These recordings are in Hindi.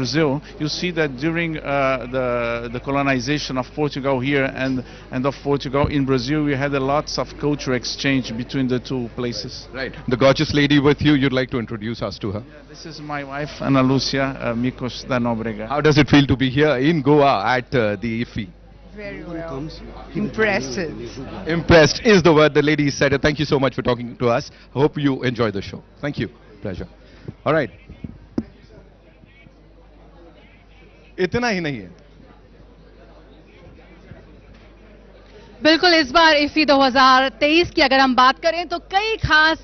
Brazil, you see that during the colonization of Portugal here and of Portugal in Brazil, we had a lots of cultural exchange between the two places. Right. The gorgeous lady with you, you'd like to introduce us to her. Yeah, this is my wife, Ana Lúcia Micos da Nóbrega. How does it feel to be here in Goa at the IFFI? Very well. Impressive. Impressed is the word the lady said. Thank you so much for talking to us. Hope you enjoy the show. Thank you. Pleasure. All right. इतना ही नहीं है. बिल्कुल, इस बार इफ्फी 2023 की अगर हम बात करें तो कई खास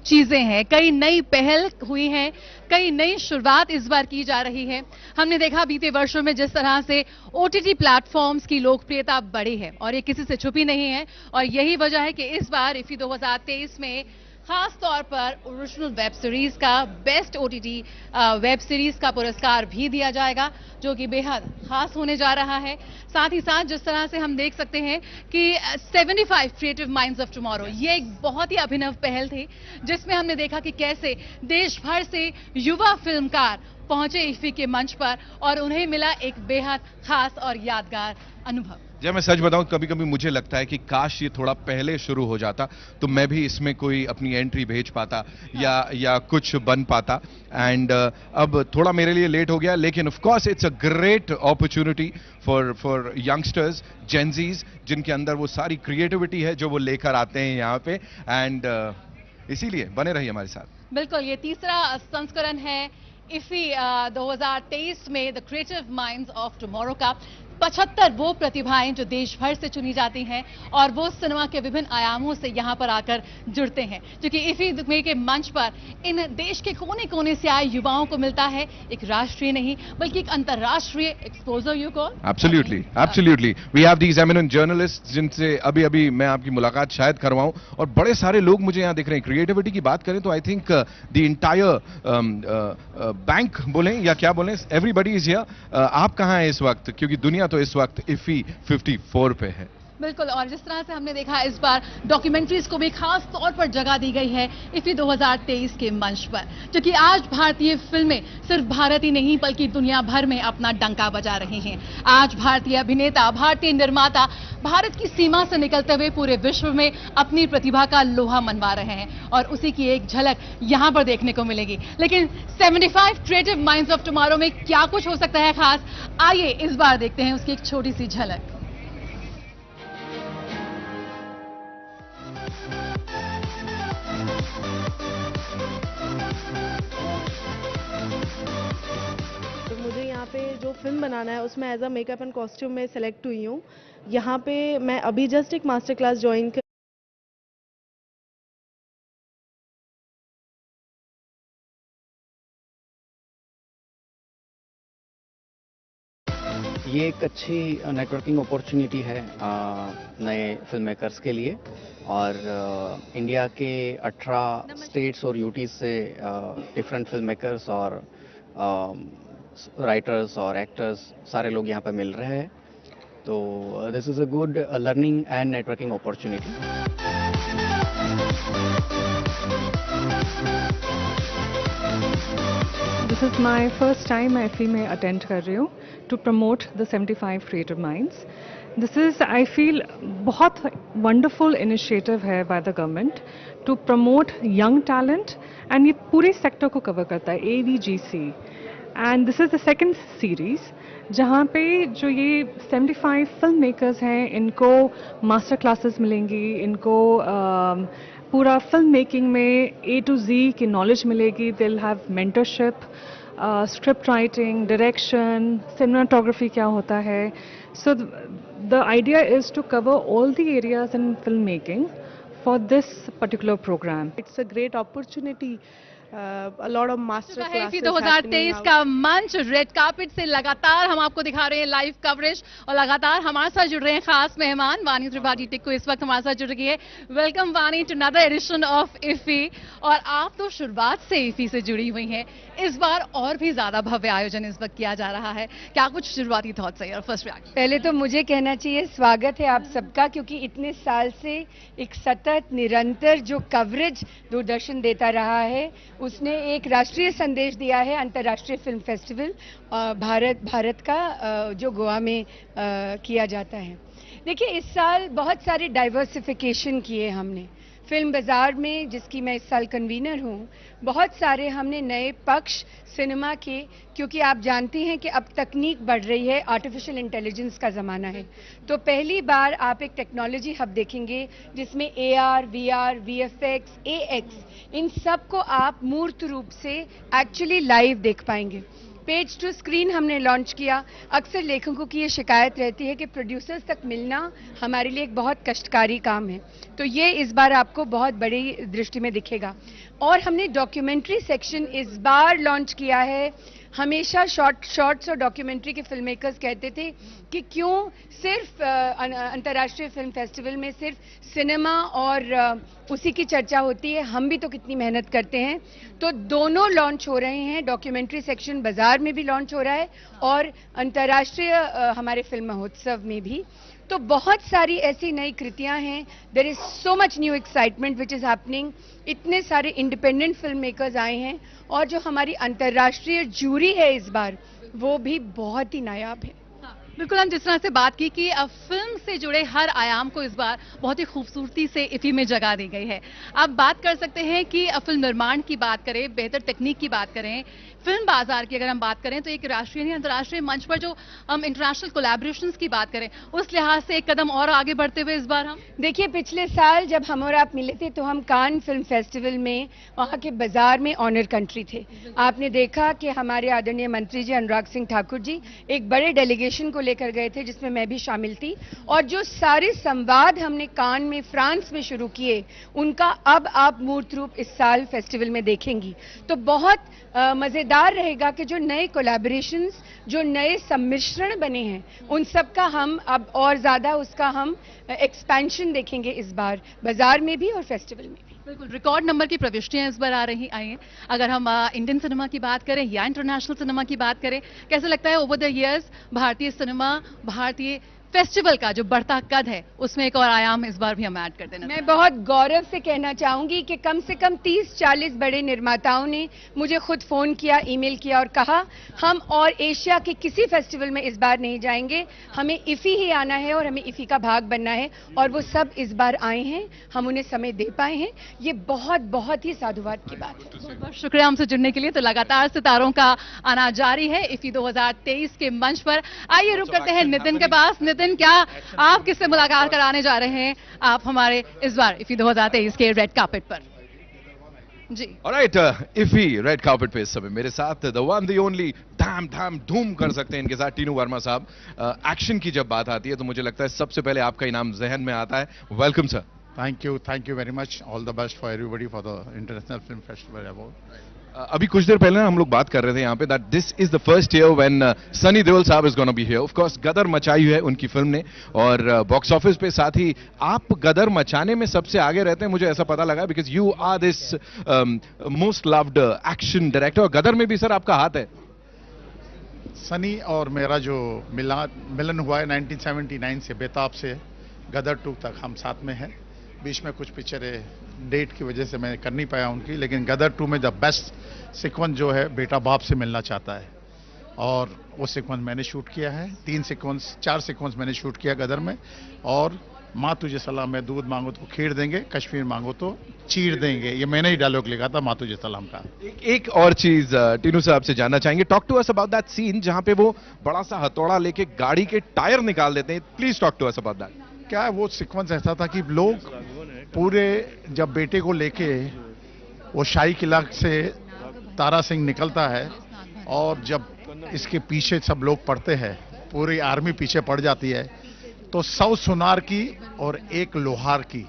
चीजें हैं, कई नई पहल हुई हैं, कई नई शुरुआत इस बार की जा रही है. हमने देखा बीते वर्षों में जिस तरह से ओटीटी प्लेटफॉर्म्स की लोकप्रियता बढ़ी है और ये किसी से छुपी नहीं है, और यही वजह है कि इस बार इफ्फी 2023 में खास तौर पर ओरिजिनल वेब सीरीज का बेस्ट ओटीटी वेब सीरीज का पुरस्कार भी दिया जाएगा, जो कि बेहद खास होने जा रहा है. साथ ही साथ जिस तरह से हम देख सकते हैं कि 75 क्रिएटिव माइंड्स ऑफ टुमारो, ये एक बहुत ही अभिनव पहल थी, जिसमें हमने देखा कि कैसे देश भर से युवा फिल्मकार पहुंचे इफ्फी के मंच पर और उन्हें मिला एक बेहद खास और यादगार अनुभव. जब मैं सच बताऊं, कभी कभी मुझे लगता है कि काश ये थोड़ा पहले शुरू हो जाता तो मैं भी इसमें कोई अपनी एंट्री भेज पाता या कुछ बन पाता. एंड अब थोड़ा मेरे लिए लेट हो गया, लेकिन of course it's a great opportunity for youngsters, Gen Zs, जिनके अंदर वो सारी क्रिएटिविटी है जो वो लेकर आते हैं यहाँ पे. एंड इसीलिए बने रहिए हमारे साथ. बिल्कुल, ये तीसरा संस्करण है इफ्फी 2023 में the creative minds of tomorrow का. 75 वो प्रतिभाएं जो देश भर से चुनी जाती हैं और वो सिनेमा के विभिन्न आयामों से यहाँ पर आकर जुड़ते हैं, क्योंकि इफ्फी के मंच पर इन देश के कोने कोने से आए युवाओं को मिलता है एक राष्ट्रीय नहीं बल्कि एक अंतर्राष्ट्रीय एक्सपोजर. यू को absolutely, absolutely. We have these eminent journalist जिनसे अभी अभी मैं आपकी मुलाकात शायद करवाऊं, और बड़े सारे लोग मुझे यहाँ दिख रहे हैं. क्रिएटिविटी की बात करें तो I think the entire bank बोलें या क्या बोलें, एवरीबडी इज हियर. आप कहाँ हैं इस वक्त, क्योंकि दुनिया तो इस वक्त इफ्फी 54 पे है. बिल्कुल, और जिस तरह से हमने देखा इस बार डॉक्यूमेंट्रीज को भी खास तौर पर जगह दी गई है इफ्फी 2023 के मंच पर, क्योंकि आज भारतीय फिल्में सिर्फ भारत ही नहीं बल्कि दुनिया भर में अपना डंका बजा रही हैं. आज भारतीय अभिनेता, भारतीय निर्माता भारत की सीमा से निकलते हुए पूरे विश्व में अपनी प्रतिभा का लोहा मनवा रहे हैं, और उसी की एक झलक यहां पर देखने को मिलेगी. लेकिन 75 क्रिएटिव माइंड्स ऑफ टुमारो में क्या कुछ हो सकता है खास, आइए इस बार देखते हैं उसकी एक छोटी सी झलक. मुझे यहाँ पे जो फिल्म बनाना है उसमें as a makeup and costume में सेलेक्ट हुई हूँ. यहाँ पे मैं अभी जस्ट एक मास्टर क्लास ज्वाइन कर. ये एक अच्छी नेटवर्किंग अपॉर्चुनिटी है नए फिल्म मेकर्स के लिए, और इंडिया के 18 स्टेट्स और यूटीज से डिफरेंट फिल्म मेकर्स और राइटर्स और एक्टर्स सारे लोग यहाँ पर मिल रहे हैं. तो this is a good learning and networking opportunity. This is my first time मैं IFFI में अटेंड कर रही हूँ to promote the 75 creative minds. This is I feel बहुत वंडरफुल इनिशिएटिव है by the government to promote young talent, and ये पूरे सेक्टर को कवर करता है, AVGC. And this is the second series जहाँ पे जो ये 75 फिल्म मेकर्स हैं इनको मास्टर क्लासेस मिलेंगी, इनको पूरा फिल्म मेकिंग में A to Z की नॉलेज मिलेगी. They will have mentorship, script writing, direction, cinematography क्या होता है. So the idea is to cover all the areas in film making for this particular program. It's a great opportunity. A lot of master classes 2023 का मंच रेड कार्पेट से लगातार हम आपको दिखा रहे हैं लाइव कवरेज, और लगातार हमारे साथ जुड़ रहे हैं खास मेहमान. वानी त्रिपाठी टिक्कू इस वक्त हमारे साथ जुड़ गई है. Welcome Vani to another edition of IFFI. और आप तो शुरुआत से इफ्फी से जुड़ी हुई हैं, इस बार और भी ज्यादा भव्य आयोजन इस वक्त किया जा रहा है. क्या कुछ शुरुआती थॉट्स है और फर्स्ट रिएक्शन? पहले तो मुझे कहना चाहिए स्वागत है आप सबका, क्योंकि इतने साल से एक सतत निरंतर जो कवरेज दूरदर्शन देता रहा है उसने एक राष्ट्रीय संदेश दिया है अंतर्राष्ट्रीय फिल्म फेस्टिवल भारत का जो गोवा में किया जाता है। देखिए, इस साल बहुत सारे डाइवर्सिफिकेशन किए हमने फिल्म बाजार में, जिसकी मैं इस साल कन्वीनर हूँ। बहुत सारे हमने नए पक्ष सिनेमा के, क्योंकि आप जानती हैं कि अब तकनीक बढ़ रही है, आर्टिफिशियल इंटेलिजेंस का ज़माना है, तो पहली बार आप एक टेक्नोलॉजी हब देखेंगे जिसमें AR, VR, VFX, AX इन सब को आप मूर्त रूप से एक्चुअली लाइव देख पाएंगे। पेज टू स्क्रीन हमने लॉन्च किया। अक्सर लेखकों की ये शिकायत रहती है कि प्रोड्यूसर्स तक मिलना हमारे लिए एक बहुत कष्टकारी काम है, तो ये इस बार आपको बहुत बड़ी दृष्टि में दिखेगा। और हमने डॉक्यूमेंट्री सेक्शन इस बार लॉन्च किया है। हमेशा शॉर्ट्स और डॉक्यूमेंट्री के फिल्म मेकर्स कहते थे कि क्यों सिर्फ अंतर्राष्ट्रीय फिल्म फेस्टिवल में सिर्फ सिनेमा और उसी की चर्चा होती है, हम भी तो कितनी मेहनत करते हैं। तो दोनों लॉन्च हो रहे हैं, डॉक्यूमेंट्री सेक्शन बाजार में भी लॉन्च हो रहा है और अंतर्राष्ट्रीय हमारे फिल्म महोत्सव में भी। तो बहुत सारी ऐसी नई कृतियां हैं। There is so much new excitement which is happening. इतने सारे इंडिपेंडेंट फिल्म मेकर्स आए हैं और जो हमारी अंतर्राष्ट्रीय जूरी है इस बार, वो भी बहुत ही नायाब है। बिल्कुल, हम जिस तरह से बात की कि फिल्म से जुड़े हर आयाम को इस बार बहुत ही खूबसूरती से IFFI में जगह दी गई है। आप बात कर सकते हैं कि फिल्म निर्माण की बात करें, बेहतर तकनीक की बात करें, फिल्म बाजार की अगर हम बात करें, तो एक राष्ट्रीय या अंतर्राष्ट्रीय मंच पर जो हम इंटरनेशनल कोलैबोरेशंस की बात करें, उस लिहाज से एक कदम और आगे बढ़ते हुए इस बार हम देखिए, पिछले साल जब हम और आप मिले थे तो हम कान फिल्म फेस्टिवल में वहाँ के बाजार में ऑनर कंट्री थे। आपने देखा कि हमारे आदरणीय मंत्री जी अनुराग सिंह ठाकुर जी एक बड़े डेलीगेशन को लेकर गए थे, जिसमें मैं भी शामिल थी। और जो सारे संवाद हमने कान में फ्रांस में शुरू किए, उनका अब आप मूर्त रूप इस साल फेस्टिवल में देखेंगी। तो बहुत मजेदार रहेगा कि जो नए कोलैबोरेशंस, जो नए सम्मिश्रण बने हैं, उन सब का हम अब और ज्यादा उसका हम एक्सपेंशन देखेंगे इस बार बाजार में भी और फेस्टिवल में भी। बिल्कुल, रिकॉर्ड नंबर की प्रविष्टियां इस बार आई हैं। अगर हम इंडियन सिनेमा की बात करें या इंटरनेशनल सिनेमा की बात करें, कैसे लगता है ओवर द इयर्स भारतीय सिनेमा, भारतीय फेस्टिवल का जो बढ़ता कद है, उसमें एक और आयाम इस बार भी हम ऐड कर देना। मैं बहुत गौरव से कहना चाहूंगी कि कम से कम 30-40 बड़े निर्माताओं ने मुझे खुद फोन किया, ईमेल किया और कहा हम और एशिया के किसी फेस्टिवल में इस बार नहीं जाएंगे, हमें IFFI ही आना है और हमें IFFI का भाग बनना है। और वो सब इस बार आए हैं, हम उन्हें समय दे पाए हैं। ये बहुत बहुत ही साधुवाद की बात है। बहुत बहुत शुक्रिया हमसे जुड़ने के लिए। तो लगातार सितारों का आना जारी है IFFI 2023 के मंच पर। आइए रुक करते हैं नितिन के पास। नितिन, क्या आप किससे मुलाकात कराने जा रहे हैं आप हमारे इस बार IFFI 2023 के रेड कार्पेट पर? जी, ऑलराइट, IFFI रेड कार्पेट पे इस समय मेरे साथ द वन द ओनली धाम धूम कर सकते हैं इनके साथ टीनू वर्मा साहब। एक्शन की जब बात आती है तो मुझे लगता है सबसे पहले आपका इनाम जहन में आता है। Welcome sir. Thank you very much. All the best for everybody for the international film festival award. अभी कुछ देर पहले ना हम लोग बात कर रहे थे यहाँ पे that this is the first year when Sunny Deol साहब is gonna be here. Of course गदर मचाई है उनकी फिल्म ने, और बॉक्स ऑफिस पे साथ ही आप गदर मचाने में सबसे आगे रहते हैं, मुझे ऐसा पता लगा, because you are this most loved action director. और गदर में भी सर आपका हाथ है। सनी और मेरा जो मिलन हुआ है 1979 से बेताब से गदर 2 तक हम साथ में हैं। बीच में कुछ पिक्चरें डेट की वजह से मैं कर नहीं पाया उनकी, लेकिन गदर 2 में द बेस्ट सीक्वेंस जो है बेटा बाप से मिलना चाहता है, और वो सीक्वेंस मैंने शूट किया है। 4 सीक्वेंस मैंने शूट किया गदर में। और माँ तुझे सलाम है, दूध मांगो तो खीर देंगे, कश्मीर मांगो तो चीर देंगे, ये मैंने ही डायलॉग लिखा था माँ तुझे सलाम का। एक और चीज टीनू साहब से जानना चाहेंगे, talk to us about that scene जहां पे वो बड़ा सा हथौड़ा लेके गाड़ी के टायर निकाल देते हैं। Please talk to us about that. क्या है, वो सीक्वेंस ऐसा था कि लोग पूरे जब बेटे को लेके वो शाही किला से तारा सिंह निकलता है और जब इसके पीछे सब लोग पड़ते हैं, पूरी आर्मी पीछे पड़ जाती है, तो 100 सुनार की और 1 लोहार की,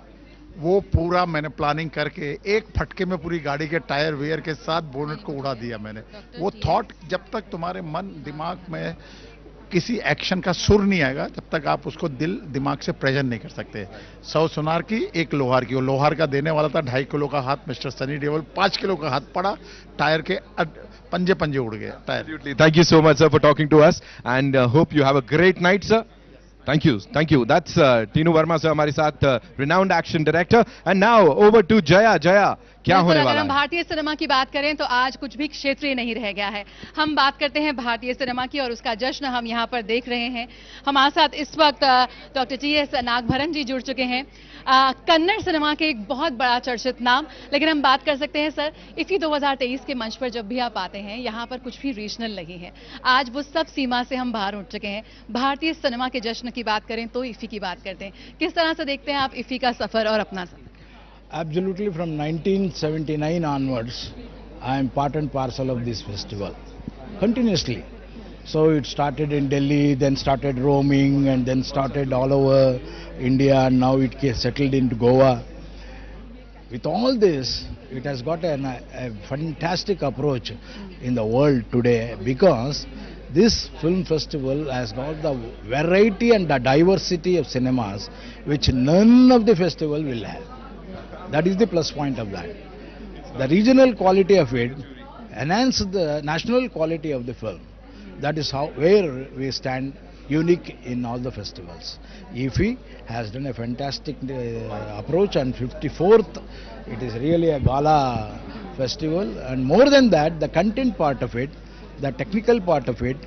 वो पूरा मैंने प्लानिंग करके एक फटके में पूरी गाड़ी के टायर वेयर के साथ बोनेट को उड़ा दिया मैंने। वो थॉट जब तक तुम्हारे मन दिमाग में किसी एक्शन का सुर नहीं आएगा, तब तक आप उसको दिल दिमाग से प्रेजेंट नहीं कर सकते। 100 सुनार की 1 लोहार की। वो लोहार का देने वाला था 2.5 किलो का हाथ मिस्टर सनी देओल, 5 किलो का हाथ पड़ा, टायर के पंजे उड़ गए tyre. Thank you so much sir for talking to us and hope you have a great night sir. Thank you. That's Tinu Verma sir हमारे साथ, renowned action director. And now over to Jaya. क्या होने अगर वाला हम है? भारतीय सिनेमा की बात करें तो आज कुछ भी क्षेत्रीय नहीं रह गया है। हम बात करते हैं भारतीय सिनेमा की और उसका जश्न हम यहाँ पर देख रहे हैं। हमारे साथ इस वक्त डॉक्टर टी.एस. नागभरन जी जुड़ चुके हैं, कन्नड़ सिनेमा के एक बहुत बड़ा चर्चित नाम। लेकिन हम बात कर सकते हैं सर, इफी 2023 के मंच पर जब भी आप आते हैं, यहाँ पर कुछ भी रीजनल नहीं है। आज वो सब सीमा से हम बाहर उठ चुके हैं। भारतीय सिनेमा के जश्न की बात करें तो इफी की बात करते हैं। किस तरह से देखते हैं आप इफी का सफर और अपना सफर? Absolutely, from 1979 onwards, I am part and parcel of this festival, continuously. So it started in Delhi, then started roaming, and then started all over India, and now it settled into Goa. With all this, it has got a fantastic approach in the world today, because this film festival has got the variety and the diversity of cinemas which none of the festival will have. That is the plus point of that. The regional quality of it enhances the national quality of the film. That is how where we stand unique in all the festivals. IFFI has done a fantastic approach, and 54th, it is really a gala festival, and more than that, the content part of it, the technical part of it,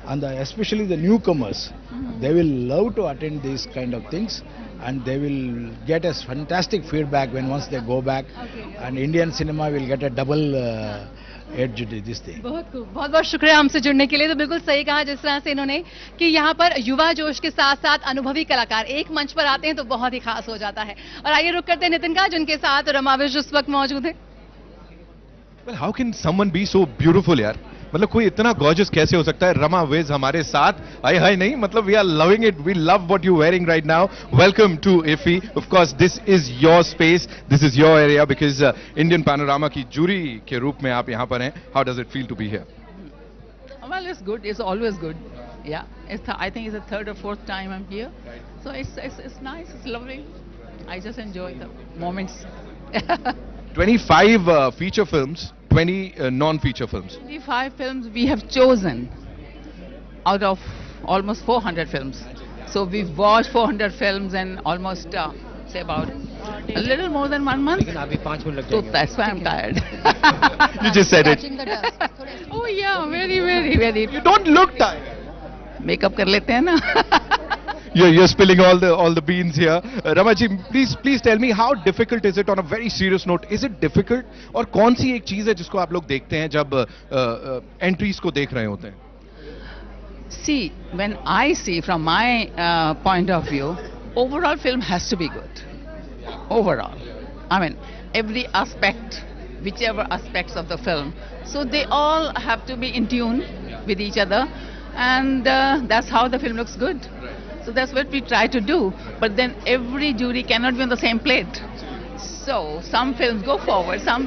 and especially the newcomers, they will love to attend these kind of things, and they will get a fantastic feedback when once they go back, and Indian cinema will get a double edge this thing. बहुत खूब, बहुत बहुत शुक्रिया हमसे जुड़ने के लिए। तो बिल्कुल सही कहा जिस तरह से इन्होंने कि यहाँ पर युवा जोश के साथ साथ अनुभवी कलाकार एक मंच पर आते हैं तो बहुत ही खास हो जाता है। और आइए रुक करते हैं नितिन का, जिनके साथ रमा विज इस वक्त मौजूद है। Well, how can someone be so beautiful यार? मतलब कोई इतना गॉर्जियस कैसे हो सकता है? रमा विज हमारे साथ। हाय हाय नहीं, मतलब we are loving it, we love what you wearing right now. Welcome to IFFI। Of course this is your space, this is your area, because Indian panorama की जूरी के रूप में आप यहाँ पर हैं। How does it feel to be here? Well, it's good. It's always good. Yeah, I think it's the third or fourth time I'm here, so it's nice. It's lovely. I just enjoy the moments. 25 feature films, 20 non-feature films. 25 films we have chosen out of almost 400 films. So we've watched 400 films in almost say about a little more than 1 month. So that's why I'm tired. You just said it. Oh yeah, very, very, very. You don't look tired. Makeup कर लेते हैं ना. You're spilling all the beans here. Ramaji, please tell me, how difficult is it on a very serious note? Is it difficult? और कौन सी एक चीज है जिसको आप लोग देखते हैं जब एंट्रीज को देख रहे होते हैं? See, when I see from my point of view, overall film has to be good. Overall, I mean every aspect, whichever aspects of the film, so they all have to be in tune with each other, and that's how the film looks good. So that's what we try to do. But then every jury cannot be on the same plate. So some films go forward, some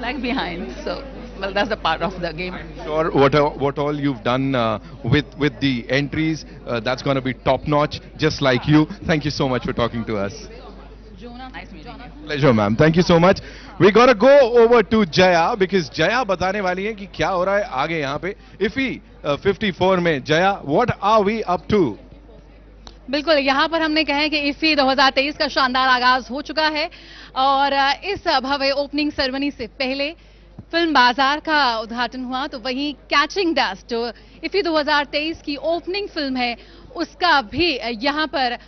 lag behind. So, well, that's the part of the game. Sure, what all you've done with the entries, that's going to be top notch, just like you. Thank you so much for talking to us. Nice meeting you. Pleasure, ma'am. Thank you so much. We gotta go over to Jaya, because Jaya बताने वाली है कि क्या हो रहा है आगे यहाँ पे IFFI 54 में। Jaya, what are we up to? बिल्कुल, यहाँ पर हमने कहा है कि IFFI 2023 का शानदार आगाज हो चुका है, और इस भव्य ओपनिंग सेरेमनी से पहले फिल्म बाजार का उद्घाटन हुआ, तो वहीं कैचिंग डस्ट जो IFFI 2023 की ओपनिंग फिल्म है उसका भी यहाँ पर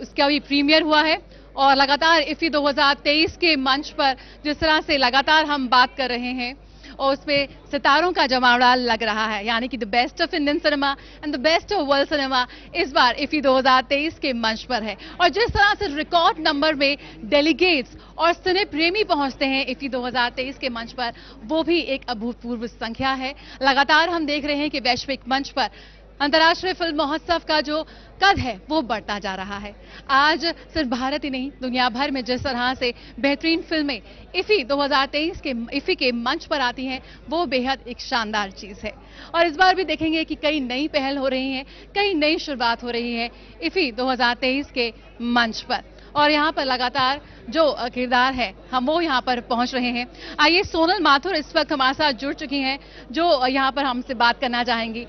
उसका भी प्रीमियर हुआ है। और लगातार IFFI 2023 के मंच पर जिस तरह से लगातार हम बात कर रहे हैं और उसमें सितारों का जमावड़ा लग रहा है, यानी कि the best of Indian cinema and the best of world cinema इस बार IFFI 2023 के मंच पर है। और जिस तरह से रिकॉर्ड नंबर में डेलीगेट्स और सिने प्रेमी पहुंचते हैं IFFI 2023 के मंच पर, वो भी एक अभूतपूर्व संख्या है। लगातार हम देख रहे हैं कि वैश्विक मंच पर अंतर्राष्ट्रीय फिल्म महोत्सव का जो कद है वो बढ़ता जा रहा है। आज सिर्फ भारत ही नहीं, दुनिया भर में जिस तरह से बेहतरीन फिल्में IFFI 2023 के IFFI के मंच पर आती हैं, वो बेहद एक शानदार चीज है। और इस बार भी देखेंगे कि कई नई पहल हो रही हैं, कई नई शुरुआत हो रही है IFFI 2023 के मंच पर। और यहाँ पर लगातार जो किरदार है हम वो यहाँ पर पहुंच रहे हैं। आइए सोनल माथुर इस वक्त हमारे साथ जुड़ चुकी हैं जो यहाँ पर हमसे बात करना चाहेंगी।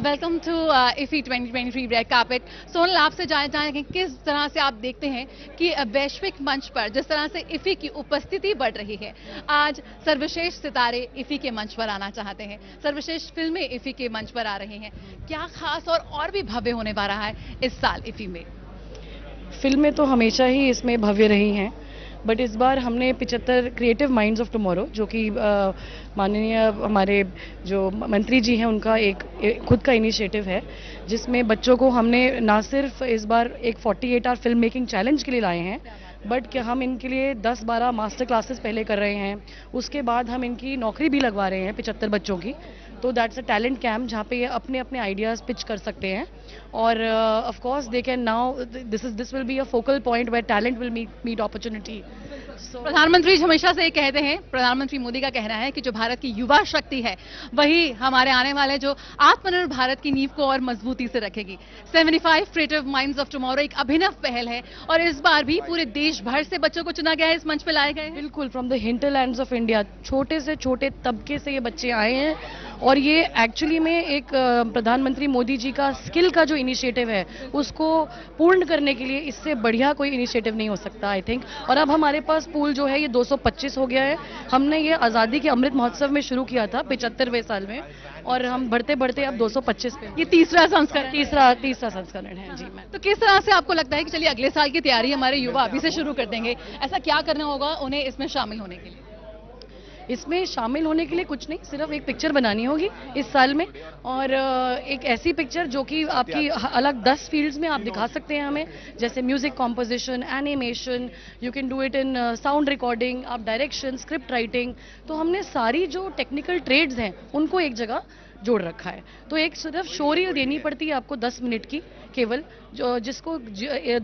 Welcome to IFFI 2023 red carpet. Sonal, आपसे जानना चाहेंगे किस तरह से आप देखते हैं कि वैश्विक मंच पर जिस तरह से IFFI की उपस्थिति बढ़ रही है, आज सर्वश्रेष्ठ सितारे IFFI के मंच पर आना चाहते हैं, सर्वश्रेष्ठ फिल्में IFFI के मंच पर आ रही हैं, क्या खास और भी भव्य होने वाला है इस साल IFFI में? फिल्में तो हमेशा ही इसमें भव्य रही हैं, बट इस बार हमने 75 क्रिएटिव माइंड्स ऑफ टुमारो, जो कि माननीय हमारे जो मंत्री जी हैं उनका एक खुद का इनिशिएटिव है, जिसमें बच्चों को हमने ना सिर्फ इस बार एक 48 आवर फिल्म मेकिंग चैलेंज के लिए लाए हैं, बट कि हम इनके लिए 10-12 मास्टर क्लासेस पहले कर रहे हैं। उसके बाद हम इनकी नौकरी भी लगवा रहे हैं 75 बच्चों की। तो दैट्स अ टैलेंट कैम्प जहाँ पे ये अपने अपने आइडियाज़ पिच कर सकते हैं और of course they can now this will be a focal point where talent will meet opportunity. प्रधानमंत्री हमेशा से ये कहते हैं, प्रधानमंत्री मोदी का कहना है कि जो भारत की युवा शक्ति है वही हमारे आने वाले जो आत्मनिर्भर भारत की नींव को और मजबूती से रखेगी। 75 क्रिएटिव माइंड्स ऑफ टुमारो एक अभिनव पहल है और इस बार भी पूरे देश भर से बच्चों को चुना गया है, इस मंच पे लाए गए हैं। बिल्कुल, from the hinterlands of India, छोटे से छोटे तबके से ये बच्चे आए हैं और ये एक्चुअली में एक प्रधानमंत्री मोदी जी का स्किल का जो इनिशिएटिव है उसको पूर्ण करने के लिए इससे बढ़िया कोई इनिशिएटिव नहीं हो सकता आई थिंक। और अब हमारे पास पूल जो है ये 225 हो गया है। हमने ये आज़ादी के अमृत महोत्सव में शुरू किया था 75वें साल में और हम बढ़ते बढ़ते अब 225 पे। ये तीसरा संस्करण, तीसरा संस्करण है जी। मैं तो किस तरह से आपको लगता है कि चलिए अगले साल की तैयारी हमारे युवा अभी से शुरू कर देंगे, ऐसा क्या करना होगा उन्हें इसमें शामिल होने के लिए? इसमें शामिल होने के लिए कुछ नहीं, सिर्फ एक पिक्चर बनानी होगी इस साल में और एक ऐसी पिक्चर जो कि आपकी अलग 10 फील्ड्स में आप दिखा सकते हैं हमें, जैसे music composition, animation, you can do it in sound recording, आप डायरेक्शन, स्क्रिप्ट राइटिंग। तो हमने सारी जो टेक्निकल ट्रेड्स हैं उनको एक जगह जोड़ रखा है। तो एक सिर्फ शो रील देनी पड़ती है आपको 10 मिनट की केवल, जो जिसको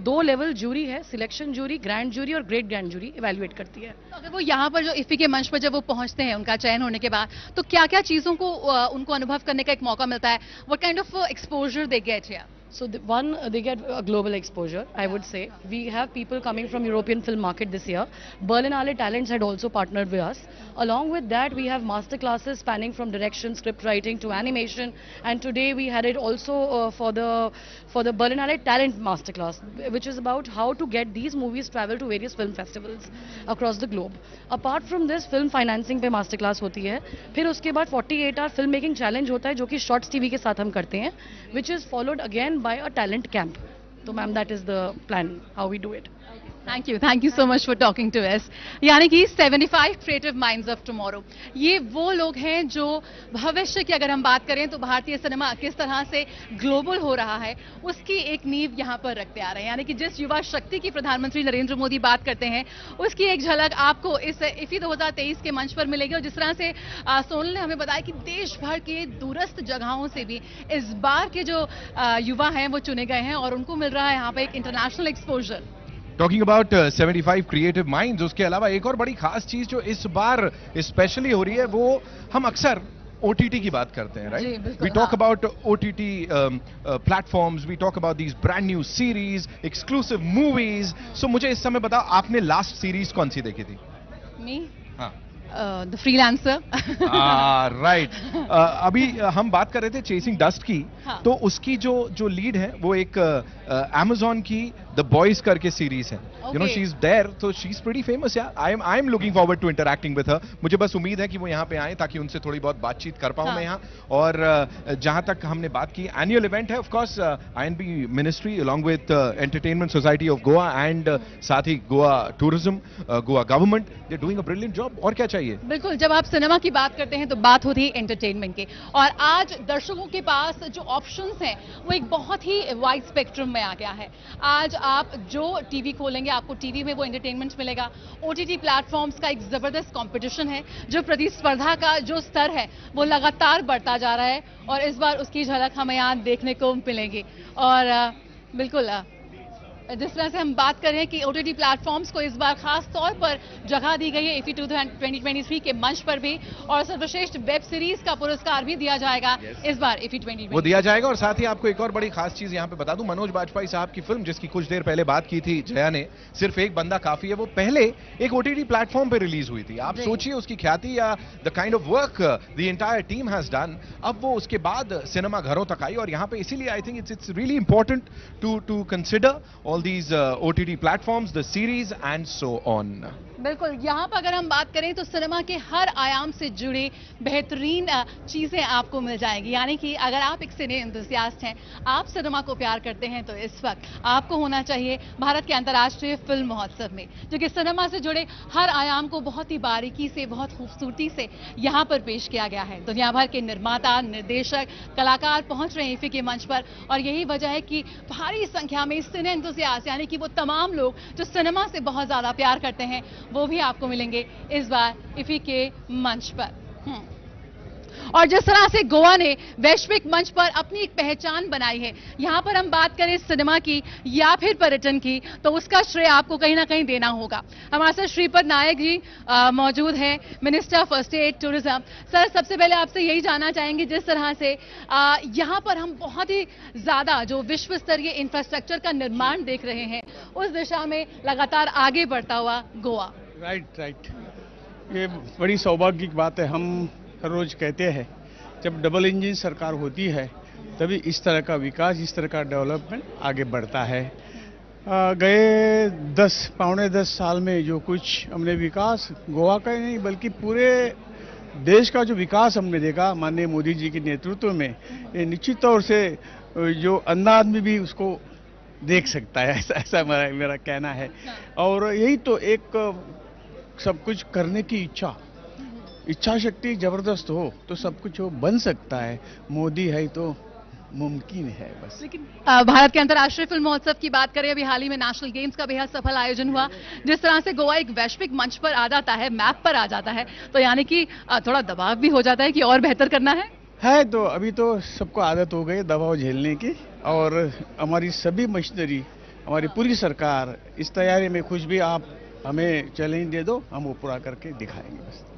2 लेवल जूरी है, सिलेक्शन जूरी, ग्रैंड जूरी और ग्रेट ग्रैंड जूरी इवैल्यूएट करती है। तो अगर वो यहाँ पर जो IFFI के मंच पर जब वो पहुंचते हैं उनका चयन होने के बाद, तो क्या क्या चीज़ों को उनको अनुभव करने का एक मौका मिलता है? What kind of exposure they get here? So one, they get a global exposure, I would say. We have people coming from European film market this year. Berlinale Talents had also partnered with us. Along with that, we have master classes spanning from direction, script writing to animation. And today we had it also for the Berlinale Talent Masterclass, which is about how to get these movies travel to various film festivals across the globe. Apart from this, film financing पे masterclass होती है. फिर उसके बाद 48 hour film making challenge होता है जो कि Shots TV के साथ हम करते हैं, which is followed again by a talent camp. So ma'am, that is the plan, how we do it. Thank you so much for talking to us. यानी कि 75 क्रिएटिव माइंड्स ऑफ टुमारो, ये वो लोग हैं जो भविष्य की अगर हम बात करें तो भारतीय सिनेमा किस तरह से ग्लोबल हो रहा है उसकी एक नींव यहाँ पर रखते आ रहे हैं। यानी कि जिस युवा शक्ति की प्रधानमंत्री नरेंद्र मोदी बात करते हैं उसकी एक झलक आपको इस IFFI 2023 के मंच पर मिलेगी। और जिस तरह से सोनल ने हमें बताया कि देश भर के दूरस्थ जगहों से भी इस बार के जो युवा हैं वो चुने गए हैं और उनको मिल रहा है यहाँ पर एक international exposure. Talking about 75 creative minds, उसके अलावा एक और बड़ी खास चीज जो इस बार स्पेशली हो रही है वो हम अक्सर OTT की बात करते हैं, right? We talk about OTT platforms, we talk about these brand new series, exclusive movies. So मुझे इस समय बताओ, आपने लास्ट सीरीज कौन सी देखी थी? हाँ, द फ्रीलांसर। राइट। अभी हम बात कर रहे थे चेसिंग डस्ट की। हाँ. तो उसकी जो लीड है वो एक Amazon की द बॉयज करके सीरीज है। You know, she is there, तो शी इज प्रीटी फेमस यार। I am looking forward to interacting with her. मुझे बस उम्मीद है कि वो यहाँ पे आए ताकि उनसे थोड़ी बहुत बातचीत कर पाऊं मैं यहाँ। और जहां तक हमने बात की, एनुअल इवेंट है of course, INB ministry along with entertainment society of Goa and साथ ही Goa tourism, Goa government, they doing a brilliant job. और क्या चाहिए? बिल्कुल, जब आप सिनेमा की बात करते हैं तो बात होती है एंटरटेनमेंट की, और आज दर्शकों के पास जो ऑप्शंस हैं वो एक बहुत ही वाइड स्पेक्ट्रम में आ गया है। आज आप जो टीवी खोलेंगे आपको टीवी में वो एंटरटेनमेंट मिलेगा। OTT प्लेटफॉर्म्स का एक जबरदस्त कंपटीशन है, जो प्रतिस्पर्धा का जो स्तर है वो लगातार बढ़ता जा रहा है और इस बार उसकी झलक हमें यहाँ देखने को मिलेगी। और बिल्कुल जिस तरह से हम बात कर रहे हैं कि OTT प्लेटफॉर्म्स को इस बार खास तौर पर जगह दी गई है IFFI 2023 के मंच पर भी, और सर्वश्रेष्ठ वेब सीरीज का पुरस्कार भी दिया जाएगा इस बार IFFI 2023 वो दिया जाएगा। और साथ ही आपको एक और बड़ी खास चीज यहां पे बता दूं, मनोज बाजपेयी साहब की फिल्म जिसकी कुछ देर पहले बात की थी जया ने, सिर्फ एक बंदा काफी है, वो पहले एक OTT प्लेटफॉर्म पे रिलीज हुई थी। आप सोचिए उसकी ख्याति या the kind of work the entire team has done, अब वो उसके बाद सिनेमा घरों तक आई। और यहां पे इसीलिए I think it's really important to consider all these OTT platforms, the series and so on. बिल्कुल, यहाँ पर अगर हम बात करें तो सिनेमा के हर आयाम से जुड़े बेहतरीन चीजें आपको मिल जाएंगी। यानी कि अगर आप एक सिने एंथुसियास्ट हैं, आप सिनेमा को प्यार करते हैं, तो इस वक्त आपको होना चाहिए भारत के अंतर्राष्ट्रीय फिल्म महोत्सव में, जो कि सिनेमा से जुड़े हर आयाम को बहुत ही बारीकी से, बहुत खूबसूरती से यहाँ पर पेश किया गया है। दुनिया भर के निर्माता, निर्देशक, कलाकार पहुंच रहे हैं IFFI के मंच पर, और यही वजह है कि भारी संख्या में सिने एंथुसियास्ट, यानी कि वो तमाम लोग जो सिनेमा से बहुत ज्यादा प्यार करते हैं, वो भी आपको मिलेंगे इस बार IFFI के मंच पर। और जिस तरह से गोवा ने वैश्विक मंच पर अपनी एक पहचान बनाई है, यहां पर हम बात करें सिनेमा की या फिर पर्यटन की, तो उसका श्रेय आपको कहीं ना कहीं देना होगा। हमारे साथ श्रीपद नायक जी मौजूद हैं, minister for state tourism. Sir, सबसे पहले आपसे यही जानना चाहेंगे, जिस तरह से यहां पर हम बहुत ही ज्यादा जो विश्व स्तरीय इंफ्रास्ट्रक्चर का निर्माण देख रहे हैं, उस दिशा में लगातार आगे बढ़ता हुआ गोवा। राइट, ये बड़ी सौभाग्य की बात है। हम हर रोज कहते हैं जब डबल इंजन सरकार होती है तभी इस तरह का विकास, इस तरह का डेवलपमेंट आगे बढ़ता है। गए पौने 10 साल में जो कुछ हमने विकास गोवा का ही नहीं बल्कि पूरे देश का जो विकास हमने देखा माननीय मोदी जी के नेतृत्व में, ये निश्चित तौर से जो अन्ना आदमी भी उसको देख सकता है, ऐसा मेरा कहना है। और यही तो एक सब कुछ करने की इच्छा शक्ति जबरदस्त हो तो सब कुछ हो बन सकता है। मोदी है तो मुमकिन है बस। लेकिन भारत के अंतर्राष्ट्रीय फिल्म महोत्सव की बात करें, अभी हाल ही में नेशनल गेम्स का बेहद सफल आयोजन हुआ, जिस तरह से गोवा एक वैश्विक मंच पर आ जाता है, मैप पर आ जाता है, तो यानी कि थोड़ा दबाव भी हो जाता है कि और बेहतर करना है। तो अभी तो सबको आदत हो गई दबाव झेलने की, और हमारी सभी मशीनरी, हमारी पूरी सरकार इस तैयारी में कुछ भी आप हमें चैलेंज दे दो, हम वो पूरा करके दिखाएंगे बस।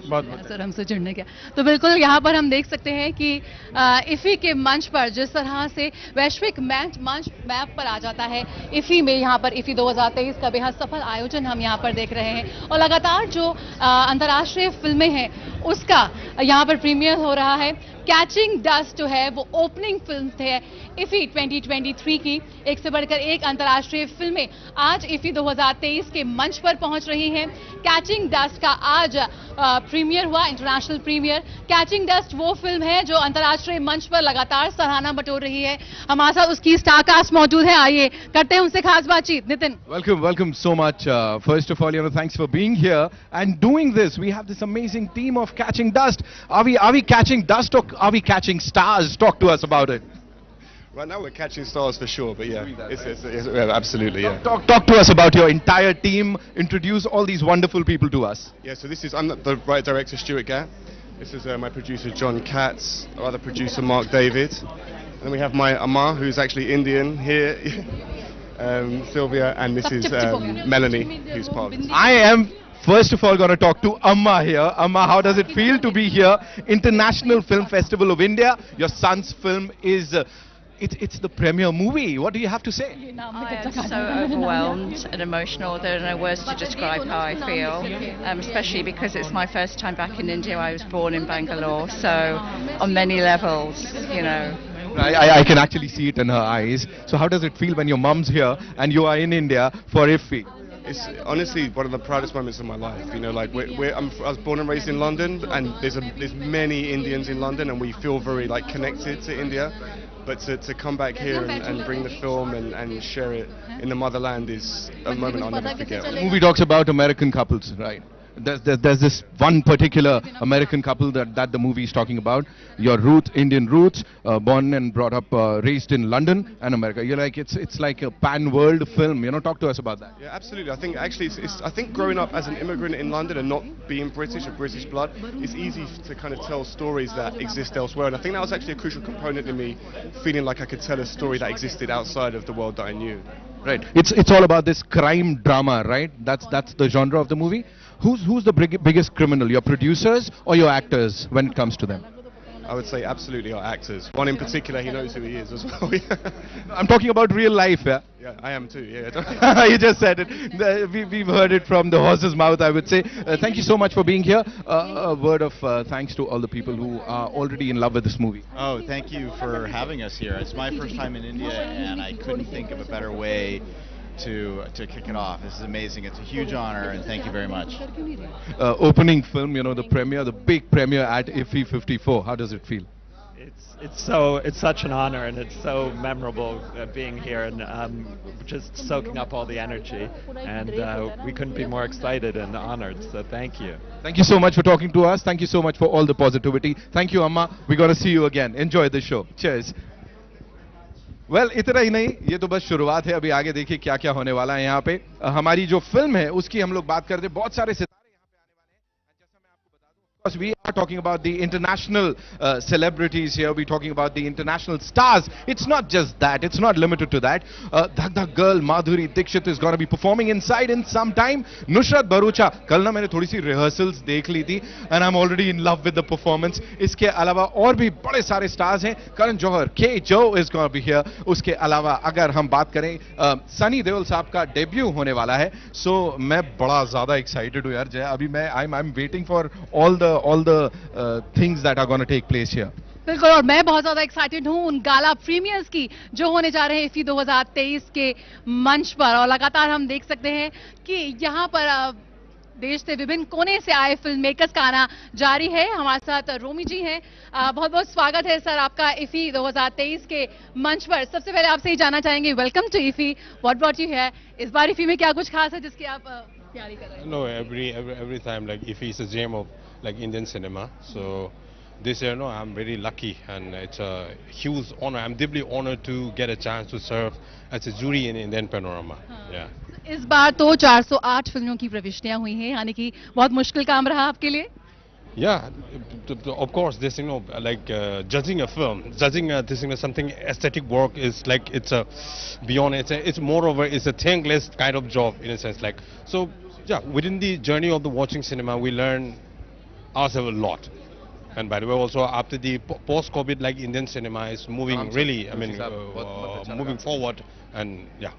बहुत सर हमसे जुड़ने का। तो बिल्कुल यहाँ पर हम देख सकते हैं कि IFFI के मंच पर जिस तरह से वैश्विक मंच मैप पर आ जाता है, IFFI में यहाँ पर IFFI 2023 का बेहद सफल आयोजन हम यहाँ पर देख रहे हैं, और लगातार जो अंतर्राष्ट्रीय फिल्में हैं उसका यहाँ पर प्रीमियर हो रहा है। कैचिंग डस्ट जो है वो ओपनिंग फिल्म थे IFFI 2023 की, एक से बढ़कर एक अंतर्राष्ट्रीय फिल्में आज IFFI 2023 के मंच पर पहुंच रही हैं। कैचिंग डस्ट का आज प्रीमियर हुआ, इंटरनेशनल प्रीमियर। कैचिंग डस्ट वो फिल्म है जो अंतर्राष्ट्रीय मंच पर लगातार सराहना बटोर रही है। हमारे साथ उसकी स्टारकास्ट मौजूद है, आइए करते हैं उनसे खास बातचीत। Nitin, welcome so much. First of all, thanks for being here and doing this. We have this amazing team of Catching Dust. Are we catching dust or are we catching stars? Talk to us about it. Right now we're catching stars for sure, but yeah, yeah, absolutely, yeah. Talk to us about your entire team. Introduce all these wonderful people to us. Yeah, so I'm the writer director Stuart Gatt. This is my producer John Katz, our other producer Mark David. And we have my Amma, who's actually Indian here, Sylvia, and this is Melanie, who's part of it. I am first of all going to talk to Amma here. Amma, how does it feel to be here? International Film Festival of India. Your son's film is... It's the premiere movie. What do you have to say? I am so overwhelmed and emotional. There are no words to describe how I feel, especially because it's my first time back in India. I was born in Bangalore, so on many levels, I can actually see it in her eyes. So how does it feel when your mum's here and you are in India for IFFI? It's honestly one of the proudest moments of my life. I was born and raised in London, and there's many Indians in London, and we feel very connected to India. But to come back here and bring the film and share it in the motherland is a moment I'll never forget. The movie talks about American couples, right? There's this one particular American couple that the movie is talking about. Your Indian roots, born and brought up, raised in London and America. You're like, it's like a pan-world film. Talk to us about that. Yeah, absolutely. I think actually, I think growing up as an immigrant in London and not being British or British blood, it's easy to kind of tell stories that exist elsewhere. And I think that was actually a crucial component in me feeling like I could tell a story that existed outside of the world that I knew. Right. It's all about this crime drama, right? That's the genre of the movie. Who's the biggest criminal? Your producers or your actors when it comes to them? I would say absolutely our actors. One in particular, he knows who he is as well. I'm talking about real life, yeah? Yeah, I am too, yeah. You just said it. We've heard it from the horse's mouth, I would say. Thank you so much for being here. A word of thanks to all the people who are already in love with this movie. Oh, thank you for having us here. It's my first time in India, and I couldn't think of a better way to kick it off. This is amazing. It's a huge honor, and thank you very much. Opening film, you know, the premiere, the big premiere at IFFI 54. How does it feel? It's such an honor, and it's so memorable being here and just soaking up all the energy, and we couldn't be more excited and honored, so thank you. Thank you so much for talking to us. Thank you so much for all the positivity. Thank you, Amma. We're going to see you again. Enjoy the show. Cheers. Well, इतना ही नहीं, ये तो बस शुरुआत है. अभी आगे देखिए क्या क्या होने वाला है यहाँ पे. हमारी जो फिल्म है उसकी हम लोग बात करते हैं. बहुत सारे सितारे यहाँ पे आने वाले हैं. जैसा मैं आपको बता दूं, of course we are talking about the international celebrities here. We're talking about the international stars. It's not just that. It's not limited to that. Dhak Dhak girl Madhuri Dixit is going to be performing inside in some time. Nusrat Bharucha. कल ना मैंने थोड़ी सी rehearsals देख ली थी, and I'm already in love with the performance. इसके अलावा और भी बड़े सारे stars हैं. Karan Johar, K. Joe is going to be here. उसके अलावा अगर हम बात करें सनी देओल साहब का डेब्यू होने वाला है. So मैं बड़ा ज़्यादा excited हूँ यार जय. अभी मैं I'm waiting for all the things that are going to take place here. बिल्कुल, और मैं बहुत ज्यादा एक्साइटेड हूं उन गाला प्रीमियर्स की जो होने जा रहे हैं IFFI 2023 के मंच पर. और लगातार हम देख सकते हैं कि यहां पर देश से विभिन्न कोने से आए फिल्म मेकर्स का आना जारी है. हमारे साथ रोमी जी हैं. बहुत बहुत स्वागत है सर आपका IFFI 2023 के मंच पर. सबसे पहले आपसे ही जानना चाहेंगे, welcome to IFFI. What brought you here? इस बार IFFI में क्या कुछ खास है जिसकी आप तैयारी कर रहे हैं? No, every time like IFFI is a gem of like Indian cinema. So this year, no, I'm very lucky, and it's a huge honor. I'm deeply honored to get a chance to serve as a jury in Indian Panorama. Yeah. इस बार तो 408 फिल्मों की प्रविष्टियां हुई हैं, यानी कि बहुत मुश्किल काम रहा आपके लिए. Yeah, of course. This, you know, like judging a film, judging this, you know, something aesthetic work is like it's a beyond. It's moreover it's a thankless kind of job in a sense. Like so, yeah. Within the journey of the watching cinema, we learn ourselves a lot. And by the way, also after the post-COVID, like Indian cinema is moving really, I mean, moving forward, and yeah.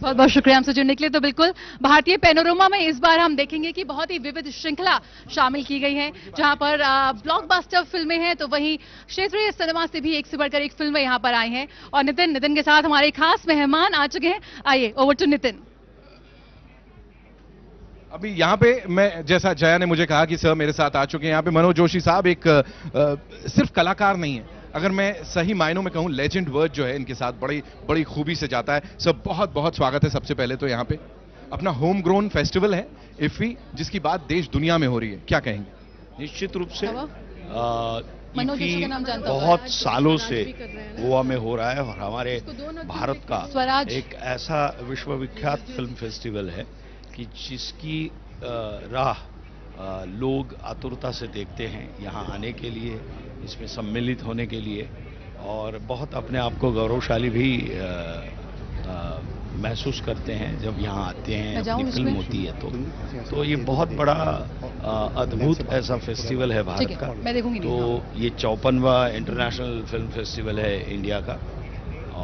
बहुत बहुत शुक्रिया हमसे जुड़ने के लिए. तो बिल्कुल भारतीय पैनोरमा में इस बार हम देखेंगे कि बहुत ही विविध श्रृंखला शामिल की गई है, जहां पर ब्लॉकबस्टर फिल्में हैं तो वहीं क्षेत्रीय सिनेमा से भी एक से बढ़कर एक फिल्में यहां पर आई हैं. और नितिन के साथ हमारे खास मेहमान आ चुके हैं. आइए, ओवर टू नितिन. अभी यहाँ पे मैं, जैसा जया ने मुझे कहा कि सर मेरे साथ आ चुके हैं, यहाँ पे मनोज जोशी साहब एक सिर्फ कलाकार नहीं है, अगर मैं सही मायनों में कहूँ लेजेंड वर्ड जो है इनके साथ बड़ी खूबी से जाता है. सब बहुत बहुत स्वागत है. सबसे पहले तो यहाँ पे अपना होम ग्रोन फेस्टिवल है IFFI, जिसकी बात देश दुनिया में हो रही है, क्या कहेंगे? निश्चित रूप से IFFI बहुत सालों से गोवा में हो रहा है और हमारे भारत का एक ऐसा विश्वविख्यात फिल्म फेस्टिवल है कि जिसकी राह लोग आतुरता से देखते हैं यहाँ आने के लिए, इसमें सम्मिलित होने के लिए, और बहुत अपने आप को गौरवशाली भी महसूस करते हैं जब यहाँ आते हैं, अपनी फिल्म होती है तो ये बहुत बड़ा अद्भुत ऐसा फेस्टिवल है भारत का. तो ये 54वां इंटरनेशनल फिल्म फेस्टिवल है इंडिया का,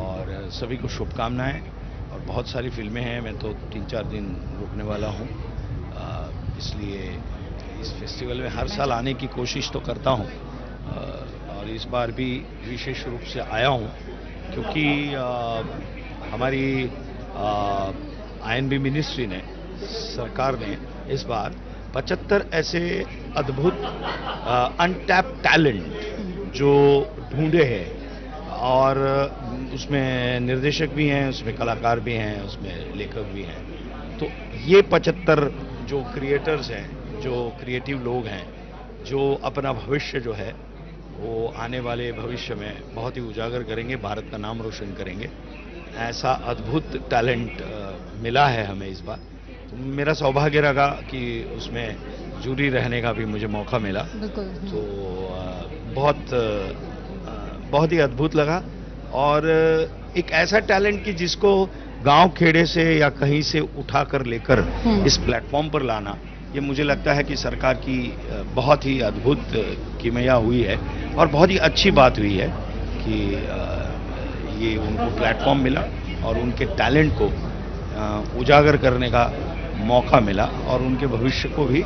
और सभी को शुभकामनाएं. और बहुत सारी फिल्में हैं, मैं तो 3-4 दिन रुकने वाला हूँ, इसलिए इस फेस्टिवल में हर साल आने की कोशिश तो करता हूँ, और इस बार भी विशेष रूप से आया हूँ क्योंकि हमारी INB मिनिस्ट्री ने, सरकार ने इस बार 75 ऐसे अद्भुत अनटैप्ड टैलेंट जो ढूंढे हैं, और उसमें निर्देशक भी हैं, उसमें कलाकार भी हैं, उसमें लेखक भी हैं. तो ये 75 जो क्रिएटर्स हैं, जो क्रिएटिव लोग हैं, जो अपना भविष्य जो है वो आने वाले भविष्य में बहुत ही उजागर करेंगे, भारत का नाम रोशन करेंगे. ऐसा अद्भुत टैलेंट मिला है हमें इस बार. तो मेरा सौभाग्य रहा कि उसमें जूरी रहने का भी मुझे मौका मिला. तो बहुत ही अद्भुत लगा, और एक ऐसा टैलेंट कि जिसको गांव खेड़े से या कहीं से उठाकर लेकर इस प्लेटफॉर्म पर लाना, ये मुझे लगता है कि सरकार की बहुत ही अद्भुत किमया हुई है और बहुत ही अच्छी बात हुई है कि ये उनको प्लेटफॉर्म मिला और उनके टैलेंट को उजागर करने का मौका मिला और उनके भविष्य को भी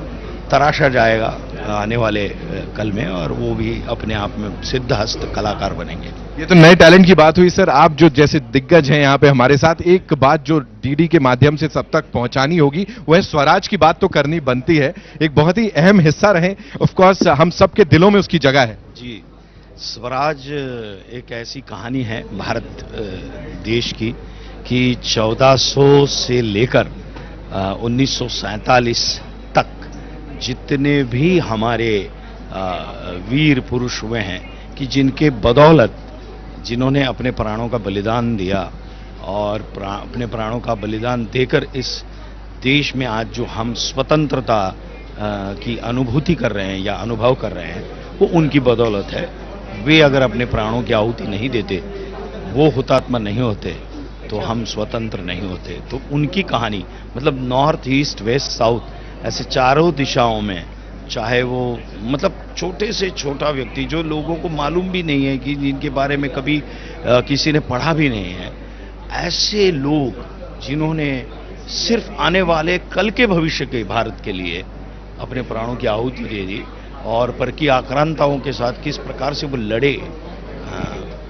तराशा जाएगा आने वाले कल में और वो भी अपने आप में सिद्धहस्त कलाकार बनेंगे। ये तो नए टैलेंट की बात हुई सर। आप जो जैसे दिग्गज हैं यहाँ पे हमारे साथ, एक बात जो डीडी के माध्यम से सब तक पहुंचानी होगी वो है स्वराज की बात तो करनी बनती है। एक बहुत ही अहम हिस्सा रहे, ऑफ कोर्स हम सबके दिलों में उसकी जगह है। जी, स्वराज एक ऐसी कहानी है भारत देश की कि 1400 से लेकर 1947 तक जितने भी हमारे वीर पुरुष हुए हैं कि जिनके बदौलत, जिन्होंने अपने प्राणों का बलिदान दिया और अपने प्राणों का बलिदान देकर इस देश में आज जो हम स्वतंत्रता की अनुभूति कर रहे हैं या अनुभव कर रहे हैं, वो उनकी बदौलत है। वे अगर अपने प्राणों की आहुति नहीं देते, वो हुतात्मा नहीं होते, तो हम स्वतंत्र नहीं होते। तो उनकी कहानी, मतलब नॉर्थ ईस्ट वेस्ट साउथ, ऐसे चारों दिशाओं में, चाहे वो मतलब छोटे से छोटा व्यक्ति जो लोगों को मालूम भी नहीं है कि जिनके बारे में कभी किसी ने पढ़ा भी नहीं है, ऐसे लोग जिन्होंने सिर्फ आने वाले कल के भविष्य के भारत के लिए अपने प्राणों की आहुति दे दी और पर की आक्रांताओं के साथ किस प्रकार से वो लड़े,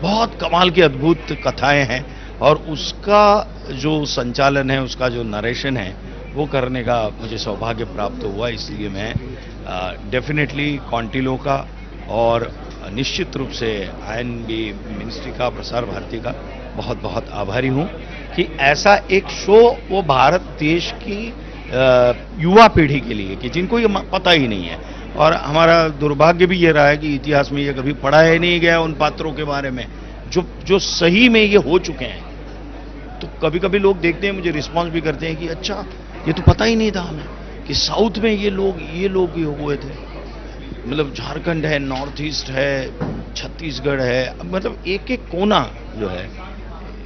बहुत कमाल की अद्भुत कथाएं हैं और उसका जो संचालन है, उसका जो नरेशन है, वो करने का मुझे सौभाग्य प्राप्त हुआ। इसलिए मैं डेफिनेटली कॉन्टिलो का और निश्चित रूप से INB मिनिस्ट्री का, प्रसार भारती का बहुत बहुत आभारी हूं कि ऐसा एक शो वो भारत देश की युवा पीढ़ी के लिए, कि जिनको ये पता ही नहीं है, और हमारा दुर्भाग्य भी ये रहा है कि इतिहास में ये कभी पढ़ा ही नहीं गया उन पात्रों के बारे में जो सही में ये हो चुके हैं। तो कभी कभी लोग देखते हैं, मुझे रिस्पॉन्स भी करते हैं कि अच्छा, ये तो पता ही नहीं था हमें कि साउथ में ये लोग ही हुए थे। मतलब झारखंड है, नॉर्थ ईस्ट है, छत्तीसगढ़ है, मतलब एक एक कोना जो है,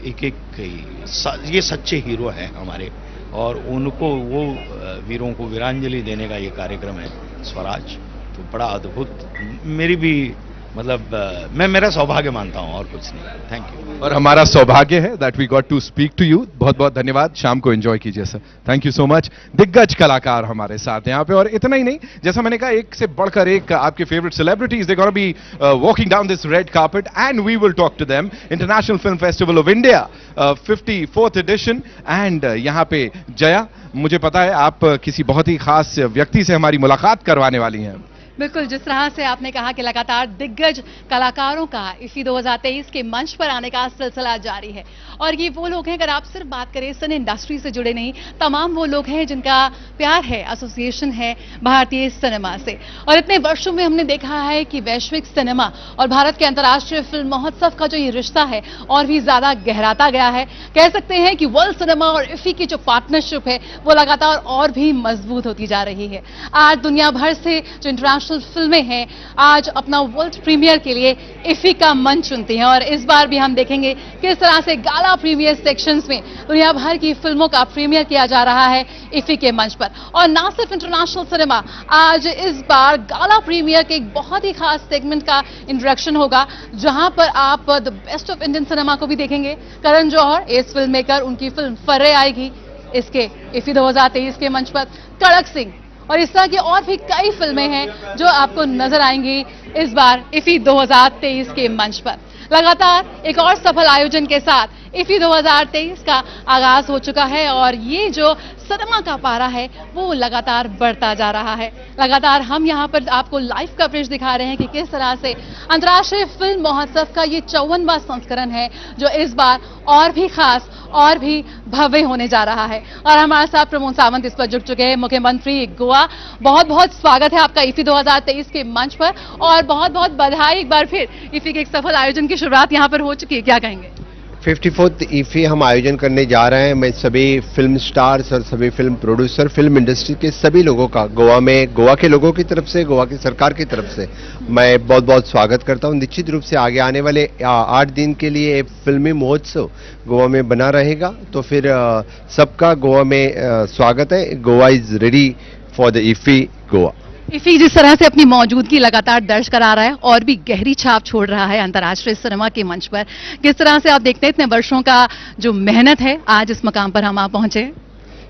एक एक ये सच्चे हीरो हैं हमारे, और उनको वो वीरों को वीरांजलि देने का ये कार्यक्रम है स्वराज। तो बड़ा अद्भुत, मेरी भी मतलब मैं मेरा सौभाग्य मानता हूं और कुछ नहीं। Thank you. और हमारा सौभाग्य है that we got to speak to you. बहुत बहुत धन्यवाद। शाम को एंजॉय कीजिए sir. Thank you so much. दिग्गज कलाकार हमारे साथ यहाँ पे, और इतना ही नहीं, जैसा मैंने कहा, एक से बढ़कर एक आपके favourite celebrities, they gonna be walking down this red carpet and we will talk to them. International film festival of India 54th edition, and यहाँ पे जया, मुझे पता है आप किसी बहुत ही खास व्यक्ति से हमारी मुलाकात करवाने वाली हैं। बिल्कुल, जिस तरह से आपने कहा कि लगातार दिग्गज कलाकारों का IFFI 2023 के मंच पर आने का सिलसिला जारी है, और ये वो लोग हैं, अगर आप सिर्फ बात करें सिने इंडस्ट्री से जुड़े नहीं, तमाम वो लोग हैं जिनका प्यार है, एसोसिएशन है भारतीय सिनेमा से। और इतने वर्षों में हमने देखा है कि वैश्विक सिनेमा और भारत के अंतर्राष्ट्रीय फिल्म महोत्सव का जो ये रिश्ता है और भी ज्यादा गहराता गया है। कह सकते हैं कि वर्ल्ड सिनेमा और IFFI की जो पार्टनरशिप है वो लगातार और भी मजबूत होती जा रही है। आज दुनिया भर से जो इंटरनेशनल फिल्में हैं, आज अपना वर्ल्ड प्रीमियर के लिए IFFI का मंच चुनती हैं, और इस बार भी हम देखेंगे किस तरह से गाला प्रीमियर सेक्शंस में दुनिया भर की फिल्मों का प्रीमियर किया जा रहा है IFFI के मंच पर। और ना सिर्फ इंटरनेशनल सिनेमा, आज इस बार गाला प्रीमियर के एक बहुत ही खास सेगमेंट का इंट्रोडक्शन होगा, जहां पर आप the best of Indian cinema को भी देखेंगे। Karan Johar, S film maker, उनकी फिल्म फर्रे आएगी इसके IFFI 2023 के मंच पर। कड़क सिंह और इस तरह की और भी कई फिल्में हैं जो आपको नजर आएंगी इस बार IFFI 2023 के मंच पर। लगातार एक और सफल आयोजन के साथ IFFI 2023 का आगाज हो चुका है, और ये जो सिनेमा का पारा है वो लगातार बढ़ता जा रहा है। लगातार हम यहाँ पर आपको लाइव कवरेज दिखा रहे हैं कि किस तरह से अंतर्राष्ट्रीय फिल्म महोत्सव का ये 54वां संस्करण है, जो इस बार और भी खास और भी भव्य होने जा रहा है। और हमारे साथ प्रमोद सावंत इस पर जुड़ चुके हैं, मुख्यमंत्री गोवा। बहुत बहुत स्वागत है आपका IFFI 2023 के मंच पर, और बहुत बहुत बधाई एक बार फिर IFFI के एक सफल आयोजन की शुरुआत यहाँ पर हो चुकी है, क्या कहेंगे? 54th IFFI हम आयोजन करने जा रहे हैं। मैं सभी फिल्म स्टार्स और सभी फिल्म प्रोड्यूसर, फिल्म इंडस्ट्री के सभी लोगों का गोवा के लोगों की तरफ से, गोवा की सरकार की तरफ से मैं बहुत बहुत स्वागत करता हूं। निश्चित रूप से आगे आने वाले 8 दिन के लिए फिल्मी महोत्सव गोवा में बना रहेगा, तो फिर सबका गोवा में स्वागत है। Goa is ready for the IFFI Goa. IFFI जिस तरह से अपनी मौजूदगी लगातार दर्ज करा रहा है और भी गहरी छाप छोड़ रहा है अंतर्राष्ट्रीय सिनेमा के मंच पर, किस तरह से आप देखते हैं इतने वर्षों का जो मेहनत है, आज इस मकाम पर हम आ पहुंचे?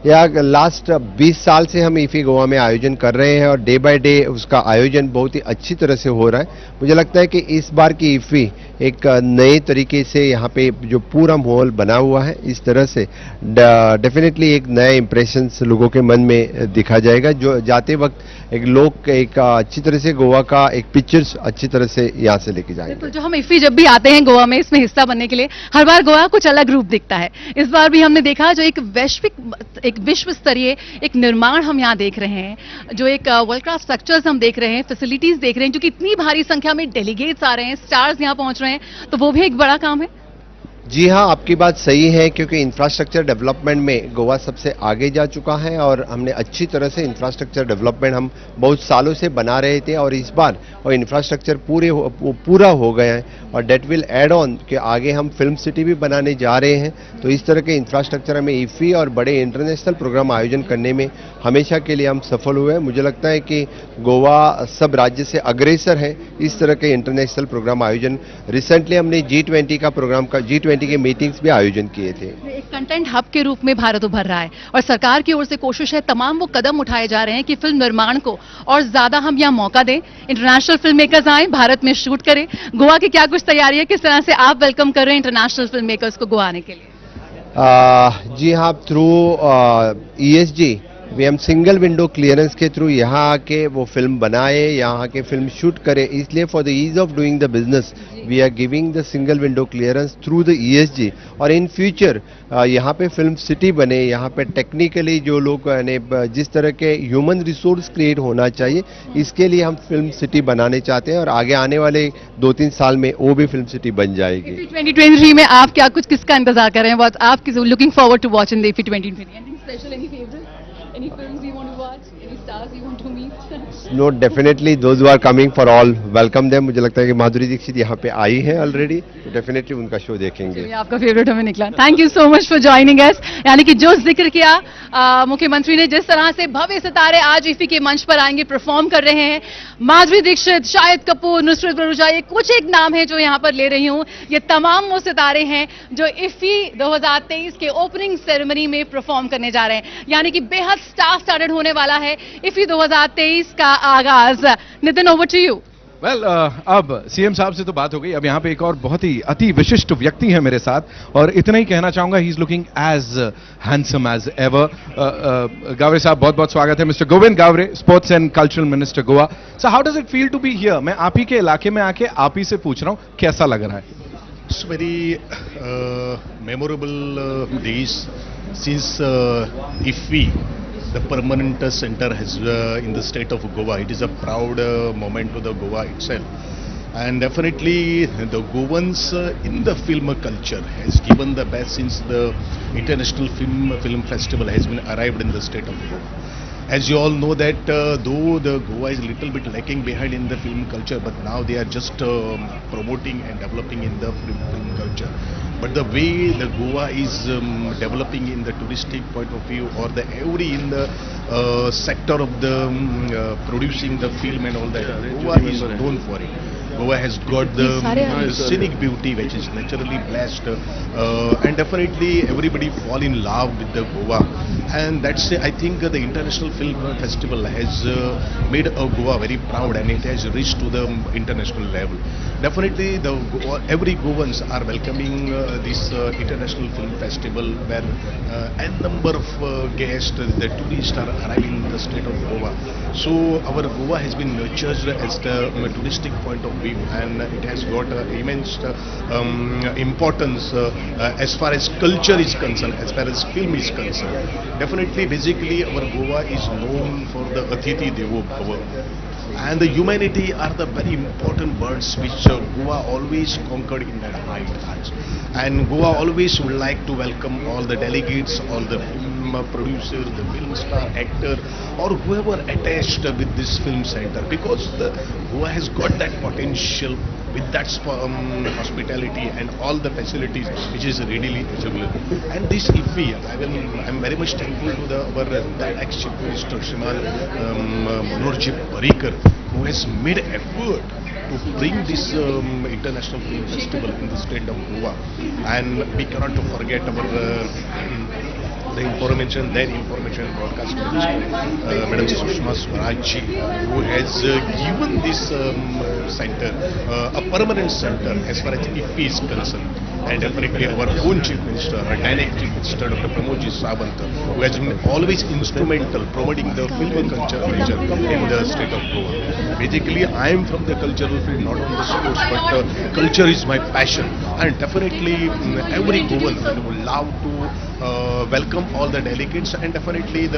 लास्ट 20 साल से हम IFFI गोवा में आयोजन कर रहे हैं और डे बाय डे उसका आयोजन बहुत ही अच्छी तरह से हो रहा है। मुझे लगता है कि इस बार की IFFI एक नए तरीके से यहाँ पे जो पूरा माहौल बना हुआ है, इस तरह से डेफिनेटली एक नया इंप्रेशन लोगों के मन में दिखा जाएगा, जो जाते वक्त एक अच्छी तरह से गोवा का एक पिक्चर्स अच्छी तरह से यहाँ से लेके जाएंगे। तो जो हम IFFI जब भी आते हैं गोवा में इसमें हिस्सा बनने के लिए, हर बार गोवा कुछ अलग रूप दिखता है। इस बार भी हमने देखा जो एक विश्व स्तरीय एक निर्माण हम यहाँ देख रहे हैं, जो एक वर्ल्ड क्लास स्ट्रक्चर्स हम देख रहे हैं, फैसिलिटीज देख रहे हैं, जो कि इतनी भारी संख्या में डेलीगेट्स आ रहे हैं, स्टार्स यहाँ पहुंच रहे हैं, तो वो भी एक बड़ा काम है। जी हाँ, आपकी बात सही है, क्योंकि इंफ्रास्ट्रक्चर डेवलपमेंट में गोवा सबसे आगे जा चुका है और हमने अच्छी तरह से इंफ्रास्ट्रक्चर डेवलपमेंट हम बहुत सालों से बना रहे थे और इस बार और इंफ्रास्ट्रक्चर पूरा हो गया है और डेट विल एड ऑन कि आगे हम फिल्म सिटी भी बनाने जा रहे हैं। तो इस तरह के इंफ्रास्ट्रक्चर हमें IFFI और बड़े इंटरनेशनल प्रोग्राम आयोजन करने में हमेशा के लिए हम सफल हुए हैं। मुझे लगता है कि गोवा सब राज्य से अग्रेसर है इस तरह के इंटरनेशनल प्रोग्राम आयोजन। रिसेंटली हमने G20 का प्रोग्राम G20 के मीटिंग्स भी आयोजन किए थे। एक कंटेंट हब के रूप में भारत उभर रहा है और सरकार की ओर से कोशिश है, तमाम वो कदम उठाए जा रहे हैं कि फिल्म निर्माण को और ज्यादा हम यहाँ मौका दें, इंटरनेशनल फिल्म मेकर्स आए, भारत में शूट करें। गोवा की क्या कुछ तैयारी है, किस तरह से आप वेलकम कर रहे हैं इंटरनेशनल फिल्म मेकर्स को गोवा आने के लिए? जी हाँ, थ्रू ESG हम सिंगल विंडो क्लियरेंस के थ्रू यहाँ आके वो फिल्म बनाए, यहाँ आके फिल्म शूट करे, इसलिए for the ease of doing the business we are giving the single window clearance through the ESG। और इन फ्यूचर यहाँ पे फिल्म सिटी बने, यहाँ पे टेक्निकली जो लोग जिस तरह के ह्यूमन रिसोर्स क्रिएट होना चाहिए, इसके लिए हम फिल्म सिटी बनाने चाहते हैं और आगे आने वाले 2-3 साल में वो भी फिल्म सिटी बन जाएगी। 2023 में आप क्या कुछ किसका इंतजार कर रहे हैं? आप looking forward to watch in the IFFI 2023? Anything special, any favorite? Any films you want to watch? Any stars you want to meet? No, definitely those who are coming for all welcome them। मुझे लगता है कि माधुरी दीक्षित यहाँ पे आई है ऑलरेडी, तो डेफिनेटली उनका शो देखेंगे। आपका फेवरेट हमें निकला। Thank you so much for joining us. यानी कि जो जिक्र किया मुख्यमंत्री ने, जिस तरह से भव्य सितारे आज IFFI के मंच पर आएंगे, परफॉर्म कर रहे हैं, माधुरी दीक्षित, शाहिद कपूर, नुसरत भरूचा, ये कुछ एक नाम है जो यहाँ पर ले रही हूँ। ये तमाम वो सितारे हैं जो IFFI 2023 के ओपनिंग सेरेमनी में परफॉर्म करने जा रहे हैं। यानी कि बेहद स्टार स्टार्टेड होने वाला है IFFI 2023 का आगाज। Nitin, over to you. Well, अब CM साहब से तो बात हो गई, अब यहाँ पे एक और बहुत ही अति विशिष्ट व्यक्ति है मेरे साथ और इतना ही कहना चाहूंगा, he is looking as handsome as ever. Gaware साहब, बहुत बहुत स्वागत है। Mister Govind Gaware, sports and cultural minister Goa. So how does it feel to be here? मैं आप ही के इलाके में आके आप ही से पूछ रहा हूँ, कैसा लग रहा है? It's very memorable days since IFFI, the permanent center, has in the state of Goa. It is a proud moment to the Goa itself, and definitely the Goans in the film culture has given the best since the international film festival has been arrived in the state of Goa. As you all know that though the Goa is a little bit lacking behind in the film culture, but now they are just promoting and developing in the film culture. But the way the Goa is developing in the touristic point of view, or the every in the sector of the producing the film and all that, Goa is known for it. Goa has got the scenic beauty which is naturally blessed, and definitely everybody fall in love with the Goa, and that's I think the International Film Festival has made Goa very proud, and it has reached to the international level. Definitely every Goans are welcoming this International Film Festival, where a number of guests, the tourists are arriving in the state of Goa. So our Goa has been nurtured as the touristic point of movie, and it has got immense importance as far as culture is concerned, as far as film is concerned. Definitely, basically, our Goa is known for the Athithi Devo Bhava. And the humanity are the very important words which Goa always conquered in their hearts. And Goa always would like to welcome all the delegates, all the film producers, the film star, actor, or whoever attached with this film center, because Goa has got that potential with that hospitality and all the facilities which is readily available. And this IFFI, I'm very much thankful to our that ex-Chief Minister Shriman Manoj Parikar, who has made effort to bring this international film festival in the state of Goa. And we cannot forget our the information broadcast Madam Sushma Swaraj, who has given this center a permanent center as far as IFFI is concerned. And definitely our own Chief Minister, our direct Chief Minister, Dr. Pramodji Sawant, who has been always instrumental promoting the film culture in the state of Goa. Basically, I am from the cultural field, not on the sports, but culture is my passion. And definitely every Goan would love to welcome all the delegates, and definitely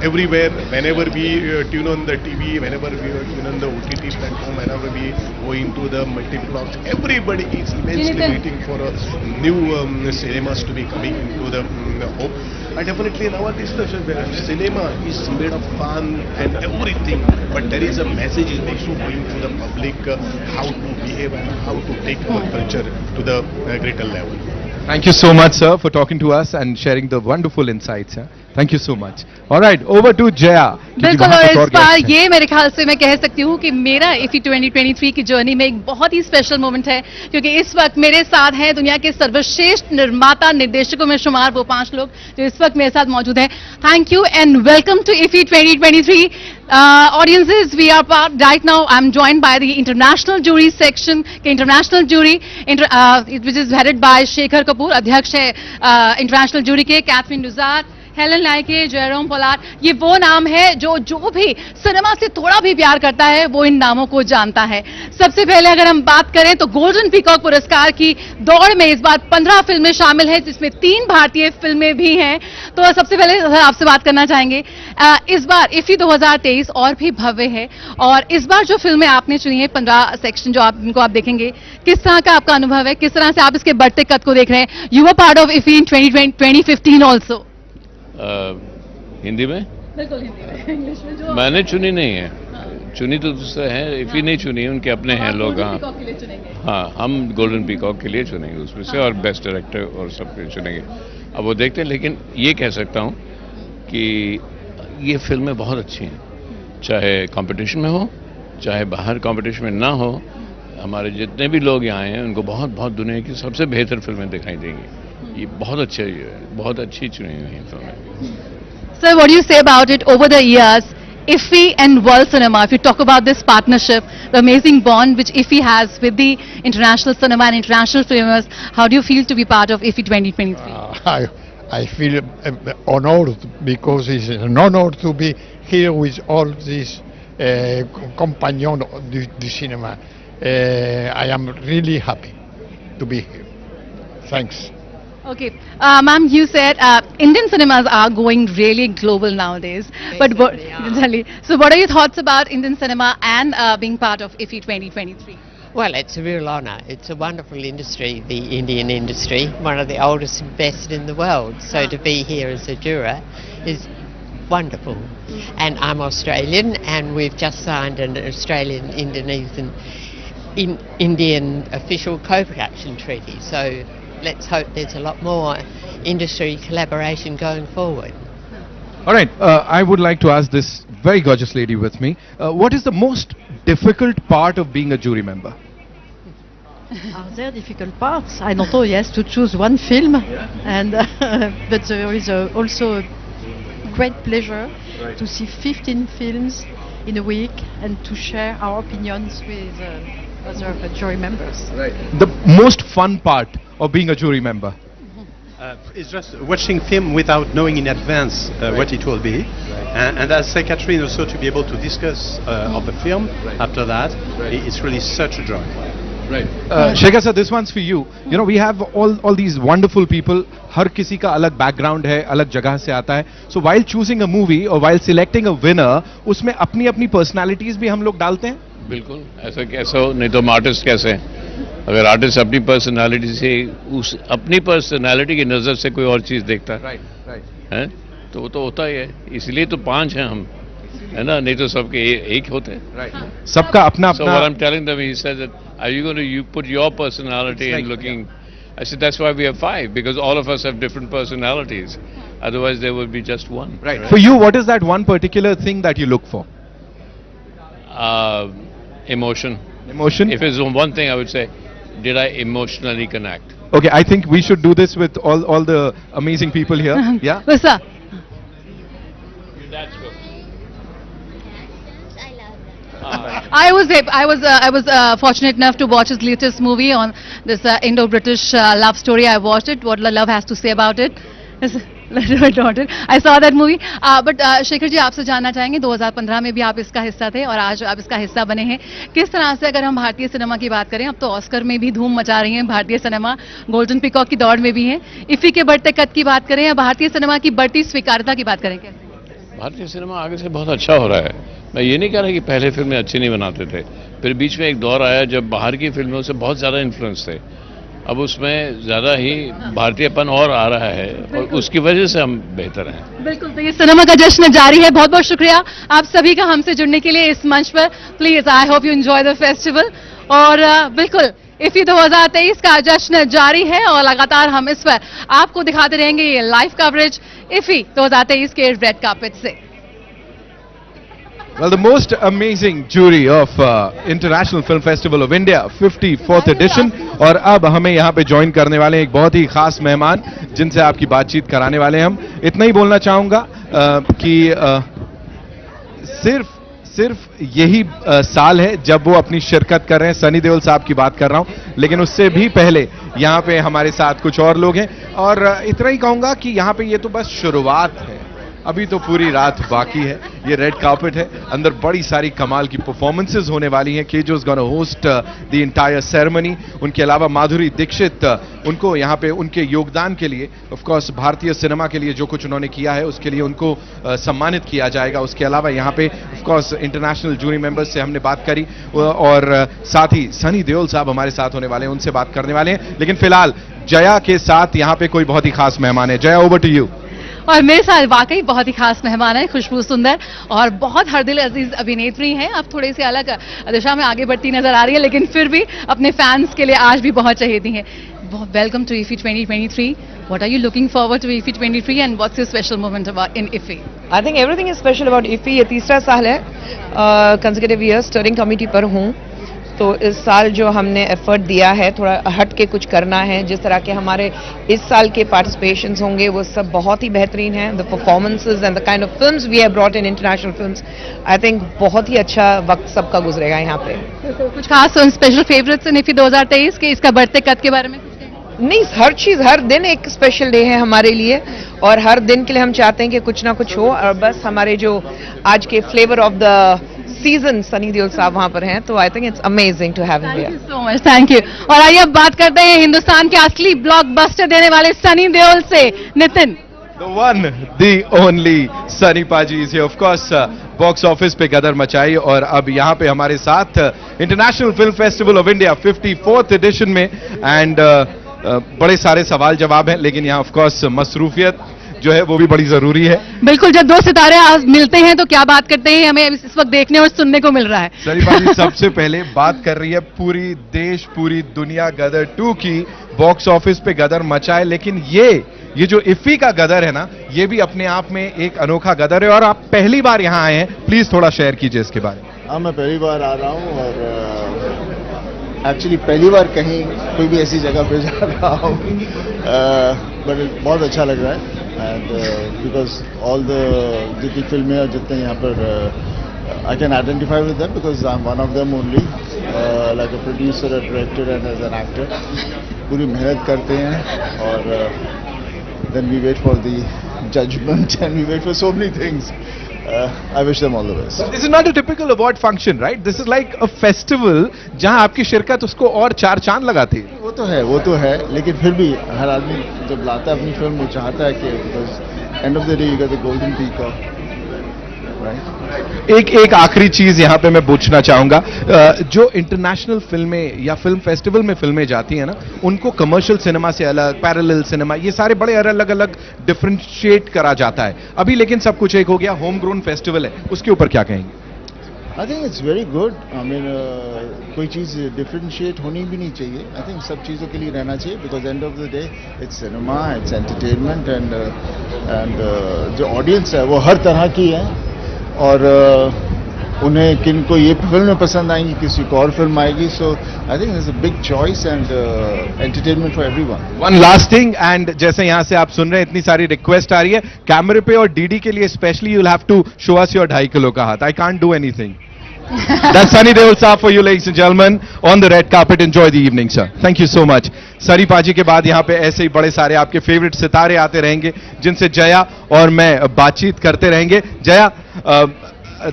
everywhere, whenever we tune on the TV, whenever we tune on the OTT platform, whenever we go into the multiplex, everybody is immensely waiting for new cinemas to be coming into the hope. And definitely nowadays the cinema is made of fun and everything, but there is a message also going to the public how to behave and how to take our culture to the greater level. Thank you so much, sir, for talking to us and sharing the wonderful insights. Thank you so much. All right, over to Jaya. बिल्कुल, और इस बार ये मेरे ख्याल से मैं कह सकती हूँ कि मेरा IFFI 2023 की जर्नी में एक बहुत ही स्पेशल मोमेंट है, क्योंकि इस वक्त मेरे साथ हैं दुनिया के सर्वश्रेष्ठ निर्माता निर्देशकों में शुमार वो 5 लोग जो इस वक्त मेरे साथ मौजूद हैं. Thank you and welcome to IFFI 2023. Audiences, we are right now. I'm joined by the international jury section. International jury, which is headed by Shekhar Kapoor, अध्यक्ष है international jury के, Catherine Duzat, हेलन लाइके, जयरोम पोलार्ड. ये वो नाम है जो भी सिनेमा से थोड़ा भी प्यार करता है वो इन नामों को जानता है. सबसे पहले अगर हम बात करें तो गोल्डन पीकॉक पुरस्कार की दौड़ में इस बार 15 फिल्में शामिल हैं, जिसमें 3 भारतीय फिल्में भी हैं. तो सबसे पहले आपसे बात करना चाहेंगे, इस बार IFFI 2023 और भी भव्य है, और इस बार जो फिल्में आपने चुनी है 15 सेक्शन जो इनको आप देखेंगे, किस तरह का आपका अनुभव है, किस तरह से आप इसके बढ़ते कद को देख रहे हैं? You are part of IFFI in 2015 also. Hindi में? बिल्कुल हिंदी में. इंग्लिश में जो मैंने चुनी नहीं है. चुनी तो दूसरे हैं, IFFI नहीं चुनी, उनके अपने हैं लोग. हाँ, हम गोल्डन पीकॉक के लिए चुनेंगे उसमें से, और बेस्ट डायरेक्टर और सब के चुनेंगे. अब वो देखते हैं, लेकिन ये कह सकता हूँ कि ये फिल्में बहुत अच्छी हैं, चाहे कंपटीशन में हो चाहे बाहर कंपटीशन में ना हो. हमारे जितने भी लोग यहाँ आए हैं उनको बहुत बहुत दुनिया की सबसे बेहतर फिल्में दिखाई देंगी. ये बहुत अच्छी चुनी हुई हैं फिल्में. Sir, what do you say about it over the years? IFFI and world cinema, if you talk about this partnership, the amazing bond which IFFI has with the international cinema and international filmmakers, how do you feel to be part of IFFI 2023? I feel honored, because it's an honor to be here with all these compagnons du cinema. I am really happy to be here. Thanks. Okay, ma'am, you said Indian cinemas are going really global nowadays. But so what are your thoughts about Indian cinema and being part of IFFI 2023? Well, it's a real honour. It's a wonderful industry, the Indian industry, one of the oldest and best in the world. So to be here as a juror is wonderful. And I'm Australian, and we've just signed an Australian-Indonesian Indian official co-production treaty. So let's hope there's a lot more industry collaboration going forward. All right, I would like to ask this very gorgeous lady with me, what is the most difficult part of being a jury member? Are there difficult parts? I don't know. Yes, to choose one film, and but there is also a great pleasure to see 15 films in a week and to share our opinions with other jury members. Right. The most fun part of being a jury member? It's just watching film without knowing in advance what it will be, and as say Catherine also to be able to discuss of the film after that, it's really such a joy. Right. Shekhar sir, this one's for you. You know, we have all these wonderful people. हर किसी का अलग background है, अलग जगह से आता है. So while choosing a movie or while selecting a winner, उसमें अपनी personalities भी हम लोग डालते हैं? बिल्कुल. ऐसा कैसे हो? नहीं तो हम आर्टिस्ट कैसे हैं? अगर आर्टिस्ट अपनी पर्सनालिटी से उस अपनी पर्सनालिटी की नजर से कोई और चीज देखता है, राइट, हैं, तो वो तो होता ही है. इसलिए तो 5 हैं हम, है ना? नहीं तो सबके एक होते हैं. राइट. सबका अपना अपना. So what I'm telling them, he says that, are you going to put your personality in looking? I said that's why we have 5, because all of us have different personalities. Otherwise there would be just one. Right. For you, what is that one particular thing that you look for? Emotion. Emotion. If it's one thing, I would say, did I emotionally connect? Okay, I think we should do this with all the amazing people here. Yeah. Lisa. I was fortunate enough to watch his latest movie on this Indo-British love story. I watched it. What love has to say about it. I saw that movie. But Shekhar ji, आपसे जानना चाहेंगे, 2015 में भी आप इसका हिस्सा थे और आज आप इसका हिस्सा बने हैं. किस तरह से, अगर हम भारतीय सिनेमा की बात करें, अब तो ऑस्कर में भी धूम मचा रही है भारतीय सिनेमा, गोल्डन पीकॉक की दौड़ में भी है. इफी के बढ़ते कद की बात करें या भारतीय सिनेमा की बढ़ती स्वीकार्यता की बात करें, कैसे? भारतीय सिनेमा आगे से बहुत अच्छा हो रहा है. मैं ये नहीं कह रहा कि पहले फिल्में अच्छी नहीं बनाते थे, फिर बीच में एक दौर आया जब बाहर की फिल्मों से बहुत ज़्यादा इन्फ्लुएंस थे. अब उसमें ज़्यादा ही भारतीयपन और आ रहा है और उसकी वजह से हम बेहतर हैं. बिल्कुल. तो ये सिनेमा का जश्न जारी है. बहुत बहुत शुक्रिया आप सभी का हमसे जुड़ने के लिए इस मंच पर. Please, I hope you enjoy the festival. और बिल्कुल इफी 2023 का जश्न जारी है और लगातार हम इस पर आपको दिखाते रहेंगे ये लाइव कवरेज इफी 2023 के रेड कार्पेट से. Well, the most amazing jury of International Film Festival of India 54th edition. और अब हमें यहाँ पे ज्वाइन करने वाले एक बहुत ही खास मेहमान जिनसे आपकी बातचीत कराने वाले हैं. हम इतना ही बोलना चाहूँगा कि सिर्फ यही साल है जब वो अपनी शिरकत कर रहे हैं. सनी देओल साहब की बात कर रहा हूँ, लेकिन उससे भी पहले यहाँ पे हमारे साथ कुछ और लोग हैं. और इतना ही कहूँगा कि यहाँ पे ये तो बस शुरुआत है, अभी तो पूरी रात बाकी है. ये रेड कार्पेट है, अंदर बड़ी सारी कमाल की परफॉर्मेंसेस होने वाली हैं. केजो's gonna host the entire ceremony. उनके अलावा माधुरी दीक्षित, उनको यहाँ पे उनके योगदान के लिए, ऑफ कोर्स भारतीय सिनेमा के लिए जो कुछ उन्होंने किया है उसके लिए उनको सम्मानित किया जाएगा. उसके अलावा यहाँ पे of course international jury members से हमने बात करी और साथ ही सनी देओल साहब हमारे साथ होने वाले हैं, उनसे बात करने वाले हैं. लेकिन फिलहाल जया के साथ यहाँ पे कोई बहुत ही खास मेहमान है. Jaya, over to you. और मेरे साथ वाकई बहुत ही खास मेहमान है, खुशबू सुंदर और बहुत हरदिल अजीज अभिनेत्री हैं. अब थोड़ी सी अलग दिशा में आगे बढ़ती नजर आ रही है, लेकिन फिर भी अपने फैंस के लिए आज भी बहुत चहेती हैं. Welcome to IFFI 2023. What are you looking forward to IFFI 2023 and what's your special moment about in IFFI? I think everything is special about IFFI. ये तीसरा साल है consecutive years स्टीयरिंग कमेटी पर हूँ. तो इस साल जो हमने एफर्ट दिया है, थोड़ा हट के कुछ करना है. जिस तरह के हमारे इस साल के पार्टिसिपेशंस होंगे वो सब बहुत ही बेहतरीन हैं. The performances and the kind of films we have brought in international films, I think बहुत ही अच्छा वक्त सबका गुजरेगा यहाँ पे. कुछ खास स्पेशल फेवरेट्स इन IFFI 2023 के इसका बढ़ते कद के बारे में? नहीं, हर चीज, हर दिन एक स्पेशल डे है हमारे लिए और हर दिन के लिए हम चाहते हैं कि कुछ ना कुछ हो. और बस हमारे जो आज के flavour of the season Sunny Deol साहब वहां पर हैं, तो I think it's amazing to have him here. Thank you so much. Thank you. और आइए अब बात करते हैं हिंदुस्तान के असली ब्लॉकबस्टर देने वाले सनी देओल से. Nitin. The one, the only Sunny पाजी is here. Of course, box office पे गदर मचाई और अब यहाँ पे हमारे साथ international film festival of India 54th edition में एंड बड़े सारे सवाल जवाब हैं, लेकिन यहाँ ऑफ कोर्स मसरूफियत जो है वो भी बड़ी जरूरी है. बिल्कुल. जब दो सितारे मिलते हैं तो क्या बात करते हैं, हमें इस वक्त देखने और सुनने को मिल रहा है. सनी पाजी सबसे पहले बात कर रही है पूरी देश पूरी दुनिया गदर 2 की बॉक्स ऑफिस पे गदर मचाए, लेकिन ये जो IFFI का गदर है ना, ये भी अपने आप में एक अनोखा गदर है और आप पहली बार यहाँ आए हैं. प्लीज थोड़ा शेयर कीजिए इसके बारे में. हाँ, मैं पहली बार आ रहा हूँ और एक्चुअली पहली बार कहीं कोई भी ऐसी जगह पे जा रहा हूँ, बट बहुत अच्छा लग रहा है. एंड बिकॉज ऑल द जितनी फिल्में और जितने यहाँ पर I can identify with them because I am one of them only, like a producer, a director and as an actor. पूरी मेहनत करते हैं और then we wait for the judgment and we wait for so many things. I wish them all the best. This is not a typical award function, right? This is like a festival जहां आपकी शिरकत उसको और चार चांद लगाती है. वो तो है, लेकिन फिर भी हर आदमी जब लाता है अपनी फिल्म वो चाहता है कि because end of the day you get the golden peacock, right? एक आखिरी चीज यहाँ पे मैं पूछना चाहूंगा, जो इंटरनेशनल फिल्में या फिल्म फेस्टिवल में फिल्में जाती हैं ना, उनको कमर्शियल सिनेमा से अलग, पैरेलल सिनेमा, ये सारे बड़े अलग अलग डिफरेंशिएट करा जाता है. अभी लेकिन सब कुछ एक हो गया, होम ग्रोन फेस्टिवल है, उसके ऊपर क्या कहेंगे? I think it's very good. I mean, कोई चीज़ differentiate होनी भी नहीं चाहिए. I think सब चीज़ों के लिए रहना चाहिए because end of the day it's cinema, it's entertainment and जो audience है वो हर तरह की है और उन्हें किनको ये फिल्में पसंद आएंगी, किसी को और फिल्म आएगी. So I think there's a big choice and entertainment for everyone. One last thing, and जैसे यहाँ से आप सुन रहे हैं इतनी सारी रिक्वेस्ट आ रही है, कैमरे पे और डीडी के लिए specially you'll have to show us your 2.5 kilo का हाथ. I can't do anything. That's Sunny Deol Saab for you, ladies and gentlemen, on the red carpet. Enjoy the evening, sir. Thank you so much. सरी पाजी के बाद यहाँ पे ऐसे ही बड़े सारे आपके फेवरेट सितारे आते रहेंगे जिनसे जया और मैं बातचीत करते रहेंगे. जया,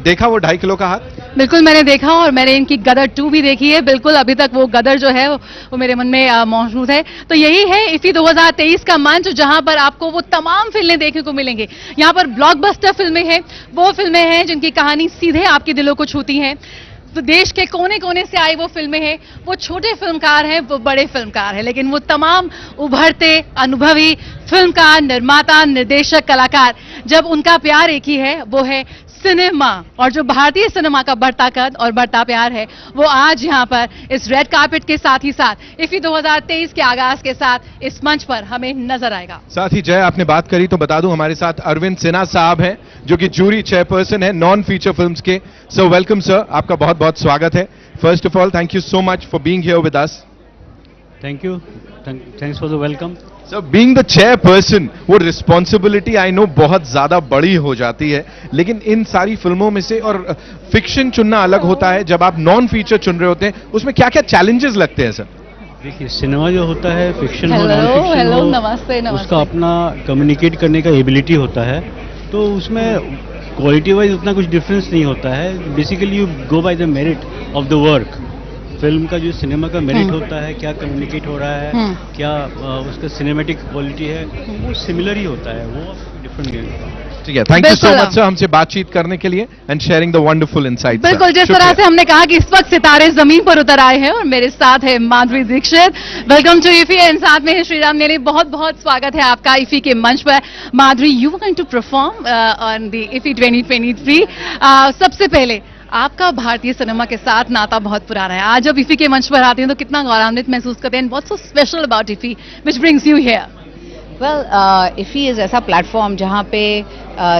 देखा वो 2.5 किलो का हाथ? बिल्कुल मैंने देखा और मैंने इनकी गदर 2 भी देखी है. बिल्कुल अभी तक वो गदर जो है वो मेरे मन में मौजूद है. तो यही है इफी 2023 का मंच, जहां पर आपको वो तमाम फिल्में देखने को मिलेंगे. यहां पर ब्लॉकबस्टर फिल्में हैं, वो फिल्में हैं जिनकी कहानी सीधे आपके दिलों को छूती हैं. तो देश के कोने कोने से आई वो फिल्में हैं. वो छोटे फिल्मकार हैं, वो बड़े फिल्मकार हैं, लेकिन वो तमाम उभरते अनुभवी फिल्मकार, निर्माता, निर्देशक, कलाकार, जब उनका प्यार एक ही है, वो है सिनेमा. और जो भारतीय सिनेमा का बढ़ता कद और बढ़ता प्यार है, वो आज यहाँ पर इस रेड कार्पेट के साथ ही साथ इफी 2023 के आगाज के साथ इस मंच पर हमें नजर आएगा. साथ ही जय, आपने बात करी तो बता दूं, हमारे साथ अरविंद सिन्हा साहब हैं जो कि जूरी चेयरपर्सन है नॉन फीचर फिल्म्स के. सो वेलकम सर, आपका बहुत बहुत स्वागत है. First of all thank you so much for being here with us. Thank you, thanks for the welcome. Sir, being the chairperson, वो रिस्पॉन्सिबिलिटी आई नो बहुत ज्यादा बड़ी हो जाती है, लेकिन इन सारी फिल्मों में से और फिक्शन चुनना अलग होता है. जब आप नॉन फीचर चुन रहे होते हैं, उसमें क्या क्या चैलेंजेस लगते हैं सर? देखिए, सिनेमा जो होता है, फिक्शन हो, हेलो, नॉन फिक्शन हो, नमस्ते, उसका अपना कम्युनिकेट करने का एबिलिटी होता है. तो उसमें क्वालिटी वाइज उतना कुछ डिफरेंस नहीं होता है. Basically you go by the merit of the work. Film का जो सिनेमा का मेरिट होता है, क्या कम्युनिकेट हो रहा है, क्या उसका सिनेमैटिक क्वालिटी है, वो सिमिलर ही होता है, वो डिफरेंट नहीं है. ठीक है, thank you so much sir हमसे बातचीत करने के लिए and sharing the wonderful insights. बिल्कुल, जिस तरह से हमने कहा कि इस वक्त सितारे जमीन पर उतर आए हैं और मेरे साथ है Madhuri Dixit. Welcome to IFFI and साथ में है श्रीराम नेली. बहुत बहुत स्वागत है आपका इफी के मंच पर. Madhuri, you are going to perform on the IFFI 2023. सबसे पहले आपका भारतीय सिनेमा के साथ नाता बहुत पुराना है. आज जब इफी के मंच पर आते हैं तो कितना गौरवान्वित महसूस करते हैं? What's so special about IFFI which brings you here? Well, IFFI is ऐसा प्लेटफॉर्म जहाँ पे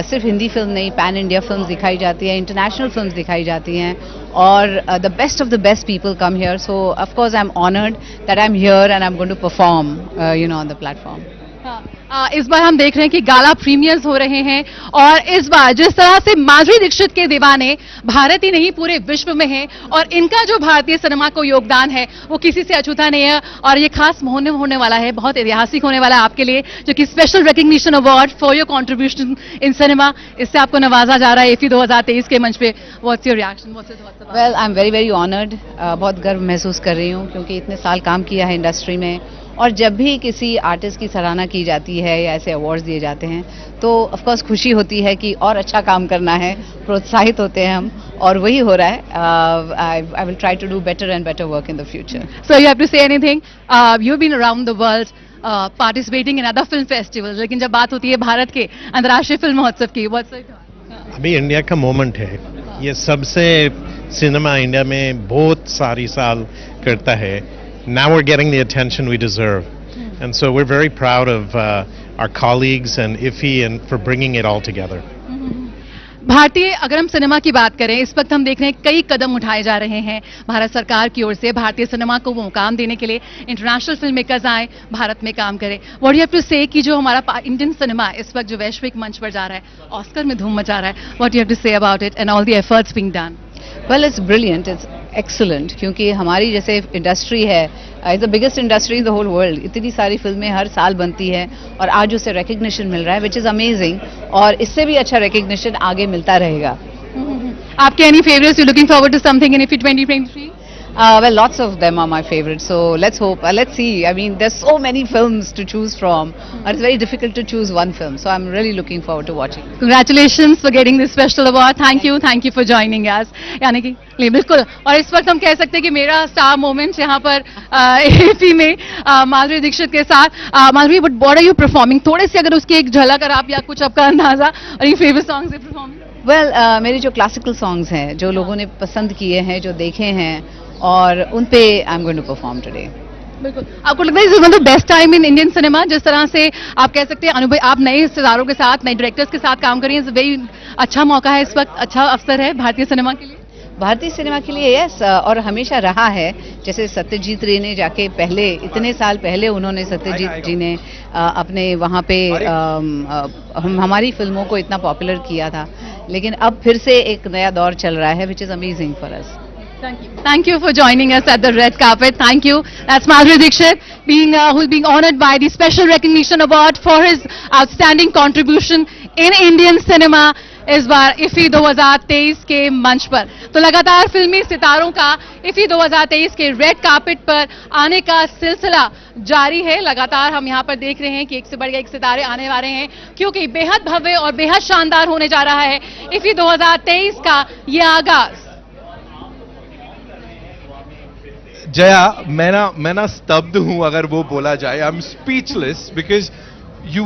सिर्फ हिंदी फिल्म नहीं, पैन इंडिया फिल्म्स दिखाई जाती हैं, इंटरनेशनल फिल्म्स दिखाई जाती हैं और the best of the best people come here. So of course I am honoured that I am here and I am going to perform you know on the platform. इस बार हम देख रहे हैं कि गाला प्रीमियर्स हो रहे हैं और इस बार जिस तरह से माधुरी दीक्षित के दीवाने भारत ही नहीं पूरे विश्व में हैं और इनका जो भारतीय सिनेमा को योगदान है वो किसी से अछूता नहीं है. और ये खास होने वाला है, बहुत ऐतिहासिक होने वाला है आपके लिए, जो कि special recognition award for your contribution in cinema, इससे आपको नवाजा जा रहा है इफी 2023 के मंच पे. What's your reaction? Well, I am very very honoured. बहुत गर्व महसूस कर रही हूँ क्योंकि इतने साल काम किया है इंडस्ट्री में और जब भी किसी आर्टिस्ट की सराहना की जाती है या ऐसे अवार्ड्स दिए जाते हैं तो ऑफ कोर्स खुशी होती है कि और अच्छा काम करना है, प्रोत्साहित होते हैं हम और वही हो रहा है. I will try to do better and better work in the future. So you have to say anything. You have been around the world participating in other film festivals, लेकिन जब बात होती है भारत के अंतर्राष्ट्रीय फिल्म महोत्सव की, व्हाट्स इट? अभी इंडिया का मोमेंट है. ये सबसे सिनेमा इंडिया में बहुत सारी साल करता है. Now we're getting the attention we deserve. And so we're very proud of our colleagues and IFFI and for bringing it all together. भारतीय अगर हम सिनेमा की बात करें, इस वक्त हम देख रहे हैं कई कदम उठाए जा रहे हैं भारत सरकार की ओर से भारतीय सिनेमा को वो मुकाम देने के लिए. इंटरनेशनल फिल्म मेकर्स आए, भारत में काम करें. व्हाट यू हैव टू से कि जो हमारा इंडियन सिनेमा इस वक्त जो वैश्विक मंच पर जा रहा है, ऑस्कर में धूम मचा रहा है, what you have to say about it and all the efforts being done? Well, it's brilliant. It's excellent, क्योंकि हमारी जैसे इंडस्ट्री है, is the biggest industry in the whole world, इतनी सारी फिल्में हर साल बनती हैं और आज उसे रिकग्निशन मिल रहा है, विच इज़ अमेजिंग, और इससे भी अच्छा रिकग्निशन आगे मिलता रहेगा. आपके any favourites, you looking forward to something in IFFI 2023? Well, lots of them are my favorites, so let's hope, let's see. I mean, there's so many films to choose from, and it's very difficult to choose one film, so I'm really looking forward to watching. Congratulations for getting this special award. Thank you for joining us. यानी कि बिल्कुल, और इस वक्त हम कह सकते हैं कि मेरा स्टार मोमेंट यहाँ पर IFFI में माधुरी दीक्षित के साथ. माधुरी, what are you performing? थोड़े से अगर उसकी एक झलक अगर आप या कुछ आपका अंदाजा, और ये फेवरेट सॉन्ग्स है परफॉर्मिंग? Well, मेरे जो क्लासिकल सॉन्ग्स हैं, जो लोगों ने पसंद किए हैं, जो देखे हैं, और उन पे I am going to perform today. बिल्कुल, आपको लगता है is one of the best time in Indian cinema? जिस तरह से आप कह सकते हैं अनुभव, आप नए सितारों के साथ, नए डायरेक्टर्स के साथ काम कर रही हैं, वेरी अच्छा मौका है इस वक्त, अच्छा अवसर है भारतीय सिनेमा के लिए. भारतीय सिनेमा के लिए यस, और हमेशा रहा है. जैसे सत्यजीत रे ने जाके पहले, इतने साल पहले उन्होंने, सत्यजीत जी ने अपने वहाँ पे हमारी फिल्मों को इतना पॉपुलर किया था, लेकिन अब फिर से एक नया दौर चल रहा है, which is amazing for us. Thank you for joining us at the red carpet. Thank you. That's Madhuri Dixit, who's being honored by the Special Recognition Award for his outstanding contribution in Indian cinema इस बार IFFI 2023 के मंच पर. तो लगातार फिल्मी सितारों का IFFI 2023 के रेड कार्पेट पर आने का सिलसिला जारी है. लगातार हम यहाँ पर देख रहे हैं कि एक से बढ़ के एक सितारे आने वाले हैं, क्योंकि बेहद भव्य और बेहद शानदार होने जा रहा है IFFI 2023 का ये आगाज. जया, मैं ना स्तब्ध हूं अगर वो बोला जाए. I am speechless because you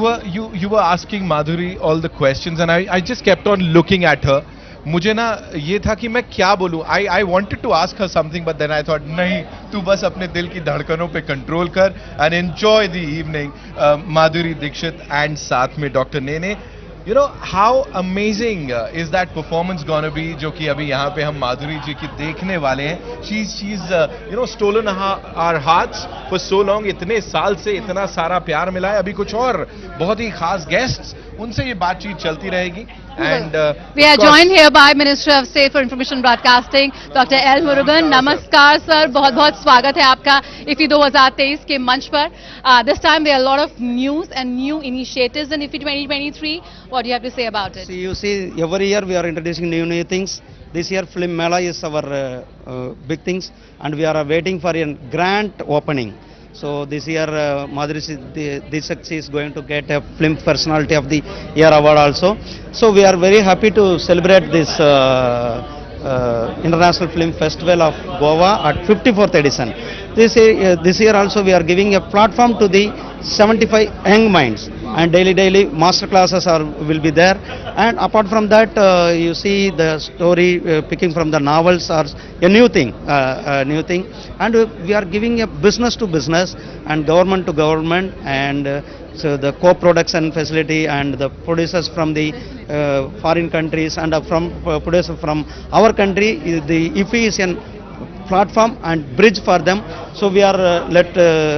were asking Madhuri all the questions and I just kept on looking at her. मुझे ना ये था कि मैं क्या बोलूं. I wanted to ask her something but then I thought नहीं, तू बस अपने दिल की धड़कनों पे कंट्रोल कर and enjoy the evening. Madhuri Dixit and साथ में doctor Nene. You know how amazing is that performance gonna be, जो कि अभी यहाँ पे हम माधुरी जी की देखने वाले हैं. She's stolen our hearts for so long. इतने साल से इतना सारा प्यार मिला है. अभी कुछ और बहुत ही खास गेस्ट्स, उनसे ये बातचीत चलती रहेगी. And we are joined here by Minister of State for Information Broadcasting, Dr. L. Murugan. नमस्कार सर, बहुत बहुत स्वागत है आपका IFFI 2023 के मंच पर. This time there are a lot of news and new initiatives in IFFI 2023. What do you have to say about it? You see, every year we are introducing new things. This year Film Mela is our big things, and we are waiting for a grand opening. So this year Madhuri Dixit is going to get a Film Personality of the Year award also. So we are very happy to celebrate this International Film Festival of Goa at 54th edition. This year also we are giving a platform to the 75 young minds, and daily master classes will be there. And apart from that, you see the story picking from the novels are a new thing, and we are giving a business to business and government to government, and so the co-production facility and the producers from the foreign countries and from producers from our country, the IFFI is an platform and bridge for them. So we are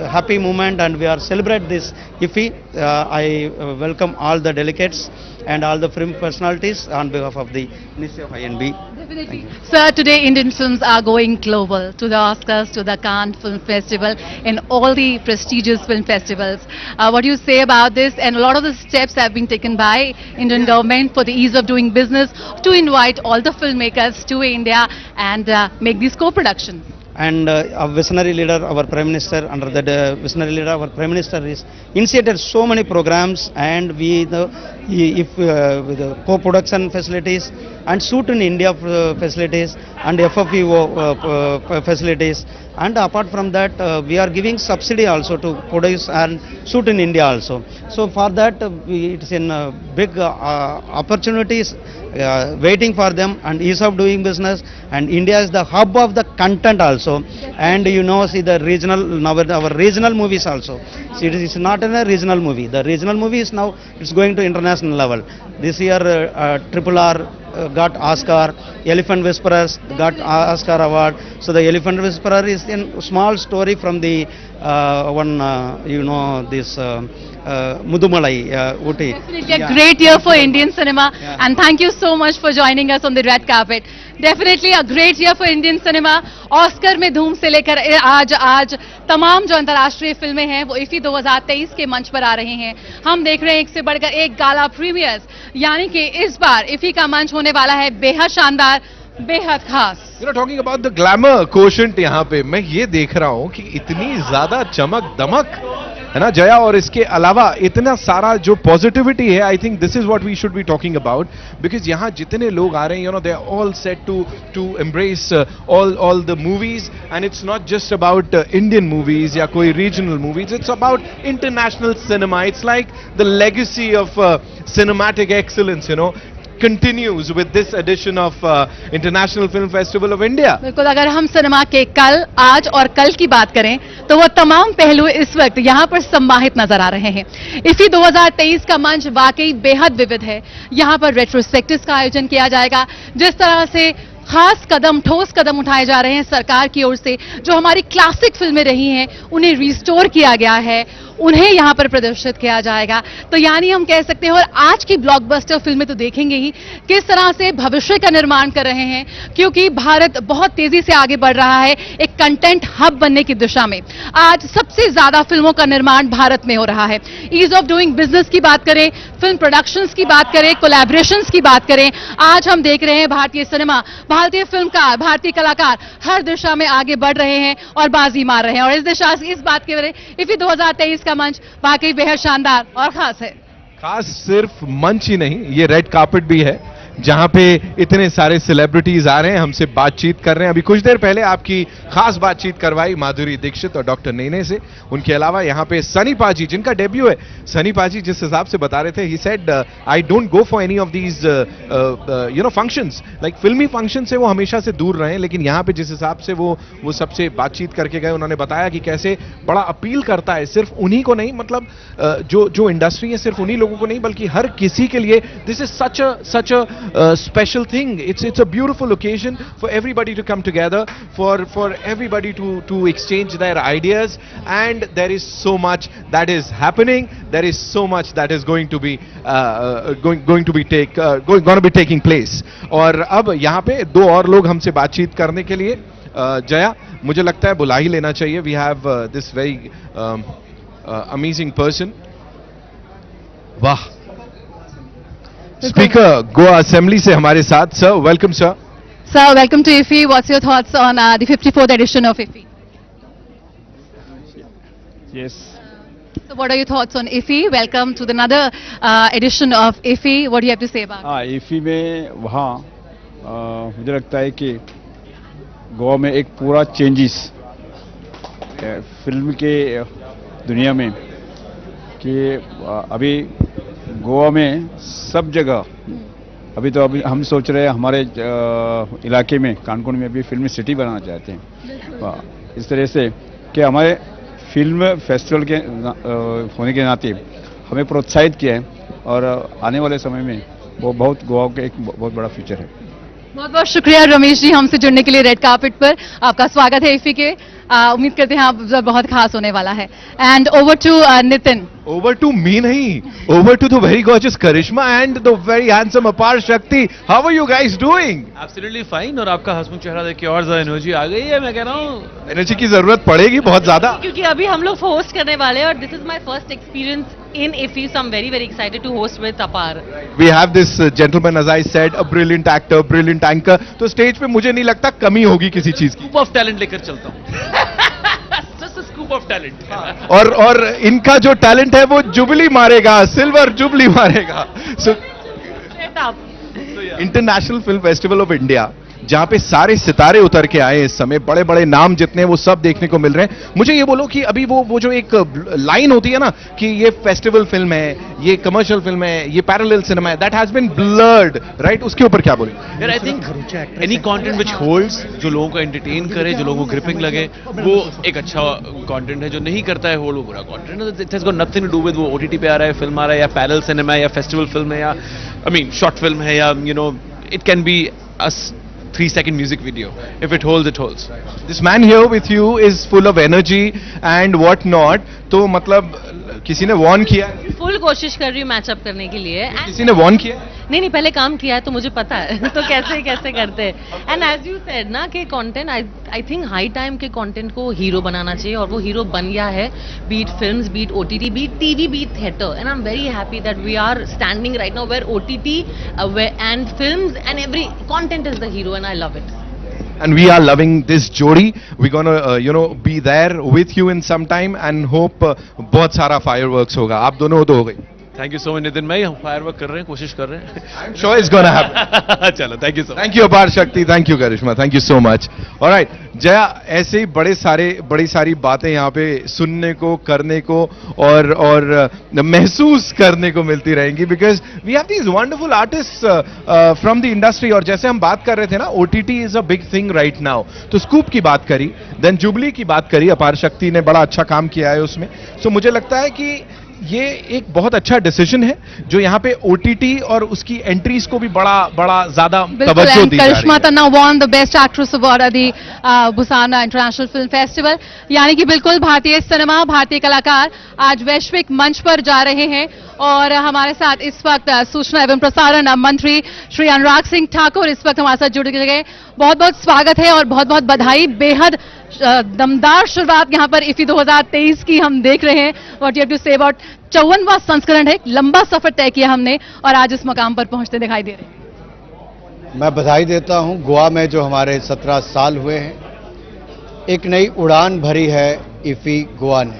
happy moment and we are celebrate this IFFI. I welcome all the delegates and all the film personalities on behalf of the Ministry of INB. Definitely. Sir, today Indian films are going global, to the Oscars, to the Cannes Film Festival, and all the prestigious film festivals. What do you say about this? And a lot of the steps have been taken by Indian government for the ease of doing business, to invite all the filmmakers to India and make these co-productions. And our visionary leader, our Prime Minister, under that visionary leader, our Prime Minister is initiated so many programs, and with the co-production facilities and shoot in India facilities and FFI facilities, and apart from that we are giving subsidy also to produce and shoot in India also. So for that it is in big opportunities waiting for them, and ease of doing business, and India is the hub of the content also. And see the regional, our regional movies also. See, it is not a regional movie. The regional movie is now it's going to international level. This year RRR got Oscar, Elephant Whisperers got Oscar award. So the Elephant Whisperer is a small story from the this Mudumalai, Ooty. Definitely a great year for Indian cinema, and thank you so much for joining us on the red carpet. Definitely a great year for Indian cinema. Oscar में धूम से लेकर आज तमाम जो अंतर्राष्ट्रीय फिल्में हैं वो IFFI 2023 के मंच पर आ रहे हैं. हम देख रहे हैं एक से बढ़कर एक गाला प्रीमियर्स, यानी कि इस बार IFFI का मंच होने वाला है बेहद शानदार, बेहद खास. Talking about the glamour quotient, यहाँ पे मैं ये देख रहा हूँ कि इतनी ज्यादा चमक दमक है ना जया, और इसके अलावा इतना सारा जो पॉजिटिविटी है, I think this is what we should be talking about, because यहाँ जितने लोग आ रहे हैं, you know, they are all set to embrace all the movies, and it's not just about Indian movies या कोई regional movies, it's about international cinema. It's like the legacy of cinematic excellence, you know, continues with this edition of International Film Festival of India. बिल्कुल, अगर हम सिनेमा के कल, आज और कल की बात करें तो वो तमाम पहलू इस वक्त यहाँ पर सम्माहित नजर आ रहे हैं. IFFI 2023 का मंच वाकई बेहद विविध है. यहाँ पर रेट्रोस्पेक्टिव्स का आयोजन किया जाएगा. जिस तरह से खास कदम, ठोस कदम उठाए जा रहे हैं सरकार की ओर से, जो हमारी क्लासिक फिल्में रही हैं उन्हें रिस्टोर किया गया है, उन्हें यहां पर प्रदर्शित किया जाएगा. तो यानी हम कह सकते हैं, और आज की ब्लॉकबस्टर फिल्में तो देखेंगे ही, किस तरह से भविष्य का निर्माण कर रहे हैं, क्योंकि भारत बहुत तेजी से आगे बढ़ रहा है एक कंटेंट हब बनने की दिशा में. आज सबसे ज्यादा फिल्मों का निर्माण भारत में हो रहा है. ईज ऑफ डूइंग बिजनेस की बात करें, फिल्म प्रोडक्शंस की बात करें, कोलैबोरेशंस की बात करें, आज हम देख रहे हैं भारतीय सिनेमा, भारतीय फिल्मकार, भारतीय कलाकार हर दिशा में आगे बढ़ रहे हैं और बाजी मार रहे हैं. और इस दिशा से, इस बात के वजह IFFI 2023 का मंच वाकई बेहद शानदार और खास है. खास सिर्फ मंच ही नहीं, ये रेड कार्पेट भी है, जहां पे इतने सारे सेलिब्रिटीज आ रहे हैं, हमसे बातचीत कर रहे हैं. अभी कुछ देर पहले आपकी खास बातचीत करवाई माधुरी दीक्षित और डॉक्टर नेने से. उनके अलावा यहाँ पे सनी पाजी, जिनका डेब्यू है, सनी पाजी जिस हिसाब से बता रहे थे, he said I don't go for any of these you know functions, like फिल्मी फंक्शन से वो हमेशा से दूर रहे, लेकिन यहाँ पे जिस हिसाब से वो सबसे बातचीत करके गए, उन्होंने बताया कि कैसे बड़ा अपील करता है, सिर्फ उन्हीं को नहीं, मतलब जो इंडस्ट्री है सिर्फ उन्हीं लोगों को नहीं, बल्कि हर किसी के लिए this is such a special thing. It's a beautiful occasion for everybody to come together, for everybody to exchange their ideas, and there is so much that is happening. There is so much that is going to be taking place. और अब यहाँ पे दो और लोग हमसे बातचीत करने के लिए, जया, मुझे लगता है बुला ही लेना चाहिए. We have this very amazing person. वाह, स्पीकर गोवा असेंबली से हमारे साथ. Sir, welcome sir. Sir, welcome to IFFI. What's your thoughts on the 54th edition of IFFI? Yes. So what are your thoughts on IFFI? Welcome to another edition of IFFI. What do you have to say about it? IFFI में वहाँ मुझे लगता है कि गोवा में एक पूरा चेंजेस फिल्म के दुनिया में, कि अभी गोवा में सब जगह, अभी हम सोच रहे हैं हमारे इलाके में, कानकुन में भी फिल्म सिटी बनाना चाहते हैं. इस तरह से कि हमारे फिल्म फेस्टिवल के होने के नाते हमें प्रोत्साहित किया है, और आने वाले समय में वो बहुत गोवा का एक बहुत बड़ा फ्यूचर है. बहुत बहुत शुक्रिया रमेश जी, हमसे जुड़ने के लिए रेड कार्पेट पर. आपका स्वागत है IFFI के. उम्मीद करते हैं आप बहुत खास होने वाला है. And over to Nitin. Over to me nahi, over to the very gorgeous Karishma and the very handsome Apar Shakti. How are you guys doing? Absolutely fine. और आपका हंसमुख चेहरा देख के और ज्यादा एनर्जी आ गई है. मैं कह रहा हूँ एनर्जी की जरूरत पड़ेगी बहुत ज्यादा, क्योंकि अभी हम लोग होस्ट करने वाले हैं, और this is my first experience in IFFI, so I'm very very excited to host with Apar. We have this gentleman, as I said, a brilliant actor, brilliant anchor. तो स्टेज पे मुझे नहीं लगता कमी होगी किसी चीज की. Scoop of talent लेकर चलता हूँ. Just a scoop of talent. और इनका जो टैलेंट है वो जुबली मारेगा, सिल्वर जुबली मारेगा. So, international film festival of India, जहां पे सारे सितारे उतर के आए इस समय, बड़े बड़े नाम जितने वो सब देखने को मिल रहे हैं. मुझे ये बोलो कि अभी वो जो एक लाइन होती है ना कि ये फेस्टिवल फिल्म है, ये कमर्शियल फिल्म है, ये पैरेलल सिनेमा है, that has been blurred, right? उसके ऊपर क्या बोले? यार, I think any content which holds, जो लोगों को एंटरटेन करे, जो लोगों को ग्रिपिंग लगे, वो एक अच्छा कंटेंट है. जो नहीं करता है वो बुरा कंटेंट है. It has got nothing to do with वो ओटीटी पे आ रहा है, फिल्म आ रहा है, या पैरेलल सिनेमा है, या फेस्टिवल फिल्म है, या आई मीन शॉर्ट फिल्म है, या you know it can be 3-second music video. If it holds, it holds. This man here with you is full of energy and what not. तो मतलब किसी ने वॉर्न किया? फुल कोशिश कर रही हूँ मैचअप करने के लिए. किसी ने वॉर्न किया? नहीं, पहले काम किया है तो मुझे पता है तो कैसे करते हैं. एंड एज यू सेड ना कि content, I think high time के कंटेंट को हीरो बनाना चाहिए और वो हीरो बन गया है. Be it films, be it OTT, be it TV, be it theatre. And I am very happy that we are standing right now where OTT and films and every content is the hero and I love it. And we are loving this jodi. We're gonna be there with you in some time and hope बहुत सारा fireworks होगा. आप दोनों हो तो हो गई. Thank you so much Nitin भाई. हम फायरवर्क कर रहे हैं, कोशिश कर रहे हैं. I'm sure it's gonna happen. चलो, thank you so much. Thank you Aparshakti, thank you Karishma, thank you so much. Alright Jaya, ऐसे ही बड़ी सारी बातें यहाँ पे सुनने को, करने को और महसूस करने को मिलती रहेंगी because we have these wonderful artist from the industry. और जैसे हम बात कर रहे थे ना, OTT is a big thing right now. तो स्कूप की बात करी, देन जुबली की बात करी, अपार शक्ति ने बड़ा अच्छा काम किया है उसमें. सो मुझे लगता है कि ये एक बहुत अच्छा डिसीजन है जो यहाँ पे ओटीटी और उसकी एंट्रीज को भी बड़ा ज्यादा तवज्जो दी जा रही है. Karishma Tanna won the best actress award at the Busan international film festival. यानी कि बिल्कुल भारतीय सिनेमा, भारतीय कलाकार आज वैश्विक मंच पर जा रहे हैं. और हमारे साथ इस वक्त सूचना एवं प्रसारण मंत्री श्री अनुराग सिंह ठाकुर इस वक्त हमारे साथ जुड़ गए. बहुत बहुत स्वागत है और बहुत बहुत बधाई. बेहद दमदार शुरुआत यहाँ पर इफी 2023 की हम देख रहे हैं. What you have to say about 54वां संस्करण है. लंबा सफर तय किया हमने और आज इस मकाम पर पहुंचते दिखाई दे रहे हैं. मैं बधाई देता हूं. गोवा में जो हमारे 17 साल हुए हैं, एक नई उड़ान भरी है इफी गोवा ने.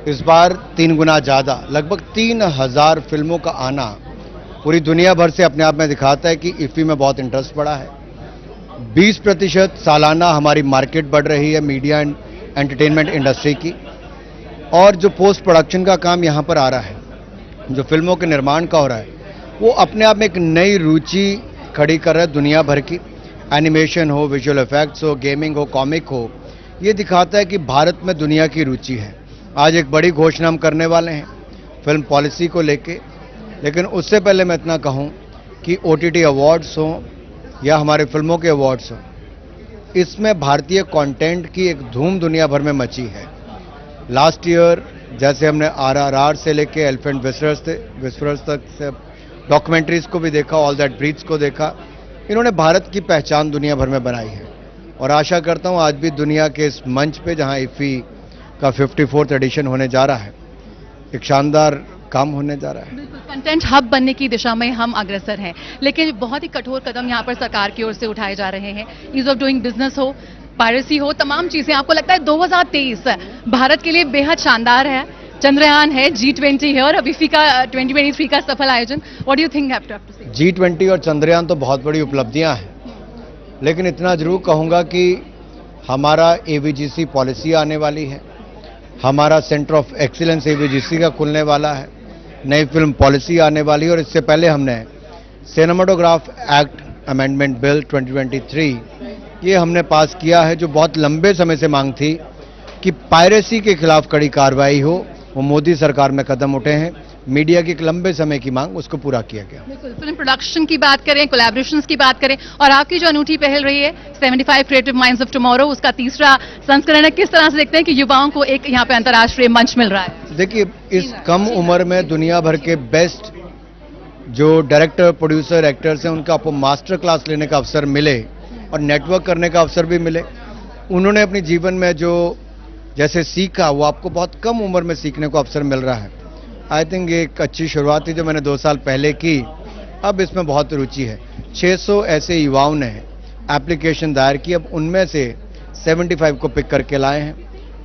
इस बार 3 गुना ज्यादा, लगभग 3000 फिल्मों का आना पूरी दुनिया भर से अपने आप में दिखाता है कि इफी में बहुत इंटरेस्ट बढ़ा है. 20% सालाना हमारी मार्केट बढ़ रही है मीडिया एंड एंटरटेनमेंट इंडस्ट्री की. और जो पोस्ट प्रोडक्शन का काम यहाँ पर आ रहा है, जो फिल्मों के निर्माण का हो रहा है, वो अपने आप में एक नई रुचि खड़ी कर रहा है दुनिया भर की. एनिमेशन हो, विजुअल इफेक्ट्स हो, गेमिंग हो, कॉमिक हो, ये दिखाता है कि भारत में दुनिया की रुचि है. आज एक बड़ी घोषणा हम करने वाले हैं फिल्म पॉलिसी को लेके. लेकिन उससे पहले मैं इतना कहूँ कि ओटीटी अवार्ड्स हों या हमारे फिल्मों के अवार्ड्स हों, इसमें भारतीय कंटेंट की एक धूम दुनिया भर में मची है. लास्ट ईयर जैसे हमने आरआरआर से लेके एलिफेंट विस्परर्स तक से डॉक्यूमेंट्रीज को भी देखा, ऑल दैट ब्रीथ्स को देखा. इन्होंने भारत की पहचान दुनिया भर में बनाई है. और आशा करता हूँ आज भी दुनिया के इस मंच पे जहाँ इफी का 54th एडिशन होने जा रहा है, एक शानदार काम होने जा रहा है. बिल्कुल कंटेंट हब बनने की दिशा में हम अग्रसर हैं. लेकिन बहुत ही कठोर कदम यहाँ पर सरकार की ओर से उठाए जा रहे हैं. ईज ऑफ डूइंग बिजनेस हो, पायरेसी हो, तमाम चीजें. आपको लगता है 2023 भारत के लिए बेहद शानदार है? चंद्रयान है, G20 है और अब इफी का 2023 का सफल आयोजन. What do you think have to say? G20 और चंद्रयान तो बहुत बड़ी उपलब्धियां हैं, लेकिन इतना जरूर कहूंगा कि हमारा एवीजीसी पॉलिसी आने वाली है. हमारा सेंटर ऑफ एक्सीलेंस एवीजीसी का खुलने वाला है. नई फिल्म पॉलिसी आने वाली है. और इससे पहले हमने सिनेमाटोग्राफ एक्ट अमेंडमेंट बिल 2023 ये हमने पास किया है, जो बहुत लंबे समय से मांग थी कि पायरेसी के खिलाफ कड़ी कार्रवाई हो. वो मोदी सरकार में कदम उठे हैं. मीडिया की एक लंबे समय की मांग, उसको पूरा किया गया. बिल्कुल. फिल्म प्रोडक्शन की बात करें, कोलैबोरेशंस की बात करें, और आपकी जो अनूठी पहल रही है 75 क्रिएटिव माइंड्स ऑफ टुमारो, उसका 3रा संस्करण है. किस तरह से देखते हैं कि युवाओं को एक यहाँ पे अंतर्राष्ट्रीय मंच मिल रहा है? देखिए, इस कम उम्र में दुनिया भर के बेस्ट जो डायरेक्टर, प्रोड्यूसर, एक्टर्स हैं, उनका आपको मास्टर क्लास लेने का अवसर मिले और नेटवर्क करने का अवसर भी मिले. उन्होंने अपने जीवन में जो जैसे सीखा, वो आपको बहुत कम उम्र में सीखने को अवसर मिल रहा है. आई थिंक ये एक अच्छी शुरुआत थी जो मैंने 2 साल पहले की. अब इसमें बहुत रुचि है. 600 ऐसे युवाओं ने एप्लीकेशन दायर की. अब उनमें से 75 को पिक करके लाए हैं,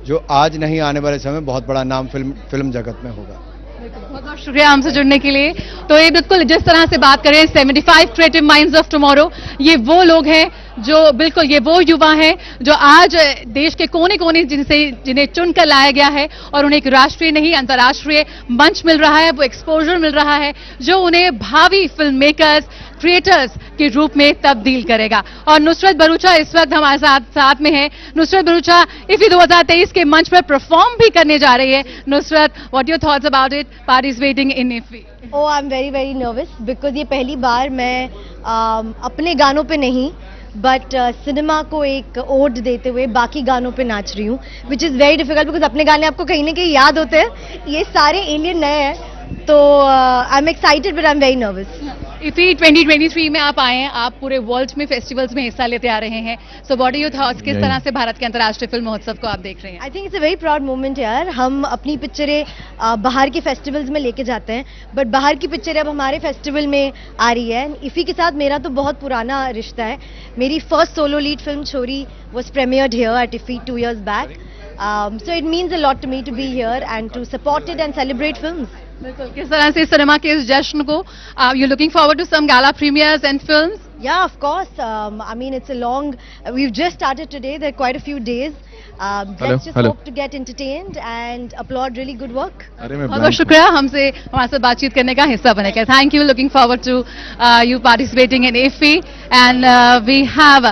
जो आज नहीं आने वाले समय बहुत बड़ा नाम फिल्म जगत में होगा. बहुत बहुत शुक्रिया हमसे जुड़ने के लिए. तो ये बिल्कुल जिस तरह से बात करें 75 क्रिएटिव माइंड्स ऑफ टुमारो, ये वो लोग हैं जो बिल्कुल, ये वो युवा हैं जो आज देश के कोने कोने जिन्हें चुनकर लाया गया है और उन्हें एक राष्ट्रीय नहीं अंतर्राष्ट्रीय मंच मिल रहा है, वो एक्सपोजर मिल रहा है, जो उन्हें भावी फिल्म मेकर्स, क्रिएटर्स के रूप में तब्दील करेगा। और नुसरत भरूचा इस वक्त हमारे साथ में है। नुसरत भरूचा इफी 2023 के मंच पर परफॉर्म भी करने जा रही है। Nusrat, what your thoughts about it, participating in IFFI? I am very nervous because ये पहली बार मैं अपने गानों पे नहीं बट सिनेमा को एक ओड देते हुए बाकी गानों पे नाच रही हूँ, which is very difficult because अपने गाने आपको कहीं ना कहीं याद होते हैं, ये सारे एलियन नए हैं, तो I am excited but I am very nervous. IFFI 2023 में आप आए हैं, आप पूरे वर्ल्ड में फेस्टिवल्स में हिस्सा लेते आ रहे हैं, so what are your thoughts, किस तरह से भारत के अंतर्राष्ट्रीय फिल्म महोत्सव को आप देख रहे हैं? आई think it's a very proud moment यार, हम अपनी पिक्चरें बाहर के फेस्टिवल्स में लेके जाते हैं, बट बाहर की पिक्चरें अब हमारे फेस्टिवल में आ रही है। इफी के साथ मेरा तो बहुत पुराना रिश्ता है, मेरी first solo lead film Chhorii was premiered here at IFFI 2 years back, so it means a lot to me to be here and to support it and celebrate films. बिल्कुल, किस तरह से सिनेमा के इस जश्न को you looking forward to some gala premieres and films? Yeah, of course. I mean, it's a long. We've just started today. There are quite a few days. Let's just hope to get entertained and applaud really good work. बहुत बहुत शुक्रिया हमसे हमारे साथ बातचीत करने का हिस्सा बने का। Thank you. Looking forward to you participating in IFFI and we have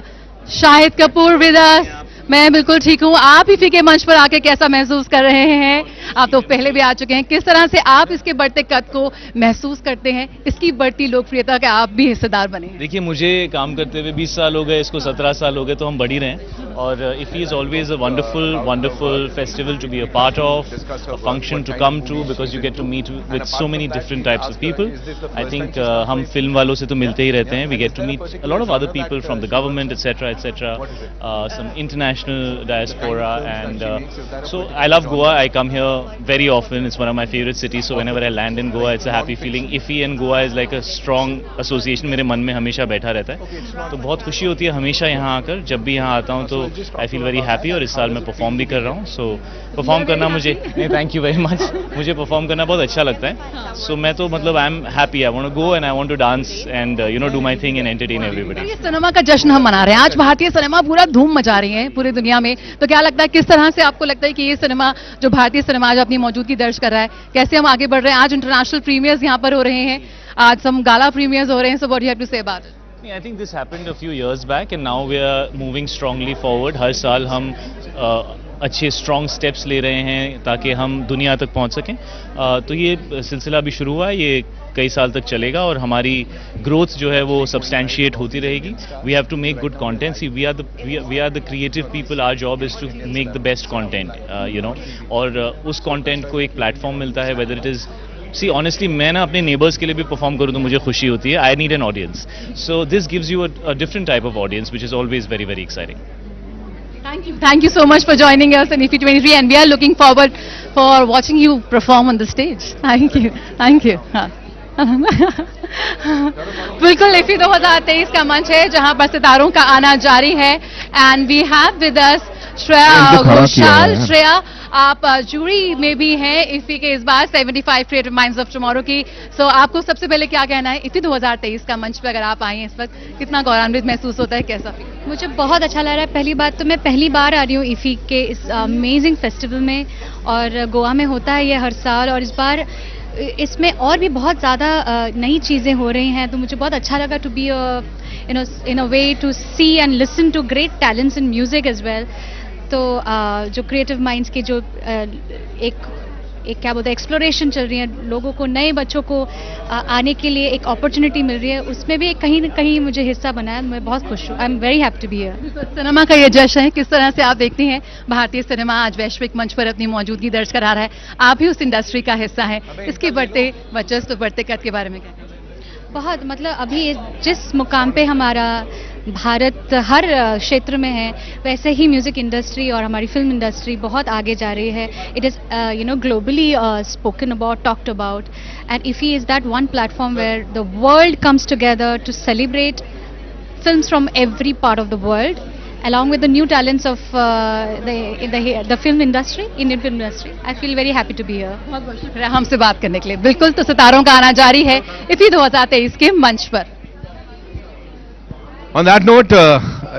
Shahid Kapoor with us. मैं बिल्कुल ठीक हूँ। आप इफी के मंच पर आके कैसा महसूस कर रहे हैं? आप तो पहले भी आ चुके हैं, किस तरह से आप इसके बढ़ते कद को महसूस करते हैं, इसकी बढ़ती लोकप्रियता के आप भी हिस्सेदार बने हैं? देखिए, मुझे काम करते हुए 20 साल हो गए, इसको 17 साल हो गए, तो हम बढ़ ही रहे हैं। और IFFI is always a wonderful festival to be a part of, a function to come to, because you get to meet with so many different types of people. I think हम फिल्म वालों से तो मिलते ही रहते हैं, we get to meet a lot of other people from the government etcetera, some international diaspora, and so I love Goa. I come here very often. It's one of my favorite cities, so whenever I land in Goa, it's a happy feeling. IFFI and Goa is like a strong association. मेरे मन में हमेशा बैठा रहता है, तो बहुत खुशी होती है हमेशा यहाँ आकर। जब भी यहाँ आता हूँ तो I feel very happy, और इस साल मैं परफॉर्म भी कर रहा हूँ, so परफॉर्म करना मुझे थैंक यू वेरी मच, मुझे परफॉर्म करना बहुत अच्छा लगता है। सो मैं तो मतलब I am happy, I want to go and I want to dance and do my thing and entertain everybody. ये सिनेमा का जश्न हम मना रहे हैं, आज भारतीय सिनेमा पूरा धूम मचा रही है पूरी दुनिया में, तो क्या लगता है किस तरह से आपको लगता है कि ये सिनेमा जो भारतीय सिनेमा आज अपनी मौजूदगी दर्ज कर रहा है, कैसे हम आगे बढ़ रहे हैं? आज इंटरनेशनल प्रीमियर्स यहाँ पर हो रहे हैं, आज सम गाला प्रीमियर्स हो रहे हैं, so what you have to say about it? I think this happened a few years back and now we are moving strongly forward. हर साल हम अच्छे स्ट्रॉन्ग स्टेप्स ले रहे हैं ताकि हम दुनिया तक पहुंच सकें। तो ये सिलसिला भी शुरू हुआ है, ये कई साल तक चलेगा और हमारी ग्रोथ जो है वो सब्सटैंशिएट होती रहेगी। We have to make good content, see we are the creative people, our job is to make the best content, और उस कंटेंट को एक प्लेटफॉर्म मिलता है, whether it is see honestly मैं ना अपने नेबर्स के लिए भी परफॉर्म करूँ तो मुझे खुशी होती है। I need an audience, so this gives you a different type of audience which is always very very exciting. Thank you so much for joining us in IFFI 23 and we are looking forward for watching you perform on the stage. Thank you. बिल्कुल IFFI 2023 का मंच है जहां पर सितारों का आना जारी है and we have with us Shreya Ghoshal. Shreya, आप जूरी में भी हैं IFFI के इस बार 75 क्रिएटिव माइंड्स ऑफ टुमारो की, सो आपको सबसे पहले क्या कहना है IFFI 2023 का मंच पे अगर आप आई हैं इस वक्त, कितना गौरवान्वित महसूस होता है, कैसा? मुझे बहुत अच्छा लग रहा है। पहली बात तो मैं पहली बार आ रही हूँ IFFI के इस अमेजिंग फेस्टिवल में, और गोवा में होता है ये हर साल, और इस बार इसमें और भी बहुत ज़्यादा नई चीज़ें हो रही हैं, तो मुझे बहुत अच्छा लगा to be in a way to see and listen to great talents in music as well. तो जो क्रिएटिव माइंड्स की जो एक क्या बोलते हैं एक्सप्लोरेशन चल रही है, लोगों को, नए बच्चों को आने के लिए एक अपॉर्चुनिटी मिल रही है, उसमें भी कहीं ना कहीं मुझे हिस्सा बनाया, मैं बहुत खुश हूँ। I am very happy to be here. Cinema का ये जश्न है, किस तरह से आप देखती हैं भारतीय सिनेमा आज वैश्विक मंच पर अपनी मौजूदगी दर्ज करा रहा है, आप भी उस इंडस्ट्री का हिस्सा हैं, इसके बढ़ते वर्चस्व, बढ़ते कद के बारे में क्या? बहुत मतलब अभी जिस मुकाम पे हमारा भारत हर क्षेत्र में है, वैसे ही म्यूज़िक इंडस्ट्री और हमारी फिल्म इंडस्ट्री बहुत आगे जा रही है। It is globally spoken about, talked about, and IFFI is that one platform where the world comes together to celebrate films from every part of the world, along with the new talents of the film industry, Indian film industry. I feel very happy to be here. बहुत बहुत शुक्रिया हमसे बात करने के लिए। बिल्कुल, तो सितारों का आना जारी है IFFI 2023 के मंच पर। On that note,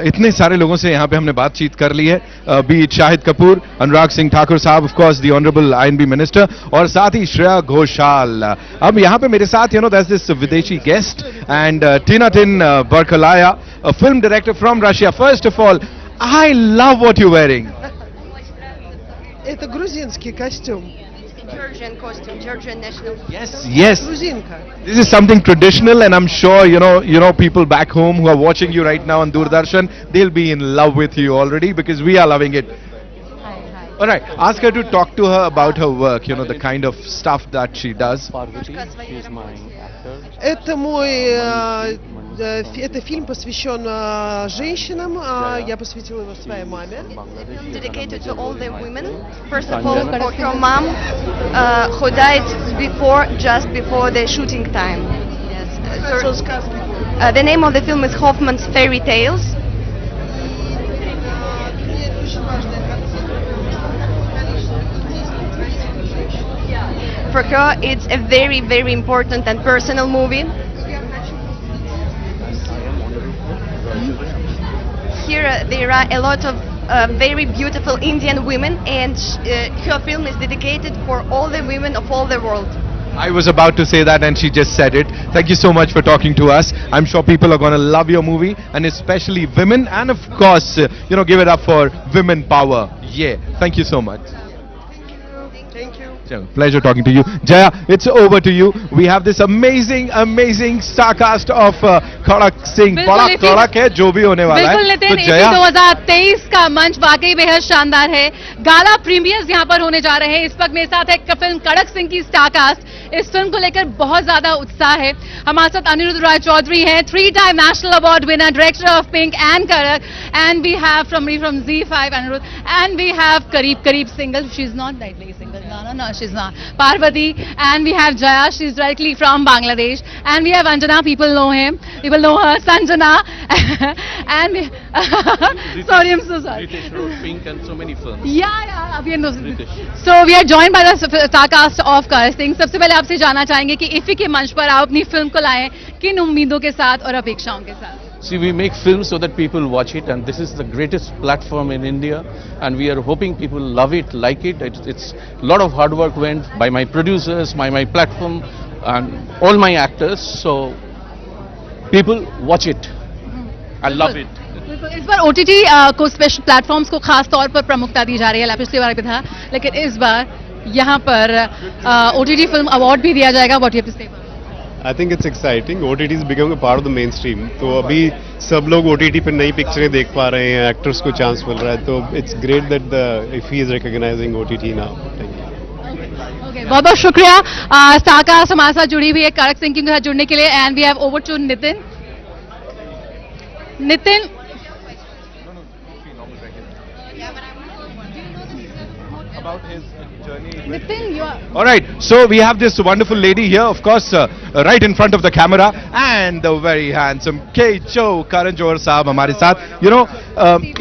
इतने सारे लोगों से यहाँ पे हमने बातचीत कर ली है, बी इट शाहिद कपूर, अनुराग सिंह ठाकुर साहब, of course the honourable INB minister, और साथ ही श्रेया घोषाल. अब यहाँ पे मेरे साथ there's this विदेशी गेस्ट एंड टिन बरकलाया, a film director from Russia. First of all, I love what you're wearing. Это грузинский костюм. Georgian costume, Georgian national. Yes. Грузинка. This is something traditional, and I'm sure you know people back home who are watching you right now on Doordarshan, they'll be in love with you already because we are loving it. All right, ask her to talk to her about her work, the kind of stuff that she does. Это это фильм посвящен женщинам. Я посвятила его своей маме. Dedicated to all the women. First of all, for her mom, who died just before the shooting time. Yes. The name of the film is Hoffman's Fairy Tales. For her, it's a very, very important and personal movie. Here there are a lot of very beautiful Indian women, and her film is dedicated for all the women of all the world. I was about to say that and she just said it. Thank you so much for talking to us. I'm sure people are going to love your movie, and especially women, and of course, give it up for women power. Yeah, thank you so much. Pleasure talking to you. Jaya, it's over to you. We have this amazing star cast of Khadak Singh. बड़ा कड़क है जो भी होने वाला है. बिल्कुल नितिन, जया 2023 का मंच वाकई बेहद शानदार है. गाला प्रीमियर्स यहाँ पर होने जा रहे हैं. इस वक्त मेरे साथ है फिल्म कड़क सिंह की स्टार कास्ट. इस फिल्म को लेकर बहुत ज्यादा उत्साह है. हमारे साथ अनिरुद्ध राय चौधरी हैं, 3-time national award winner, director of Pink and Kadak, and we have from Z5 Anirudh, and we have करीब single. She's not directly single. No, she's not. Parvati, and we have Jaya. She's directly from Bangladesh, and we have Anjana. People know him. People know her, Sanjana, and we sorry, I'm so sorry. Ritesh wrote Pink and so many films. Yeah. So we are joined by the star cast of Khadak Singh. सबसे पहले आपसे जानना चाहेंगे कि IFFI के मंच पर आप अपनी फिल्म को लाएं किन उम्मीदों के साथ और अपेक्षाओं के साथ. See, we make films so that people watch it, and this is the greatest platform in India, and we are hoping people love it, like it. It's a lot of hard work went by my producers, my platform, and all my actors. So people watch it. I love it. इस बार OTT को स्पेशल प्लेटफॉर्म्स को खास तौर पर प्रमुखता दी जा रही है. पिछली बार भी था, लेकिन इस बार यहाँ पर OTT फिल्म अवार्ड भी दिया जाएगा. What do you have to say? I think it's exciting. OTT is becoming a part of the mainstream. तो अभी सब लोग OTT पर नई पिक्चरें देख पा रहे हैं, एक्टर्स को चांस मिल रहा है. तो it's great that the IFFI is recognizing OTT now. Thank you. Okay, बहुत बहुत शुक्रिया. स्टार कास्ट हमारे साथ जुड़ी हुई है कड़क सिंह के साथ जुड़ने के लिए, and we have over to Nitin. About his journey. Nitin, you are. All right, so we have this wonderful lady here, of course, right in front of the camera, and the very handsome K. Cho Karan Johar Saab हमारे साथ.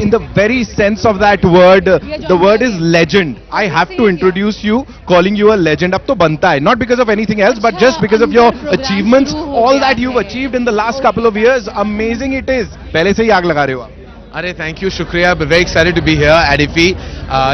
In the very sense of that word, the word is legend. I have to introduce you, calling you a legend. अब तो बनता है, not because of anything else, but just because of your achievements, all that you've achieved in the last couple of years. Amazing it is. पहले से ही आग लगा रहे हो आप. Arey, thank you, Shukriya. We're very excited to be here at IFFI,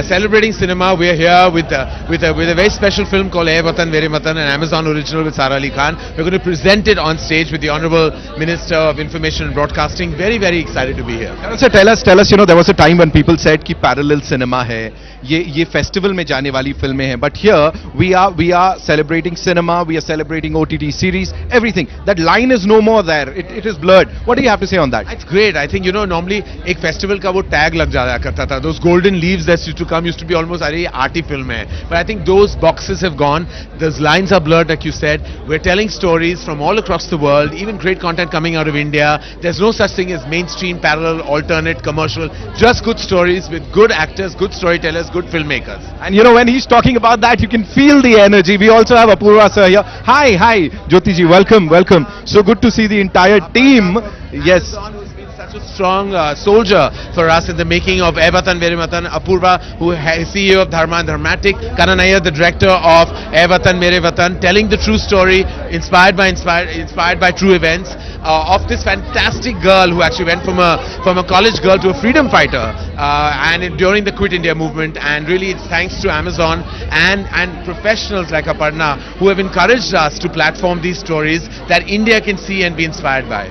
celebrating cinema. We're here with a very special film called Ae Watan Mere Watan, an Amazon original with Sara Ali Khan. We're going to present it on stage with the Honorable Minister of Information and Broadcasting. Very, very excited to be here. So tell us, there was a time when people said कि parallel cinema है, ये festival में जाने वाली फिल्में हैं. But here we are celebrating cinema, we are celebrating OTT series, everything. That line is no more there. It is blurred. What do you have to say on that? It's great. I think normally एक फेस्टिवल का वो टैग लग जाया करता था. Those golden leaves that used to come used to be almost अरे आर्टी फिल्म है. But I think those boxes have gone. Those lines are blurred, like you said. We're telling stories from all across the world. Even great content coming out of India. There's no such thing as mainstream, parallel, alternate, commercial. Just good stories with good actors, good storytellers, good filmmakers. And when he's talking about that, you can feel the energy. We also have Apurva sir here. Hi, Jyoti ji, welcome. So good to see the entire team. Yes. also strong soldier for us in the making of Ae Vatan Mere Vatan. Apurva, who is CEO of Dharma and Dharmatic. Kanan Iyer, the director of Ae Vatan Mere Vatan, telling the true story, inspired by true events, of this fantastic girl who actually went from a college girl to a freedom fighter, and during the Quit India movement. And really, it's thanks to Amazon and professionals like Aparna who have encouraged us to platform these stories that India can see and be inspired by.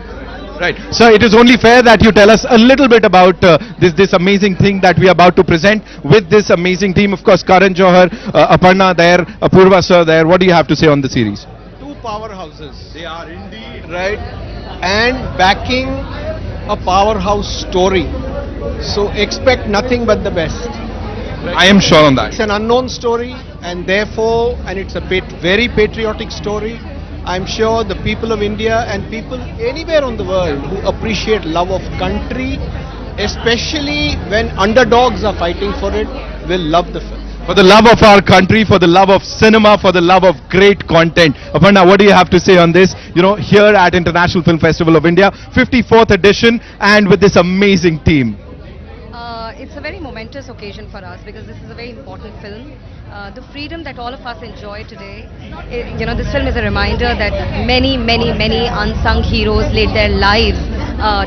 Right. So it is only fair that you tell us a little bit about this amazing thing that we are about to present with this amazing team. Of course, Karan Johar, Aparna there, Apurva sir there. What do you have to say on the series? Two powerhouses. They are indeed. Right. And backing a powerhouse story. So expect nothing but the best. Right? I am sure on that. It's an unknown story, and therefore, and it's a very patriotic story. I'm sure the people of India and people anywhere on the world who appreciate love of country, especially when underdogs are fighting for it, will love the film. For the love of our country, for the love of cinema, for the love of great content. Aparna, what do you have to say on this? You know, here at International Film Festival of India, 54th edition, and with this amazing team. It's a very momentous occasion for us because this is a very important film. The freedom that all of us enjoy today, this film is a reminder that many unsung heroes laid their lives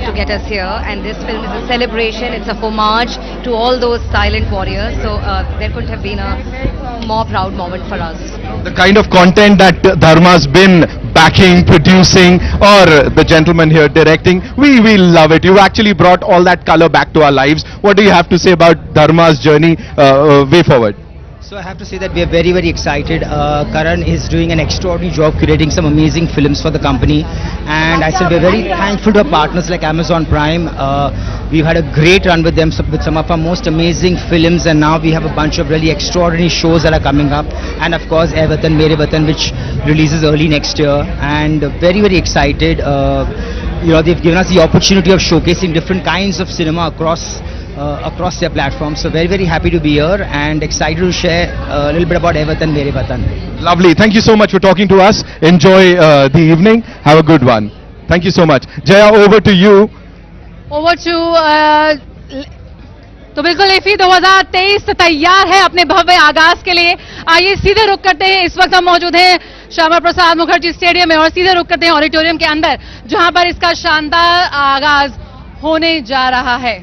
to get us here, and this film is a celebration, it's a homage to all those silent warriors, so there couldn't have been a more proud moment for us. The kind of content that Dharma's been backing, producing, or the gentleman here directing, we love it. You actually brought all that color back to our lives. What do you have to say about Dharma's journey way forward? So I have to say that we are very excited. Karan is doing an extraordinary job curating some amazing films for the company, and I said we're very thankful to our partners like Amazon Prime. We've had a great run with them with some of our most amazing films, and now we have a bunch of really extraordinary shows that are coming up, and of course Ae Vatan Mere Vatan, which releases early next year, and very excited. They've given us the opportunity of showcasing different kinds of cinema across their platforms. So very happy to be here and excited to share a little bit about Ae Vatan Mere Vatan. Lovely. Thank you so much for talking to us. Enjoy the evening. Have a good one. Thank you so much. Jaya, over to you. Over to तो बिल्कुल इफी 2023 तैयार है अपने भव्य आगाज के लिए. आइए सीधे रुक करते हैं. इस वक्त हम मौजूद हैं श्यामा प्रसाद मुखर्जी स्टेडियम में और सीधे रुक करते हैं ऑडिटोरियम के अंदर जहां पर इसका शानदार आगाज होने जा रहा है.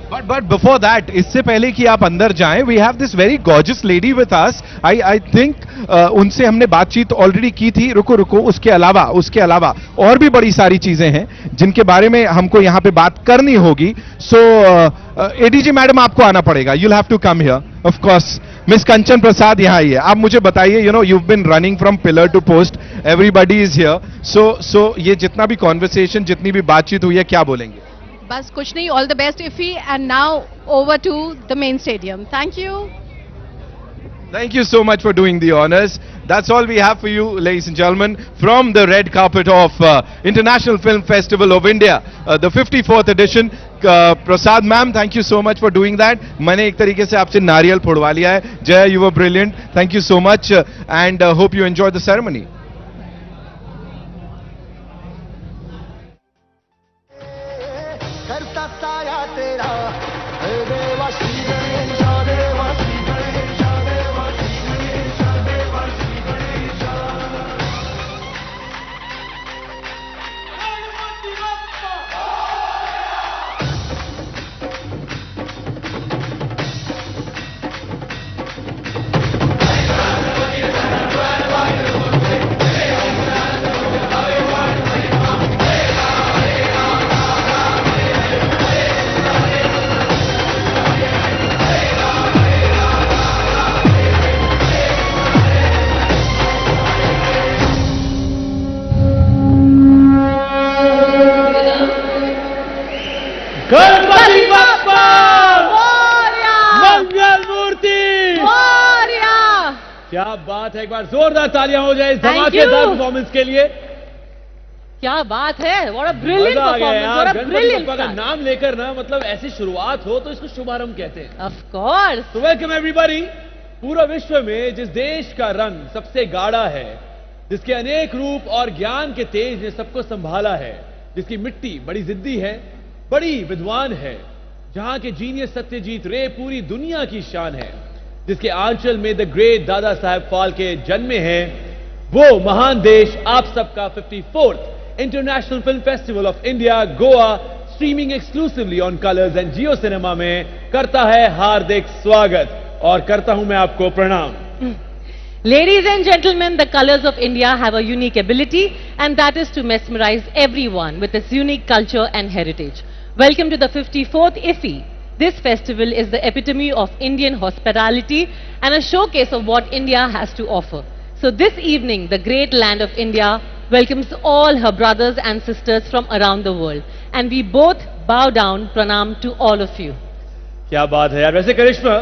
But before that, इससे पहले कि आप अंदर जाएं, we have this very gorgeous lady with us. I think उनसे हमने बातचीत ऑलरेडी की थी. रुको उसके अलावा और भी बड़ी सारी चीजें हैं जिनके बारे में हमको यहाँ पे बात करनी होगी. So ADG मैडम आपको आना पड़ेगा. You'll have to come here. Of course, Miss Kanchan Prasad यहाँ आई है. आप मुझे बताइए, you've been running from pillar to post. Everybody is here. So ये जितना भी conversation, जितनी भी बातचीत हुई है, क्या बोलेंगे? बस कुछ नहीं. All the best IFFI and now over to the main stadium. Thank you. Thank you so much for doing the honors. That's all we have for you, ladies and gentlemen, from the red carpet of International Film Festival of India, the 54th edition. Prasad ma'am, thank you so much for doing that. मैंने एक तरीके से आपसे नारियल फोड़वा लिया है. Jay, you were brilliant. Thank you so much, and hope you enjoyed the ceremony. Ganpati Bappa Morya, मंगल मूर्ति मोरया. क्या बात है. एक बार जोरदार तालियां हो जाए इस धमाकेदार परफॉर्मेंस के लिए. क्या बात है. What a brilliant performance. What a brilliant. का नाम लेकर ना, मतलब ऐसी शुरुआत हो तो इसको शुभारंभ कहते हैं. Of course. तो वेलकम एवरीबॉडी. पूरा विश्व में जिस देश का रंग सबसे गाढ़ा है, जिसके अनेक रूप और ज्ञान के तेज ने सबको संभाला है, जिसकी मिट्टी बड़ी जिद्दी है, बड़ी विद्वान है, जहां के जीनियस सत्यजीत रे पूरी दुनिया की शान है, जिसके आंचल में द ग्रेट दादा साहब फाल्के जन्मे हैं, वो महान देश आप सबका 54th international film festival of India Goa streaming exclusively on colours and Jio cinema में करता है हार्दिक स्वागत, और करता हूं मैं आपको प्रणाम। Ladies and gentlemen, the colors of India have a unique ability, and that is to mesmerize everyone with its unique culture and heritage. Welcome to the 54th IFFI. This festival is the epitome of Indian hospitality and a showcase of what India has to offer. So this evening, the great land of India welcomes all her brothers and sisters from around the world. And we both bow down, pranam to all of you. क्या बात है यार, वैसे करिश्मा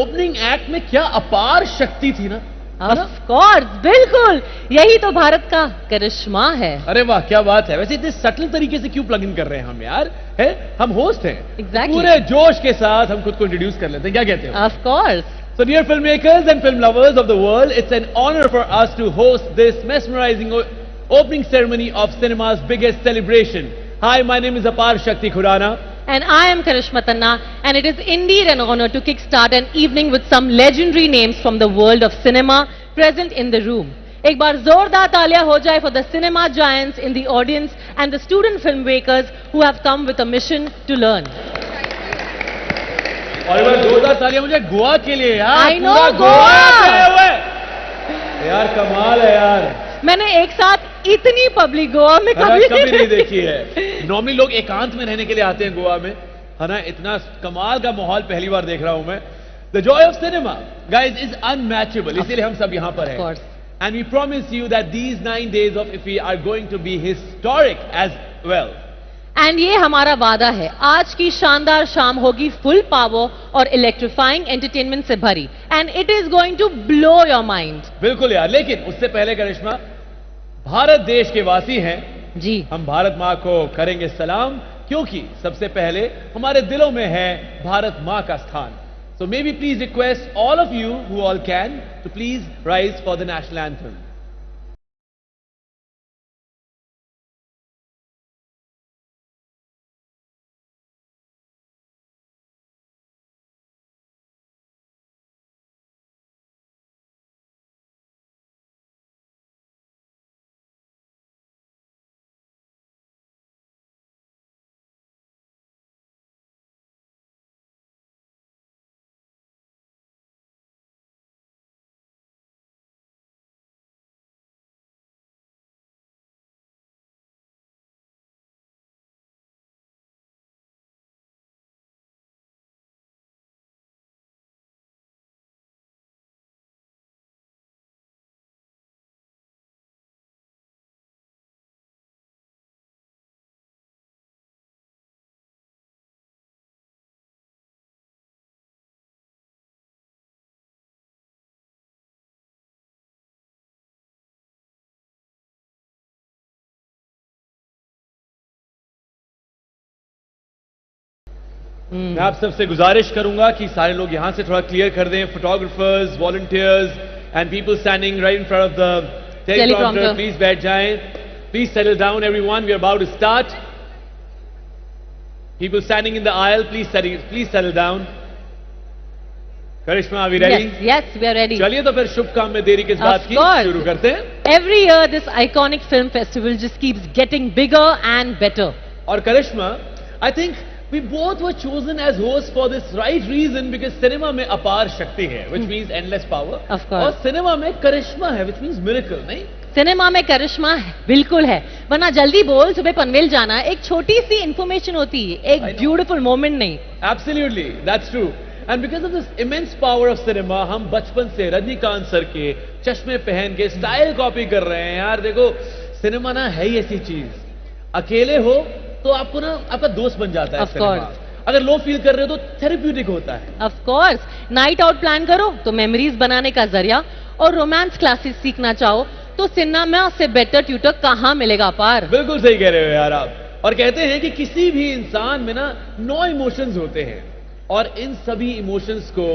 ओपनिंग एक्ट में क्या अपार शक्ति थी ना? Of course, बिल्कुल, यही तो भारत का करिश्मा है। अरे वाह, क्या बात है। वैसे इतने सटल तरीके से क्यों प्लग इन कर रहे हैं हम यार? है, हम होस्ट हैं। Exactly. पूरे जोश के साथ हम खुद को इंट्रोड्यूस कर लेते हैं, क्या कहते हैं? Of course. So dear filmmakers and film lovers of the world, it's an honor for us to host this mesmerizing opening ceremony of cinema's biggest celebration. Hi, my name is Apar Shakti Khurana. And I am Karishma Tanna, and it is indeed an honor to kickstart an evening with some legendary names from the world of cinema present in the room. एक बार जोरदार तालियां हो जाए for the cinema giants in the audience and the student filmmakers who have come with a mission to learn. और एक बार जोरदार तालियां हो जाए गोवा के लिए यार। I know, Goa. यार कमाल है यार। मैंने एक साथ इतनी पब्लिक गोवा में कभी नहीं देखी है। नॉर्मली लोग एकांत में रहने के लिए आते हैं गोवा में, है ना? इतना कमाल का माहौल पहली बार देख रहा हूं मैं। The joy of cinema guys is unmatchable, इसीलिए हम सब यहां पर हैं। And we promise you that these 9 days of IFFI are going to be historic as well. And ये हमारा वादा है, आज की शानदार शाम होगी फुल पावर और इलेक्ट्रीफाइंग एंटरटेनमेंट से भरी, and it is going to blow your mind. बिल्कुल यार, लेकिन उससे पहले करिश्मा, भारत देश के वासी हैं जी, हम भारत माँ को करेंगे सलाम, क्योंकि सबसे पहले हमारे दिलों में है भारत माँ का स्थान। So maybe please request all of you who all can to please rise for the national anthem. मैं आप सबसे गुजारिश करूंगा कि सारे लोग यहां से थोड़ा क्लियर कर दें, photographers, volunteers and people standing right in front of the teleprompter, please बैठ जाएं, please settle down everyone, we are about to start. People standing in the aisle, please settle down. Karishma, are we ready? Yes, we are ready. चलिए तो फिर शुभ काम में देरी किस बात की, शुरू करते हैं। Every year this iconic film festival just keeps getting bigger and better. और Karishma, I think we both were chosen as hosts for this right reason because cinema में अपार शक्ति है, which means endless power. Of course. और cinema में करिश्मा है, which means miracle, नहीं? सिनेमा में करिश्मा है, बिल्कुल है, वरना जल्दी बोल, सुबह पनवेल जाना, एक छोटी सी इंफॉर्मेशन होती है, एक ब्यूटीफुल मोमेंट नहीं। Absolutely, that's true. And because of this immense power of cinema, हम बचपन से रजनीकांत सर के चश्मे पहन के स्टाइल कॉपी कर रहे हैं यार। देखो, सिनेमा ना है ही ऐसी चीज, अकेले हो तो आपको ना आपका दोस्त बन जाता है सिनेमा। अगर लो फील कर रहे हो तो थेरेप्यूटिक होता है। Of course, night out plan करो तो मेमोरीज बनाने का जरिया, और रोमांस क्लासेस सीखना चाहो तो सिनेमा से बेटर ट्यूटर कहां मिलेगा पार। बिल्कुल सही कह रहे हो यार आप। और कहते हैं कि किसी भी इंसान में ना 9 इमोशंस होते हैं, और इन सभी इमोशंस को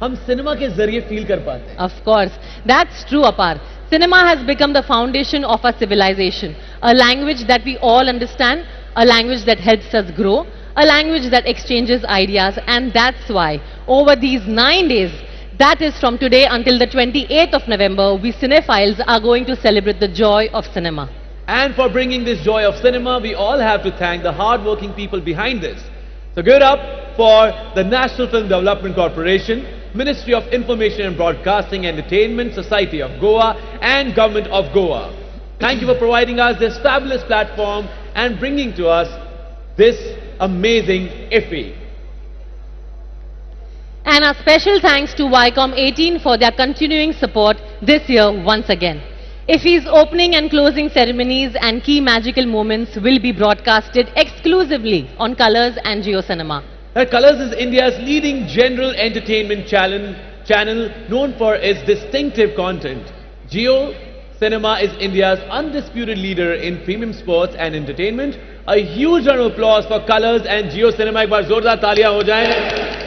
हम सिनेमा के जरिए फील कर पाते हैं। ऑफ कोर्स, दैट्स ट्रू अपार। Cinema has become the foundation of our civilization, a language that we all understand, a language that helps us grow, a language that exchanges ideas, and that's why over these 9 days, that is from today until the 28th of November, we cinephiles are going to celebrate the joy of cinema. And for bringing this joy of cinema, we all have to thank the hard-working people behind this. So give it up for the National Film Development Corporation, Ministry of Information and Broadcasting, Entertainment, Society of Goa, and Government of Goa. Thank you for providing us this fabulous platform and bringing to us this amazing IFFI. And a special thanks to Viacom 18 for their continuing support this year once again. IFFI's opening and closing ceremonies and key magical moments will be broadcasted exclusively on Colors and Jio Cinema. Colors is India's leading general entertainment channel known for its distinctive content. Jio Cinema is India's undisputed leader in premium sports and entertainment. A huge round of applause for Colors and Jio Cinema. एक बार जोरदार तालियां हो जाएं.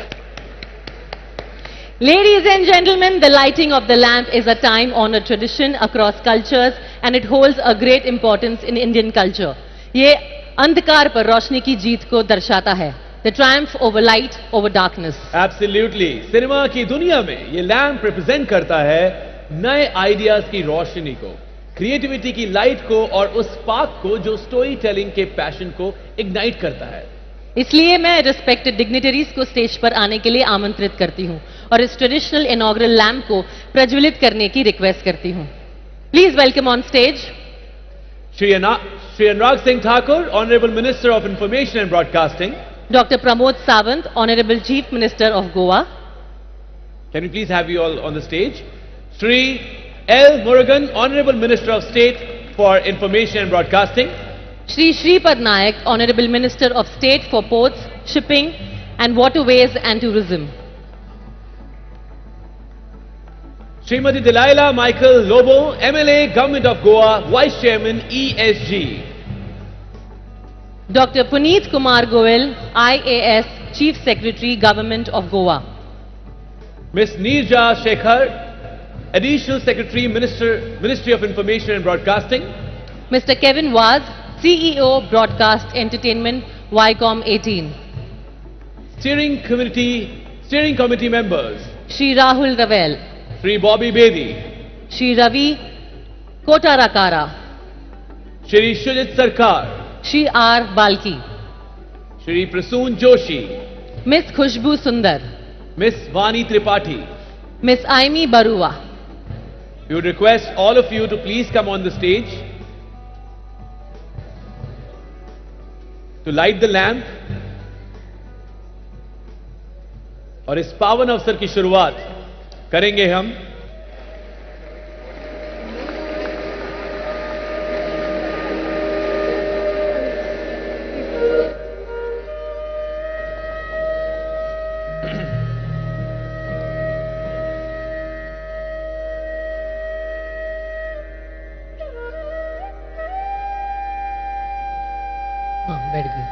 Ladies and gentlemen, the lighting of the lamp is a time-honored tradition across cultures and it holds a great importance in Indian culture. ये अंधकार पर रोशनी की जीत को दर्शाता है. The triumph over light over darkness. Absolutely. Cinema की दुनिया में ये लैंप रिप्रेजेंट करता है नए आइडियाज की रोशनी को, क्रिएटिविटी की लाइट को और उस स्पार्क को जो स्टोरी टेलिंग के पैशन को इग्नाइट करता है. इसलिए मैं रिस्पेक्टेड डिग्निटरीज को स्टेज पर आने के लिए आमंत्रित करती हूं और इस ट्रेडिशनल इनॉग्रल लैम्प को प्रज्वलित करने की रिक्वेस्ट करती हूं. Please welcome on stage Shri Anurag Singh Thakur, honourable minister of information and broadcasting. Dr. Pramod Sawant, Honorable Chief Minister of Goa. Can we please have you all on the stage? Sri L. Murugan, Honorable Minister of State for Information and Broadcasting. Shri Shripad Nayak, Honorable Minister of State for Ports, Shipping and Waterways and Tourism. Srimati Delilah Michael Lobo, MLA, Government of Goa, Vice Chairman, ESG. Dr. Puneet Kumar Goel, IAS, Chief Secretary, Government of Goa. Ms. Neerja Shekhar, Additional Secretary, Ministry of Information and Broadcasting. Mr. Kevin Waz, CEO, Broadcast Entertainment, Viacom 18. Steering Committee members. Shri Rahul Ravel. Shri Bobby Bedi. Shri Ravi Kotarakara. Shri Shujit Sarkar. Shri R. Balki. Shri Prasoon Joshi. Miss Khushbu Sundar. Miss Vani Tripathi. Miss Aimi Barua. We would request all of you to please come on the stage to light the lamp और इस पावन अवसर की शुरुआत करेंगे हम बैठ गई.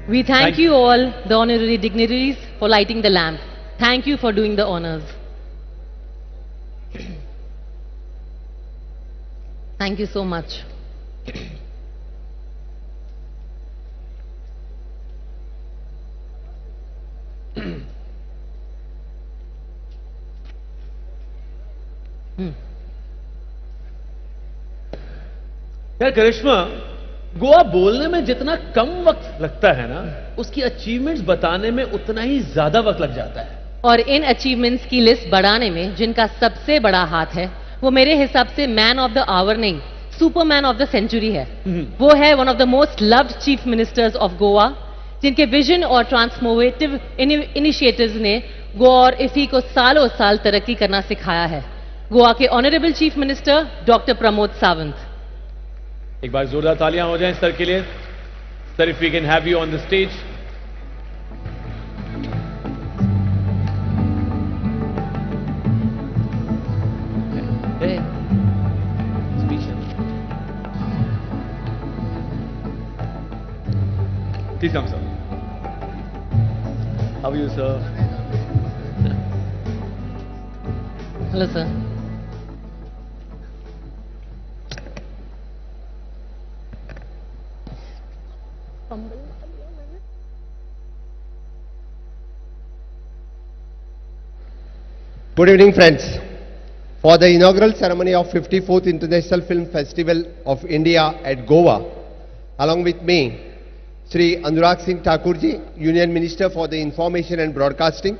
We thank you all, the honorary dignitaries, for lighting the lamp. Thank you for doing the honors. Thank you so much. यार करिश्मा, गोवा बोलने में जितना कम वक्त लगता है ना, उसकी अचीवमेंट्स बताने में उतना ही ज्यादा वक्त लग जाता है। और इन अचीवमेंट्स की लिस्ट बढ़ाने में जिनका सबसे बड़ा हाथ है, वो मेरे हिसाब से मैन ऑफ द आवर नहीं, सुपरमैन ऑफ द सेंचुरी है। वो है one of the most loved chief ministers of Goa, जिनके विजन और ट्रांसफॉर्मेटिव इनिशिएटिव्स ने गोवा और इफी को सालों साल तरक्की करना सिखाया है। गोवा के honourable chief minister doctor Pramod Sawant. एक बार जोरदार तालियां हो जाएं सर के लिए। Sir, if we can have you on the stage. Please come, sir. How are you, sir? Hello, sir. Good evening, friends. For the inaugural ceremony of 54th International Film Festival of India at Goa, along with me, Shri Anurag Thakur ji, Union Minister for the Information and Broadcasting,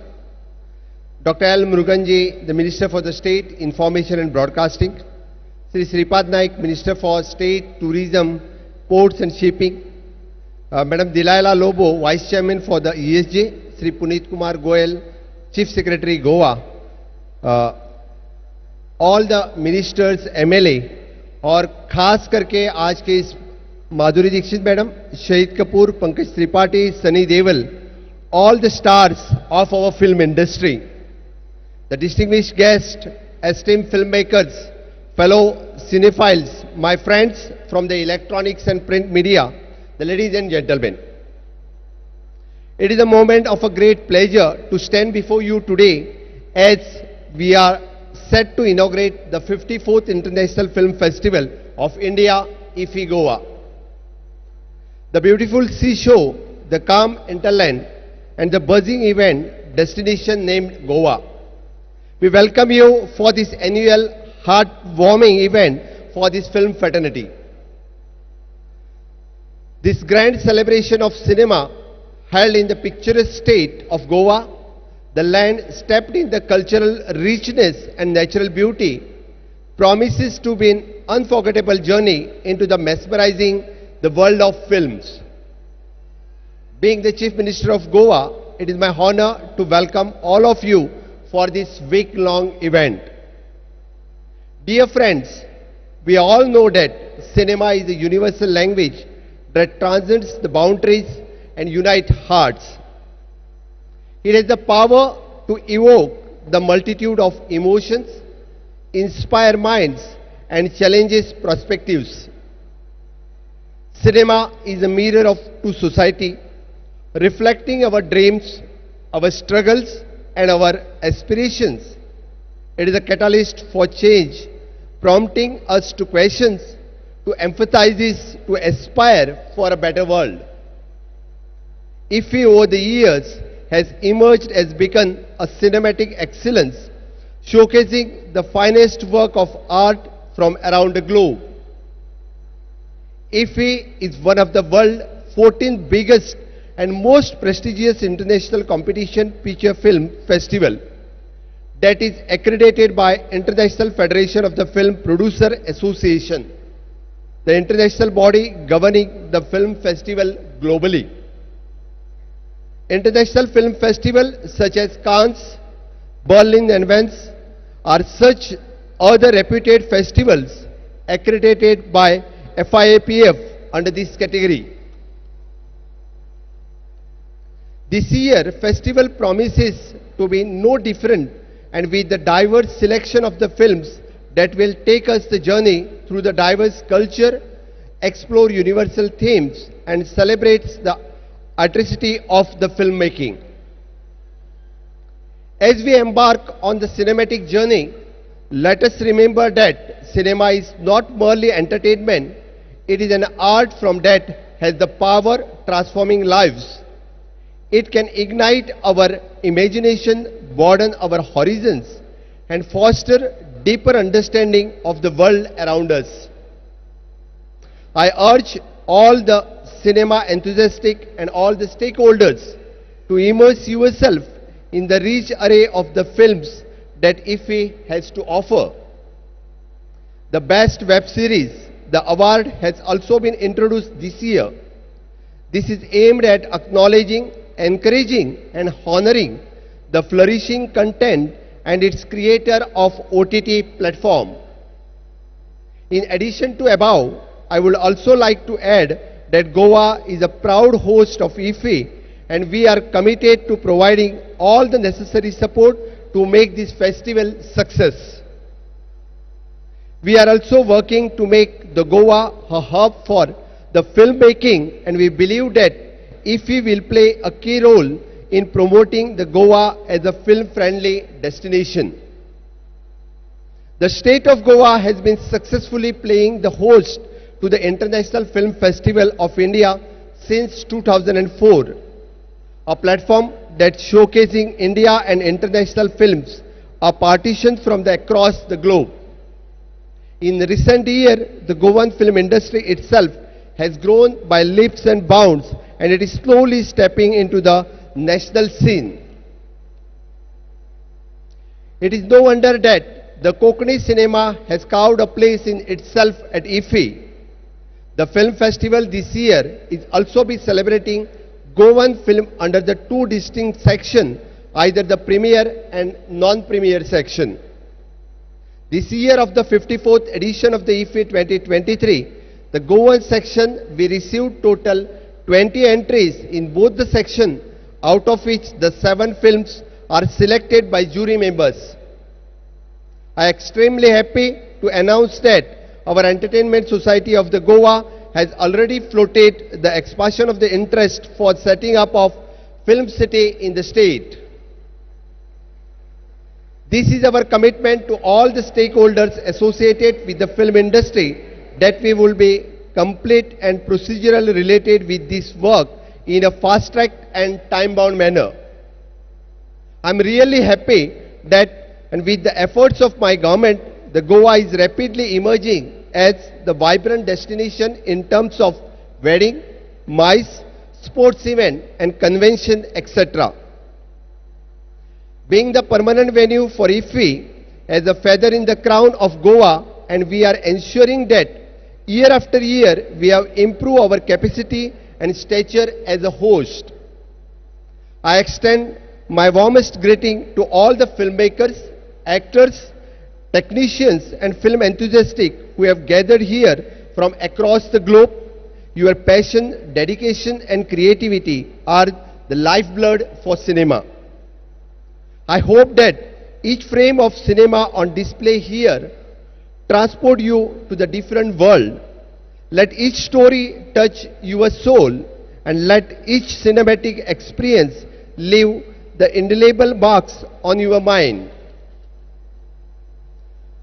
Dr. L. Murugan ji, the Minister for the State, Information and Broadcasting, Shri Sripad Naik, Minister for State, Tourism, Ports and Shipping, Madam Dilaila Lobo, Vice Chairman for the ESJ, Shri Puneet Kumar Goyal, Chief Secretary Goa, all the ministers, MLA, और खास करके आज के इस माधुरी दीक्षित मैडम, शहीद कपूर, पंकज त्रिपाठी, सनी देवल, all the stars of our film industry, the distinguished guests, esteemed filmmakers, fellow cinephiles, my friends from the electronics and print media, the ladies and gentlemen. It is a moment of a great pleasure to stand before you today as we are set to inaugurate the 54th International Film Festival of India, IFFI Goa. The beautiful seashore, the calm hinterland, and the buzzing event destination named Goa. We welcome you for this annual heartwarming event for this film fraternity. This grand celebration of cinema held in the picturesque state of Goa, the land steeped in the cultural richness and natural beauty, promises to be an unforgettable journey into the mesmerizing the world of films. Being the Chief Minister of Goa, it is my honor to welcome all of you for this week-long event. Dear friends, we all know that cinema is a universal language that transcends the boundaries and unite hearts. It has the power to evoke the multitude of emotions, inspire minds, and challenges perspectives. Cinema is a mirror to society, reflecting our dreams, our struggles, and our aspirations. It is a catalyst for change, prompting us to question, to empathize, to aspire for a better world. IFFI over the years has emerged as become a cinematic excellence, showcasing the finest work of art from around the globe. IFFI is one of the world's 14 biggest and most prestigious international competition feature film festival that is accredited by International Federation of the Film Producer Association, the international body governing the film festival globally. International film festivals such as Cannes, Berlin and Venice are such other reputed festivals accredited by IFFI under this category. This year, festival promises to be no different, and with the diverse selection of the films that will take us the journey through the diverse culture, explore universal themes, and celebrates the atrocity of the filmmaking. As we embark on the cinematic journey, let us remember that cinema is not merely entertainment, it is an art from that has the power transforming lives. It can ignite our imagination, broaden our horizons, and foster deeper understanding of the world around us. I urge all the cinema enthusiasts and all the stakeholders to immerse yourself in the rich array of the films that IFFI has to offer. The Best Web Series, the award has also been introduced this year. This is aimed at acknowledging, encouraging and honoring the flourishing content and its creator of OTT platform. In addition to above, I would also like to add that Goa is a proud host of IFFI and we are committed to providing all the necessary support to make this festival success. We are also working to make the Goa a hub for the filmmaking, and we believe that IFFI will play a key role in promoting the Goa as a film-friendly destination. The state of Goa has been successfully playing the host to the International Film Festival of India since 2004, a platform that showcasing India and international films are partitioned from across the globe. In recent years, the Goan film industry itself has grown by leaps and bounds, and it is slowly stepping into the national scene. It is no wonder that the Konkani cinema has carved a place in itself at IFFI. The film festival this year is also be celebrating Goan film under the two distinct sections, either the premier and non-premier section. This year of the 54th edition of the IFFI 2023, the Goan section, we received total 20 entries in both the sections, out of which the 7 films are selected by jury members. I am extremely happy to announce that our Entertainment Society of the Goa has already floated the expression of the interest for setting up of Film City in the state. This is our commitment to all the stakeholders associated with the film industry that we will be complete and procedural related with this work in a fast-track and time-bound manner. I'm really happy that, and with the efforts of my government, the Goa is rapidly emerging as the vibrant destination in terms of wedding, MICE, sports event and convention, etc. Being the permanent venue for IFFI as a feather in the crown of Goa, and we are ensuring that year after year we have improved our capacity and stature as a host. I extend my warmest greeting to all the filmmakers, actors, technicians and film enthusiasts who have gathered here from across the globe. Your passion, dedication and creativity are the lifeblood for cinema. I hope that each frame of cinema on display here transport you to the different world. Let each story touch your soul and let each cinematic experience leave the indelible marks on your mind.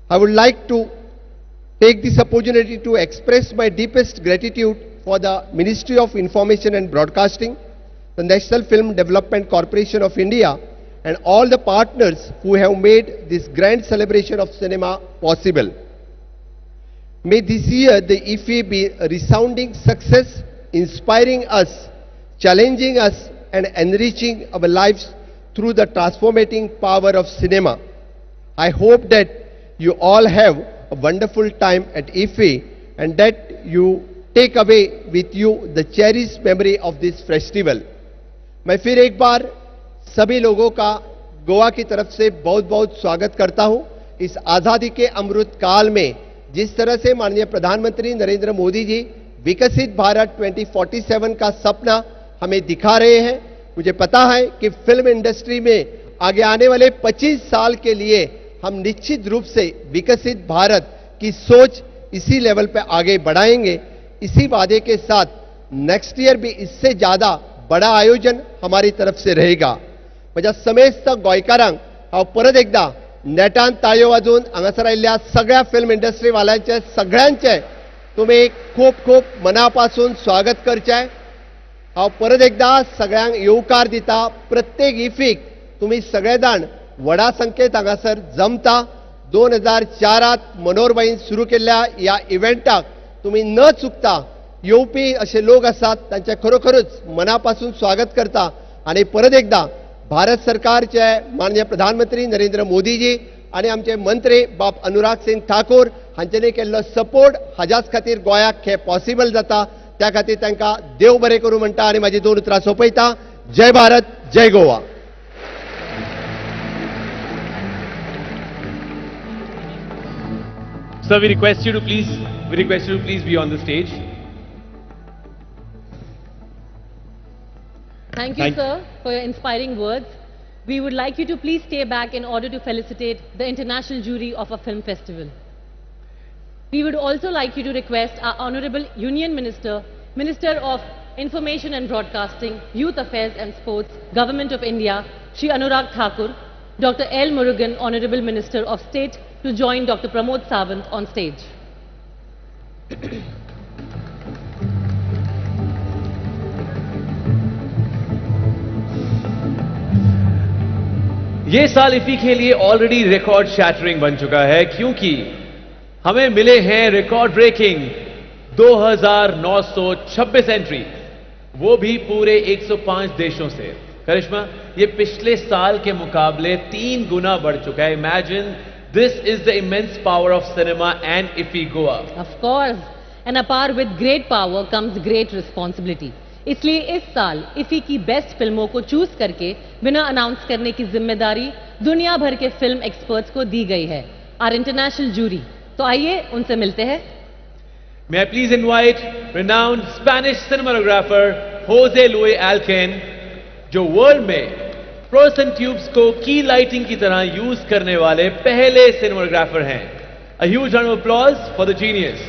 I would like to take this opportunity to express my deepest gratitude for the Ministry of Information and Broadcasting, the National Film Development Corporation of India, and all the partners who have made this grand celebration of cinema possible. May this year the IFFI be a resounding success, inspiring us, challenging us and enriching our lives through the transformating power of cinema. I hope that you all have a wonderful time at IFFI and that you take away with you the cherished memory of this festival. मैं फिर एक बार सभी लोगों का गोवा की तरफ से बहुत बहुत स्वागत करता हूं। इस आजादी के अमृत काल में जिस तरह से माननीय प्रधानमंत्री नरेंद्र मोदी जी विकसित भारत 2047 का सपना हमें दिखा रहे हैं, मुझे पता है कि फिल्म इंडस्ट्री में आगे आने वाले 25 साल के लिए हम निश्चित रूप से विकसित भारत की सोच इसी लेवल पे आगे बढ़ाएंगे। इसी वादे के साथ नेक्स्ट ईयर भी इससे ज्यादा बड़ा आयोजन हमारी तरफ से रहेगा. म्हज्या समेस्त गोंयकारांक हांव परत एकदा नेटान ताळयो वाजोवन हांगासर आयिल्ल्या सगळ्या फिल्म इंडस्ट्री वाल्यांचे सगळ्यांचे तुम्ही खूप खूप मनापासून स्वागत करचें. हांव परत एकदा सगळ्यांक येवकार दिता. प्रत्येक इफीक तुम्ही सगळे जाण व्हडा संख्येत हांगासर जमता. 2004 मनोहरबाईन सुरू केल्ल्या ह्या इव्हेंटाक तुम्ही न चुकता येवपी असे लोक आसात तांचे खरोखरच मनापासून स्वागत करता. आणि परत एकदा भारत सरकारचे माननीय प्रधानमंत्री नरेंद्र मोदीजी आणि आमचे मंत्री बाब अनुराग सिंग ठाकूर हांच्यानी केल्लो सपोर्ट हाज्याच खातीर गोंयाक हे पॉसिबल जाता. त्या खातीर तांकां देव बरें करूं म्हणटा आनी म्हाजी 2 उतरां सोंपयता. जय भारत, जय Goa. Sir, we request you to please be on the stage. Thank you, sir, for your inspiring words. We would like you to please stay back in order to felicitate the international jury of our film festival. We would also like you to request our Honorable Union Minister, Minister of Information and Broadcasting, Youth Affairs and Sports, Government of India, Shri Anurag Thakur, Dr. L. Murugan, Honorable Minister of State, to join Dr. Pramod Sawant on stage. ये साल इफी के लिए ऑलरेडी रिकॉर्ड शैटरिंग बन चुका है क्योंकि हमें मिले हैं रिकॉर्ड ब्रेकिंग 2926 एंट्री, वो भी पूरे 105 देशों से. करिश्मा, ये पिछले साल के मुकाबले 3 गुना बढ़ चुका है. Imagine, this is the immense power of cinema and IFFI Goa. Of course, and apart with great power comes great responsibility. इसलिए इस साल इफी की बेस्ट फिल्मों को चूज करके बिना अनाउंस करने की जिम्मेदारी दुनिया भर के फिल्म एक्सपर्ट्स को दी गई है, आर इंटरनेशनल जूरी. तो आइए उनसे मिलते हैं. May I please invite renowned Spanish cinematographer Jose Luis Alken, जो वर्ल्ड में फ्लोरेसेंट ट्यूब्स को की लाइटिंग की तरह यूज करने वाले पहले सिनेमाटोग्राफर हैं. A huge round of applause for the genius.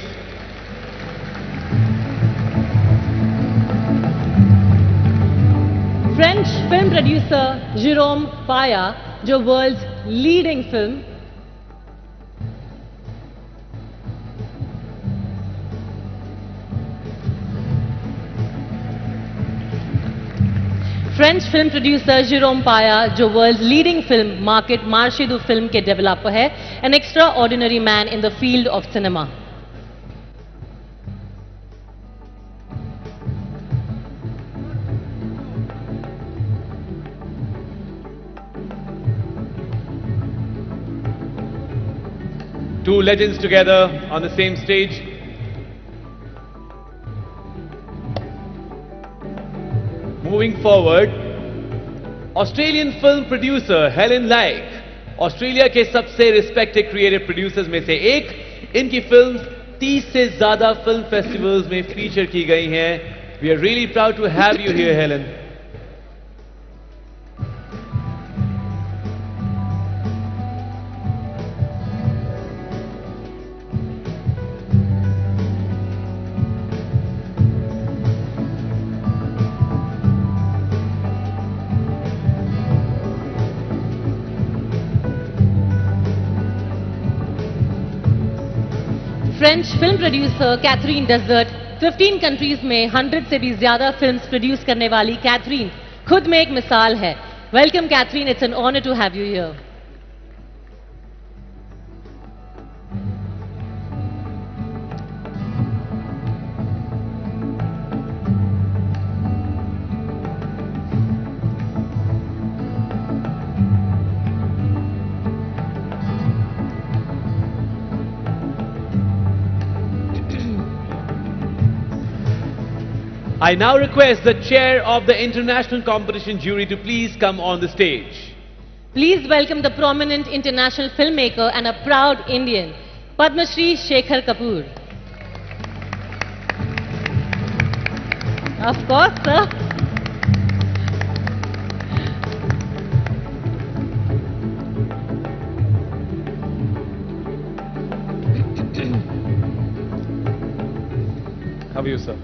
French film producer Jerome पाया, जो वर्ल्ड लीडिंग फिल्म जेरोम पाया, जो world leading film market Marche du film के डेवलपर है, an extraordinary man in the field of cinema. Two legends together on the same stage. Moving forward, Australian film producer Helen Laik, Australia के सबसे रिस्पेक्टेड क्रिएटिव प्रोड्यूसर्स में से एक. इनकी फिल्म 30 से ज्यादा फिल्म फेस्टिवल्स में फीचर की गई हैं. We are really proud to have you here, Helen. French film producer Catherine Dussart, 15 countries में 100 से भी ज्यादा फिल्म्स प्रोड्यूस करने वाली कैथरीन खुद में एक मिसाल है. Welcome Catherine, it's an honour to have you here. I now request the chair of the international competition jury to please come on the stage. Please welcome the prominent international filmmaker and a proud Indian, Padma Shri Shekhar Kapoor. Of course, sir. How are you, sir?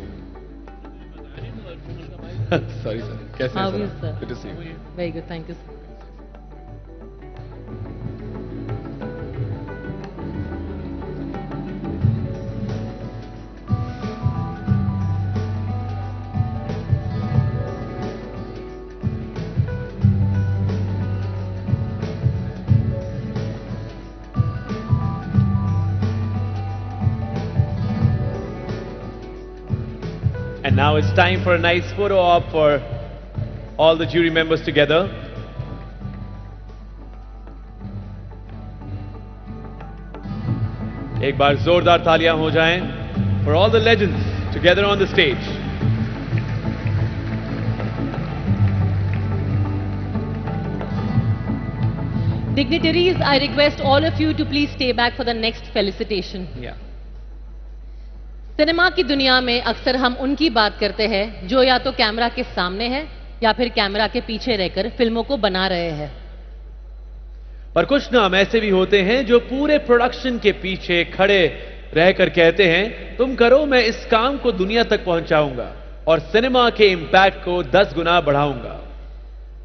Sorry, sir. कैसे How हैं is sir? sir? Good to see you. Very good, thank you, sir. And now it's time for a nice photo op for all the jury members together. एक बार जोरदार तालियां हो जाएं for all the legends together on the stage. Dignitaries, I request all of you to please stay back for the next felicitation. Yeah. Cinema की दुनिया में अक्सर हम उनकी बात करते हैं जो या तो कैमरा के सामने है या फिर कैमरा के पीछे रहकर फिल्मों को बना रहे हैं। पर कुछ नाम ऐसे भी होते हैं जो पूरे प्रोडक्शन के पीछे खड़े रहकर कहते हैं तुम करो, मैं इस काम को दुनिया तक पहुंचाऊंगा और सिनेमा के इंपैक्ट को 10 गुना बढ़ाऊंगा।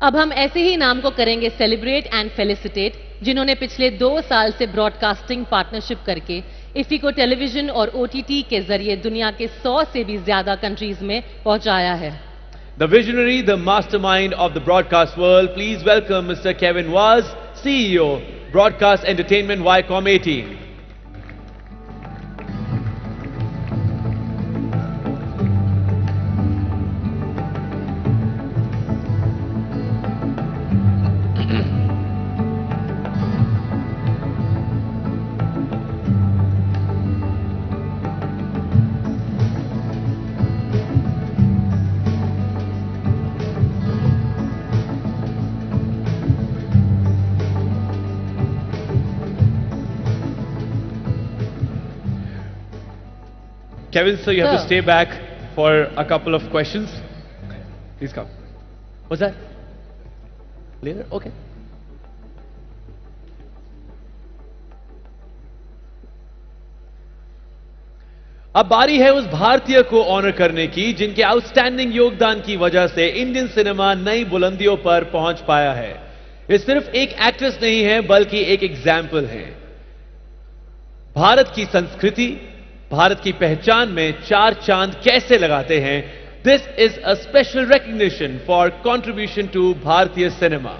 अब हम ऐसे ही नाम को करेंगे सेलिब्रेट एंड फेलिसिटेट, जिन्होंने पिछले 2 साल से ब्रॉडकास्टिंग पार्टनरशिप करके इफी को टेलीविजन और ओटीटी के जरिए दुनिया के 100 से भी ज्यादा कंट्रीज में पहुंचाया है। The visionary, the mastermind of the broadcast world, please welcome Mr. Kevin Waz, CEO, Broadcast Entertainment Viacom 18. Kevin, sir, you have to stay back for a couple of questions. Please come. What's that? Later? Okay. अब बारी है उस भारतीय को ऑनर करने की जिनके आउटस्टैंडिंग योगदान की वजह से इंडियन सिनेमा नई बुलंदियों पर पहुंच पाया है। ये सिर्फ एक एक्ट्रेस नहीं है बल्कि एक एग्जाम्पल है। भारत की संस्कृति, भारत की पहचान में 4 चांद कैसे लगाते हैं, this is a special recognition for contribution to भारतीय cinema.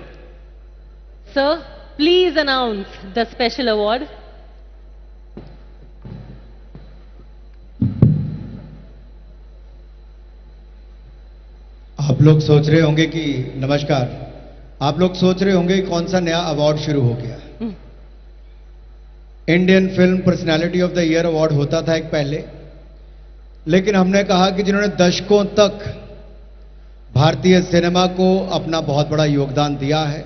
Sir, please announce the special award. आप लोग सोच रहे होंगे कि नमस्कार, आप लोग सोच रहे होंगे कि कौन सा नया अवार्ड शुरू हो गया। Indian film personality of the year award होता था एक पहले, लेकिन हमने कहा कि जिन्होंने दशकों तक भारतीय सिनेमा को अपना बहुत बड़ा योगदान दिया है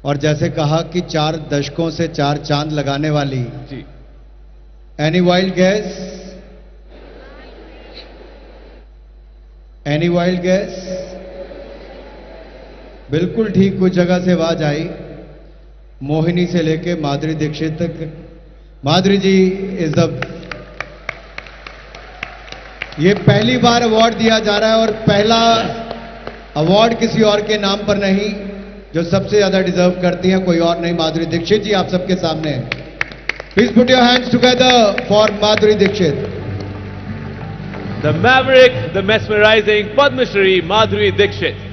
और जैसे कहा कि 4 दशकों से 4 चांद लगाने वाली, any wild gas, any wild gas, बिल्कुल ठीक कुछ जगह से आवाज आई, मोहिनी से लेके माधुरी दीक्षित तक। माधुरी जी इज द, ये पहली बार अवार्ड दिया जा रहा है और पहला अवार्ड किसी और के नाम पर नहीं, जो सबसे ज्यादा डिजर्व करती हैं कोई और नहीं, माधुरी दीक्षित जी आप सबके सामने हैं। Please put your hands together for Madhuri Dixit. The maverick, the mesmerising Padmashri Madhuri Dixit.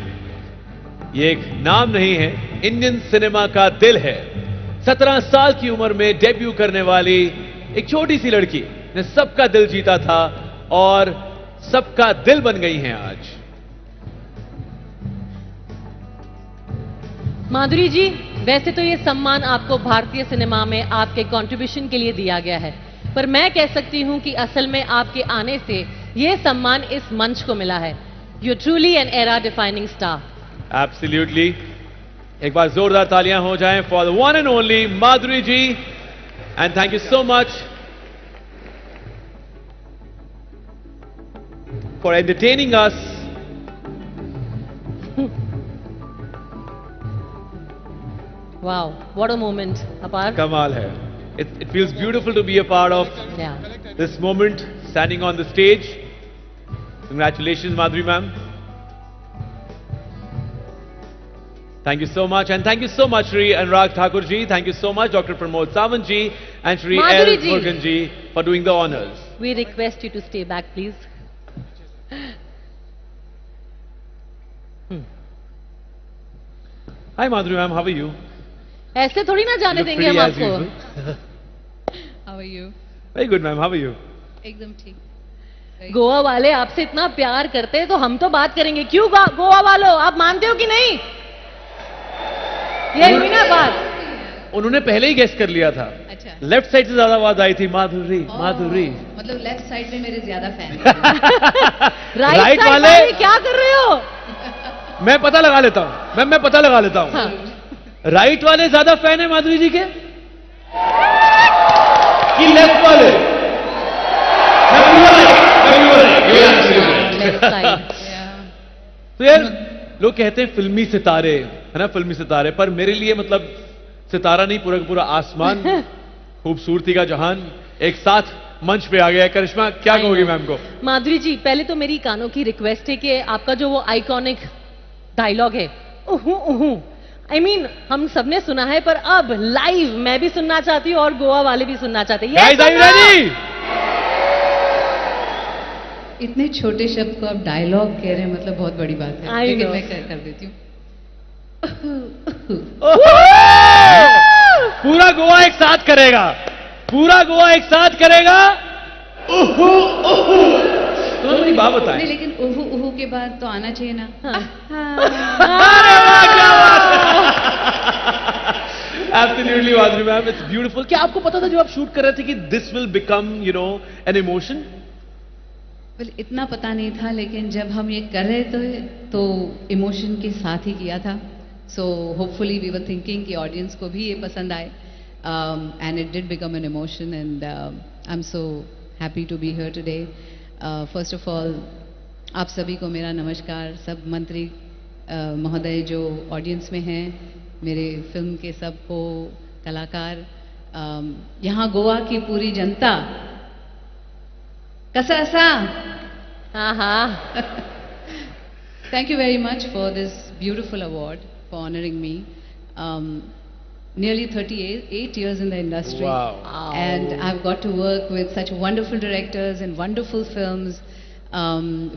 ये एक नाम नहीं है, इंडियन सिनेमा का दिल है। 17 साल की उम्र में डेब्यू करने वाली एक छोटी सी लड़की ने सबका दिल जीता था और सबका दिल बन गई हैं आज। माधुरी जी, वैसे तो ये सम्मान आपको भारतीय सिनेमा में आपके कंट्रीब्यूशन के लिए दिया गया है, पर मैं कह सकती हूं कि असल में आपके आने से ये सम्मान इस मंच को मिला है। You truly an era defining star. Absolutely. एक बार जोरदार तालियां हो जाएं for the one and only Madhuri ji, and thank you so much for entertaining us. Wow, what a moment. अपार कमाल है। It feels beautiful to be a part of this moment, standing on the stage. Congratulations, Madhuri ma'am. Thank you so much, and thank you so much, Shri Anurag Thakur ji. Thank you so much, Dr. Pramod Sawant ji, and Shri L. Madhuri ji. Murugan ji, for doing the honors. We request you to stay back, please. Hi, Madhuri ma'am, how are you? ऐसे थोड़ी ना जाने You look देंगे हम pretty as आपको. usual. How are you? Very good, ma'am. How are you? एकदम ठीक. गोवा वाले आपसे इतना प्यार करते हैं तो हम तो बात करेंगे. क्यों गोवा वालों, आप मानते हो कि नहीं? ये हुई ना बात. उन्होंने पहले ही गेस कर लिया था. अच्छा. लेफ्ट साइड से ज्यादा आवाज आई थी, माधुरी माधुरी. मतलब लेफ्ट साइड में मेरे ज्यादा फैन. राइट Right साइड वाले? वाले क्या कर रहे हो? मैं पता लगा लेता हूं. मैं पता लगा लेता हूं. हाँ. राइट वाले ज्यादा फैन है माधुरी जी के कि लेफ्ट वाले? तो यार लोग कहते हैं फिल्मी सितारे, है ना, फिल्मी सितारे, पर मेरे लिए मतलब सितारा नहीं, पूरा का पूरा आसमान, खूबसूरती का जहान एक साथ मंच पे आ गया है. करिश्मा, क्या कहोगी मैम को? माधुरी जी, पहले तो मेरी कानों की रिक्वेस्ट है कि आपका जो वो आइकॉनिक डायलॉग है, I mean, हम सबने सुना है, पर अब लाइव मैं भी सुनना चाहती हूँ और गोवा वाले भी सुनना चाहते हैं. Guys, are you ready? इतने छोटे शब्द को आप डायलॉग कह रहे हैं, मतलब बहुत बड़ी बात है. I लेकिन know. मैं कर देती हूँ. पूरा गोवा एक साथ करेगा. पूरा गोवा एक साथ करेगा. तो मेरी बात बताएं. नहीं, लेकिन उहू उहू के बाद तो आना चाहिए ना. Absolutely, Madhuri ma'am, it's beautiful. क्या आपको पता था जब आप शूट कर रहे थे कि this will become, you know, an emotion? Well, इतना पता नहीं था, लेकिन जब हम ये कर रहे थे तो इमोशन के साथ ही किया था. So hopefully we were thinking कि ऑडियंस को भी ये पसंद आए. And it did become an emotion, and I'm so happy to be here today. First of all, आप सभी को मेरा नमस्कार. सब मंत्री महोदय जो ऑडियंस में हैं, मेरे फिल्म के सबको कलाकार, यहाँ गोवा की पूरी जनता, कसा असा. Thank you very much for this beautiful award, for honoring me. Nearly 38 years in the industry. Wow. And I've got to work with such wonderful directors and wonderful films,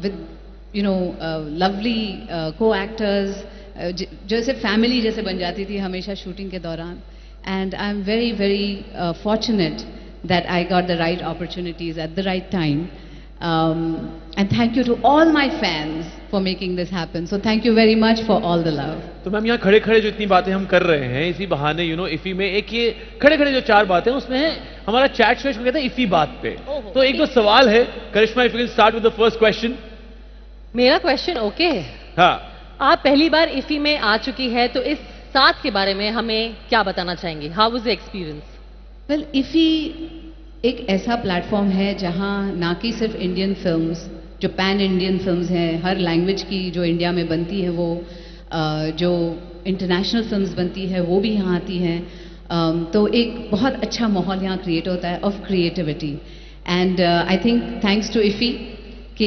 with, you know, lovely co-actors, जैसे फैमिली जैसे बन जाती थी हमेशा शूटिंग के दौरान. And I'm very, very fortunate that I got the right opportunities at the right time. And thank you to all my fans for making this happen. So thank you very much for all the love. तो मैम यहाँ खड़े खड़े जो इतनी बातें हम कर रहे हैं, इसी बहाने यू नो इफी में एक ये खड़े खड़े जो 4 बातें हैं उसमें है हमारा चैट शो कहते हैं इफी बात पे. तो एक दो सवाल है. Karishma, if you can start with the first question. मेरा क्वेश्चन ओके. हाँ. आप पहली बार इफी में आ चुकी है, तो इस साथ के बारे में हमें क्या बताना चाहेंगे? How was the experience? Well, IFFI एक ऐसा प्लेटफॉर्म है जहां ना कि सिर्फ इंडियन फिल्म्स, जो पैन इंडियन फिल्म्स हैं, हर लैंग्वेज की जो इंडिया में बनती है वो, जो इंटरनेशनल फिल्म्स बनती है वो भी यहाँ आती हैं. तो एक बहुत अच्छा माहौल यहाँ क्रिएट होता है of creativity. And I think thanks to IFFI कि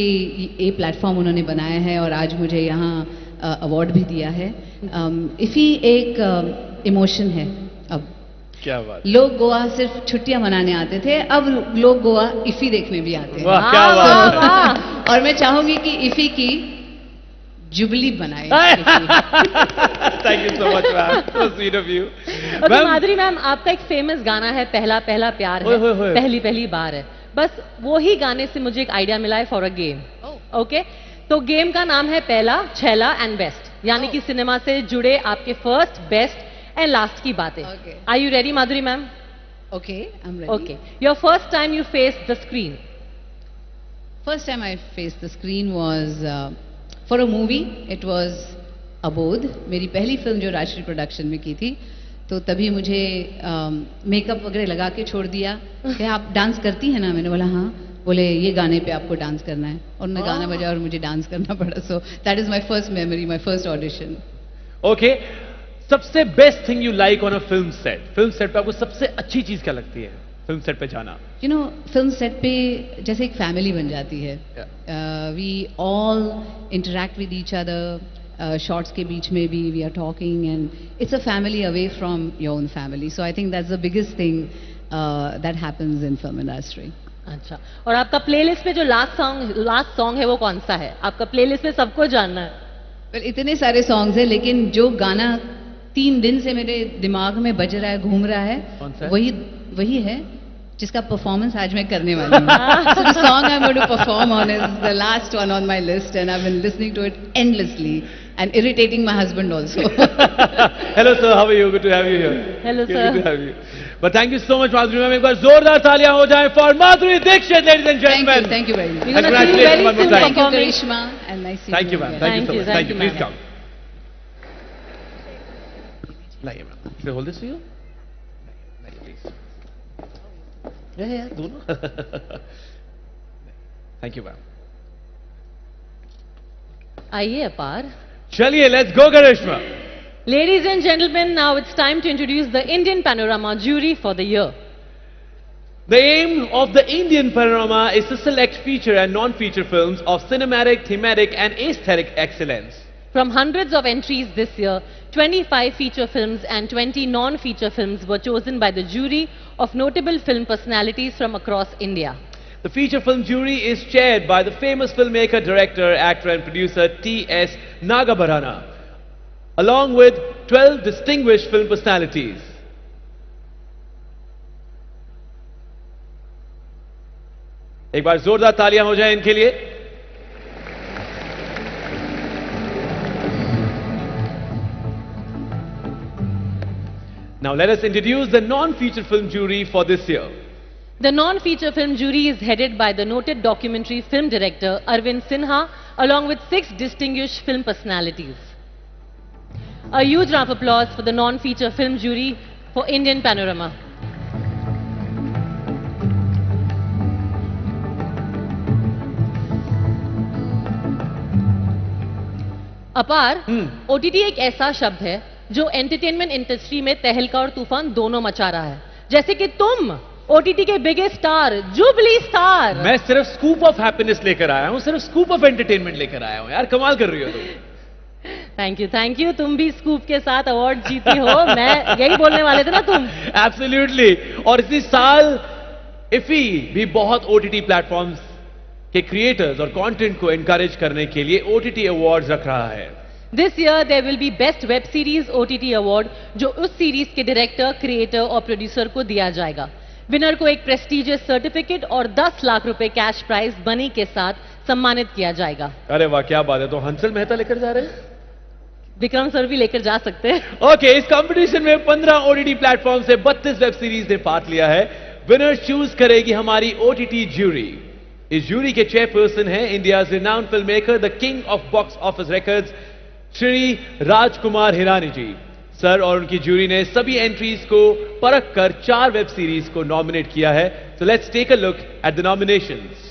ये प्लेटफॉर्म उन्होंने बनाया है और आज मुझे यहाँ अवार्ड भी दिया है. इफी एक इमोशन है. अब क्या बात. लोग गोवा सिर्फ छुट्टियां मनाने आते थे, अब लोग गोवा इफी देखने भी आते हैं. वाह, क्या बात. और मैं चाहूंगी कि इफी की जुबली बनाए. Thank you so much ma'am, so sweet of you. Okay Madhuri ma'am, आपका एक फेमस गाना है पहला पहला प्यार है, पहली पहली बार है. बस वो ही गाने से मुझे एक आइडिया मिला है फॉर अ गेम. ओके, तो गेम का नाम है पहला, छैला एंड बेस्ट, यानी कि सिनेमा से जुड़े आपके फर्स्ट, बेस्ट एंड लास्ट की बातें. Are you ready Madhuri ma'am? Okay, I am ready. Okay, your first time you face the screen. First time I face the screen was for a movie. It was Abodh, मेरी पहली फिल्म जो राष्ट्रीय प्रोडक्शन में की थी. तो तभी मुझे मेकअप वगैरह लगा के छोड़ दिया कि आप डांस करती हैं ना. मैंने बोला हाँ. बोले ये गाने पे आपको डांस करना है, और उन्होंने गाना बजाया और मुझे डांस करना पड़ा. So that is my first memory, my first audition. Okay, सबसे best thing you like on a film set. Film set पे आपको सबसे अच्छी चीज क्या लगती है फिल्म सेट पे जाना? यू नो, फिल्म सेट पे जैसे एक फैमिली बन जाती है. We all interact with each other. Shorts के बीच में भी we are talking and it's a family away from your own family. So I think that's the biggest thing that happens in film industry. अच्छा, और आपका प्लेलिस्ट में जो लास्ट सॉन्ग है वो कौन सा है? आपका प्लेलिस्ट में सबको जानना है. well, इतने सारे सॉन्ग्स हैं, लेकिन जो गाना 3 दिन से मेरे दिमाग में बज रहा है, घूम रहा है, वही है जिसका परफॉर्मेंस आज मैं करने वाली हूँ. So the song I'm going to perform on is the last one on my list, and I've been listening to it endlessly and irritating my husband also. Hello sir, how are you? Good to have you here. Hello sir. Good to have you. But thank you so much, Madhuri ma'am. एक बार जोरदार तालियां हो जाएं for Madhuri Dixit, ladies and gentlemen. Thank you very much. We're going to see you very soon. Thank you, Karishma, and nice seeing you. Thank you, ma'am. Thank you so much. Thank you. Please come. लाइए ma'am. Should I hold this for you? लाइए please. Yeah, दोनों. Thank you, ma'am. आइए अपार. चलिए, let's go, Karishma. Ladies and gentlemen, now it's time to introduce the Indian Panorama jury for the year. The aim of the Indian Panorama is to select feature and non-feature films of cinematic, thematic and aesthetic excellence. From hundreds of entries this year, 25 feature films and 20 non-feature films were chosen by the jury of notable film personalities from across India. The feature film jury is chaired by the famous filmmaker, director, actor and producer T.S. Nagabharana, along with 12 distinguished film personalities. एक बार जोरदार तालियां हो जाएं इनके लिए. Now let us introduce the non-feature film jury for this year. The non-feature film jury is headed by the noted documentary film director Arvind Sinha, along with 6 distinguished film personalities. A huge round of applause for the non-feature film jury for Indian Panorama. अपार, OTT एक ऐसा शब्द है जो एंटरटेनमेंट इंडस्ट्री में तहलका और तूफान दोनों मचा रहा है. जैसे कि तुम OTT के बिगेस्ट स्टार, जुबली स्टार. मैं सिर्फ स्कूप ऑफ हैप्पीनेस लेकर आया हूं, सिर्फ स्कूप ऑफ एंटरटेनमेंट लेकर आया हूं. यार कमाल कर रही हो तुम. Thank you. तुम भी स्कूप के साथ अवार्ड जीती हो. मैं यही बोलने वाले थे ना तुम. एब्सोल्युटली. और इसी साल IFFI भी बहुत OTT प्लेटफॉर्म्स के क्रिएटर्स और कंटेंट को एनकरेज करने के लिए OTT अवार्ड्स रख रहा है. This year there will be Best Web Series OTT Award, जो उस सीरीज के डायरेक्टर, क्रिएटर और प्रोड्यूसर को दिया जाएगा. विनर को एक प्रेस्टिजियस सर्टिफिकेट और 10 लाख रुपए कैश प्राइज मनी के साथ सम्मानित किया जाएगा. अरे वाह, क्या बात है. तो हंसल मेहता लेकर जा रहे हैं. विक्रम सर भी लेकर जा सकते हैं. ओके, इस कंपटीशन में 15 OTT प्लेटफॉर्म से 32 वेब सीरीज ने पार्ट लिया है. विनर चूज करेगी हमारी OTT ज्यूरी. इस ज्यूरी के चेयरपर्सन हैं India renowned film maker, the king of box office records, Shri Rajkumar Hirani ji. Sir और उनकी ज्यूरी ने सभी एंट्रीज को परख कर 4 वेब सीरीज को नॉमिनेट किया है. So let's take a look at the nominations.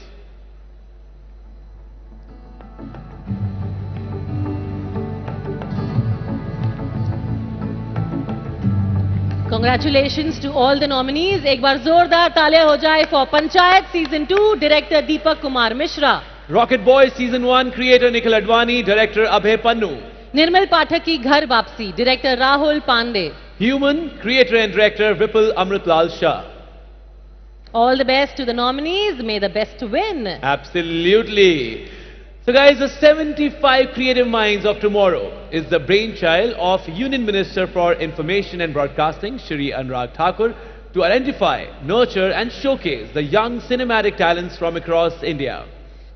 Congratulations to all the nominees. एक बार जोरदार तालियां हो जाए for Panchayat season 2, director Deepak Kumar Mishra. Rocket Boy season 1, creator Nikhil Advani, director Abhay Pannu. Nirmal Pathak की घर वापसी, director Rahul Pandey. Human, creator and director Vipul Amritlal Shah. All the best to the nominees. May the best win. Absolutely. So guys, the 75 creative minds of tomorrow is the brainchild of Union Minister for Information and Broadcasting, Shri Anurag Thakur, to identify, nurture and showcase the young cinematic talents from across India.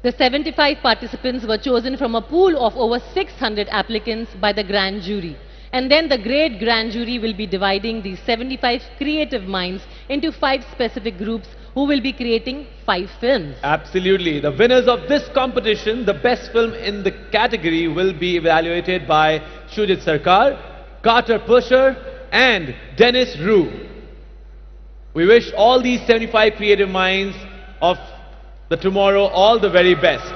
The 75 participants were chosen from a pool of over 600 applicants by the grand jury. And then the great grand jury will be dividing these 75 creative minds into 5 specific groups who will be creating 5 films. Absolutely. The winners of this competition, the best film in the category, will be evaluated by Shujit Sarkar, Carter Pusher and Dennis Rue. We wish all these 75 creative minds of the tomorrow all the very best.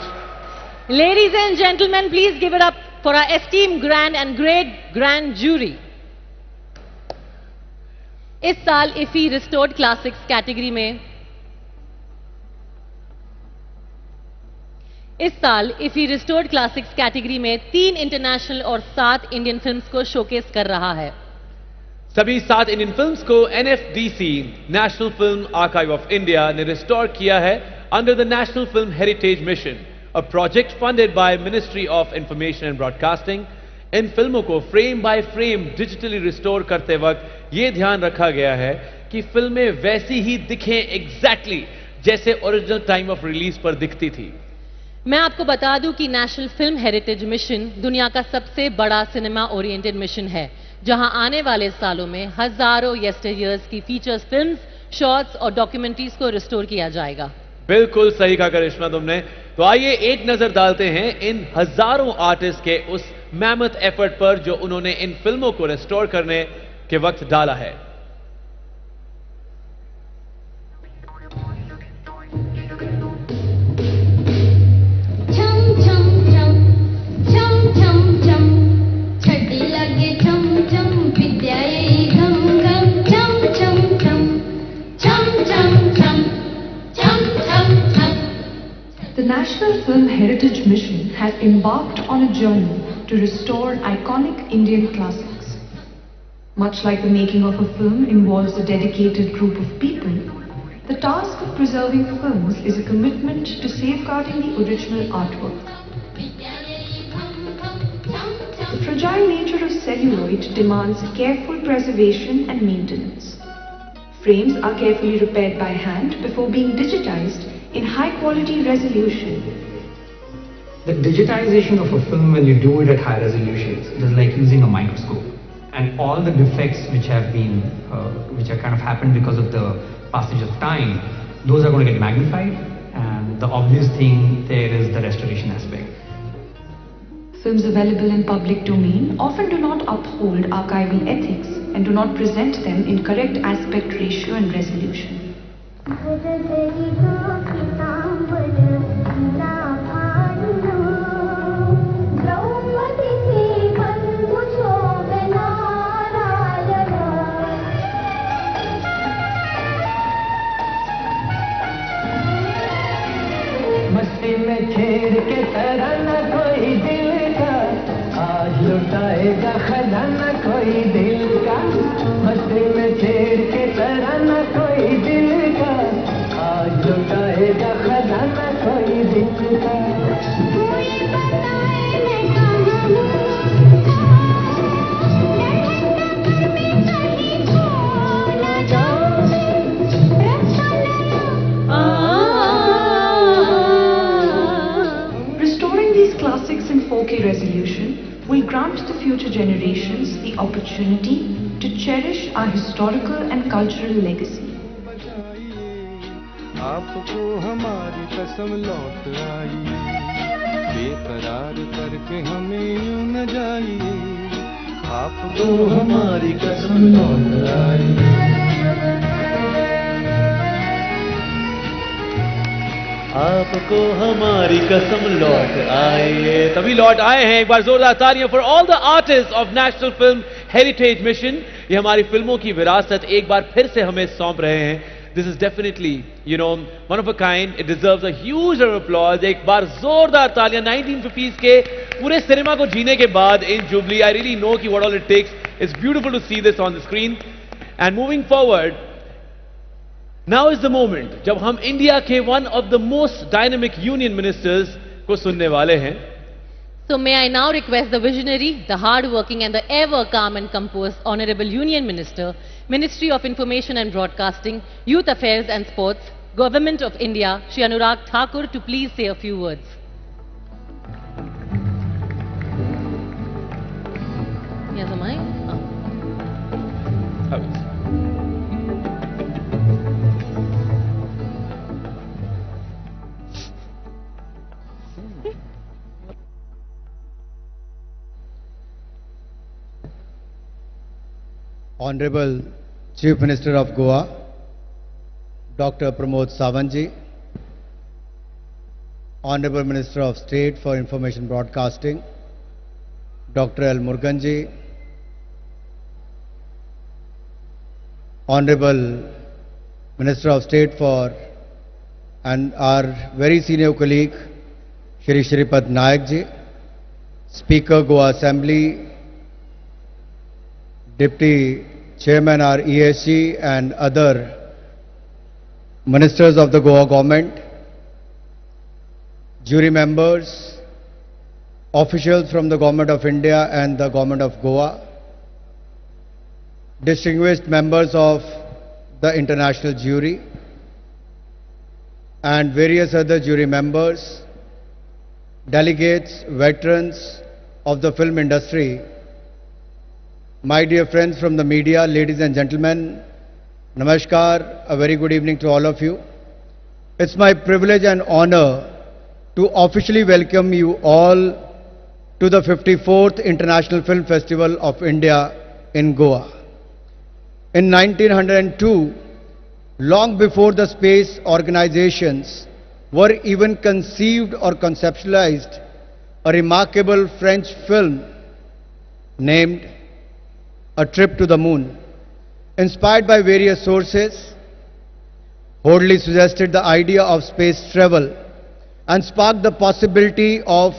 Ladies and gentlemen, please give it up for our esteemed grand and great grand jury. इस साल IFFI रिस्टोर्ड क्लासिक्स कैटेगरी में इस साल इफी रिस्टोर्ड क्लासिक्स कैटेगरी में 3 इंटरनेशनल और 7 इंडियन फिल्म्स को शोकेस कर रहा है। सभी 7 इंडियन फिल्म्स को NFDC national film archive of India ने रिस्टोर किया है under the national film heritage mission, a project funded by ministry of information and broadcasting. इन फिल्मों को frame by frame digitally restore करते वक्त यह ध्यान रखा गया है कि फिल्में वैसी ही दिखें एग्जैक्टली जैसे ओरिजिनल टाइम ऑफ रिलीज पर दिखती थी। मैं आपको बता दूं कि नेशनल फिल्म हेरिटेज मिशन दुनिया का सबसे बड़ा सिनेमा ओरिएंटेड मिशन है, जहां आने वाले सालों में हजारों यस्टरयर्स की फीचर्स फिल्म्स, शॉर्ट्स और डॉक्यूमेंट्रीज को रिस्टोर किया जाएगा। बिल्कुल सही कहा करिश्मा तुमने। तो आइए एक नजर डालते हैं इन हजारों आर्टिस्ट के उस मैमथ एफर्ट पर जो उन्होंने इन फिल्मों को रिस्टोर करने के वक्त डाला है। The National Film Heritage Mission has embarked on a journey to restore iconic Indian classics. Much like the making of a film involves a dedicated group of people, the task of preserving films is a commitment to safeguarding the original artwork. The fragile nature of celluloid demands careful preservation and maintenance. Frames are carefully repaired by hand before being digitized in high-quality resolution. The digitization of a film, when you do it at high resolutions, it is like using a microscope. And all the defects which have kind of happened because of the passage of time, those are going to get magnified. And the obvious thing there is the restoration aspect. Films available in public domain often do not uphold archival ethics and do not present them in correct aspect ratio and resolution. मस्ती में छेड़ के तराना कोई दिल का, आज लुटाएगा खजाना कोई दिल का। मस्ती में छेड़ के तराना कोई दिल का, आज लुटाएगा खजाना कोई दिल का। Classics in 4K resolution will grant the future generations the opportunity to cherish our historical and cultural legacy. आपको हमारी कसम लौट आई, बेकरार करके हमें यूं न जाइए। आपको हमारी कसम लौट आई, आपको हमारी कसम लौट आए। तभी लौट आए हैं। एक बार जोरदार तालियां for all the artist of national film heritage mission. ये हमारी फिल्मों की विरासत एक बार फिर से हमें सौंप रहे हैं। This is definitely one of a kind, it deserves a huge applause. एक बार जोरदार तालियां 1950s के पूरे सिनेमा को जीने के बाद इन जुबली। आई रियली नो कि what all it takes. It's beautiful to see this on the screen. And moving forward, now is the moment जब हम इंडिया के one of the most dynamic union ministers को सुनने वाले हैं। So may I now request the visionary, the hard-working and the ever calm and composed Honorable Union Minister, Ministry of Information and Broadcasting, Youth Affairs and Sports, Government of India, Shri Anurag Thakur, to please say a few words. Yes, am I? Honorable Chief Minister of Goa, Dr. Pramod Sawantji, Honorable Minister of State for Information Broadcasting, Dr. L. Muruganji, Honorable Minister of State for and our very senior colleague Shri Shripad Nayak ji, Speaker Goa Assembly, Deputy Chairman our ESG and other ministers of the Goa government, jury members, officials from the Government of India and the Government of Goa, distinguished members of the international jury, and various other jury members, delegates, veterans of the film industry, my dear friends from the media, ladies and gentlemen, Namaskar, a very good evening to all of you. It's my privilege and honor to officially welcome you all to the 54th International Film Festival of India in Goa. In 1902, long before the space organizations were even conceived or conceptualized, a remarkable French film named A Trip to the Moon, inspired by various sources, boldly suggested the idea of space travel and sparked the possibility of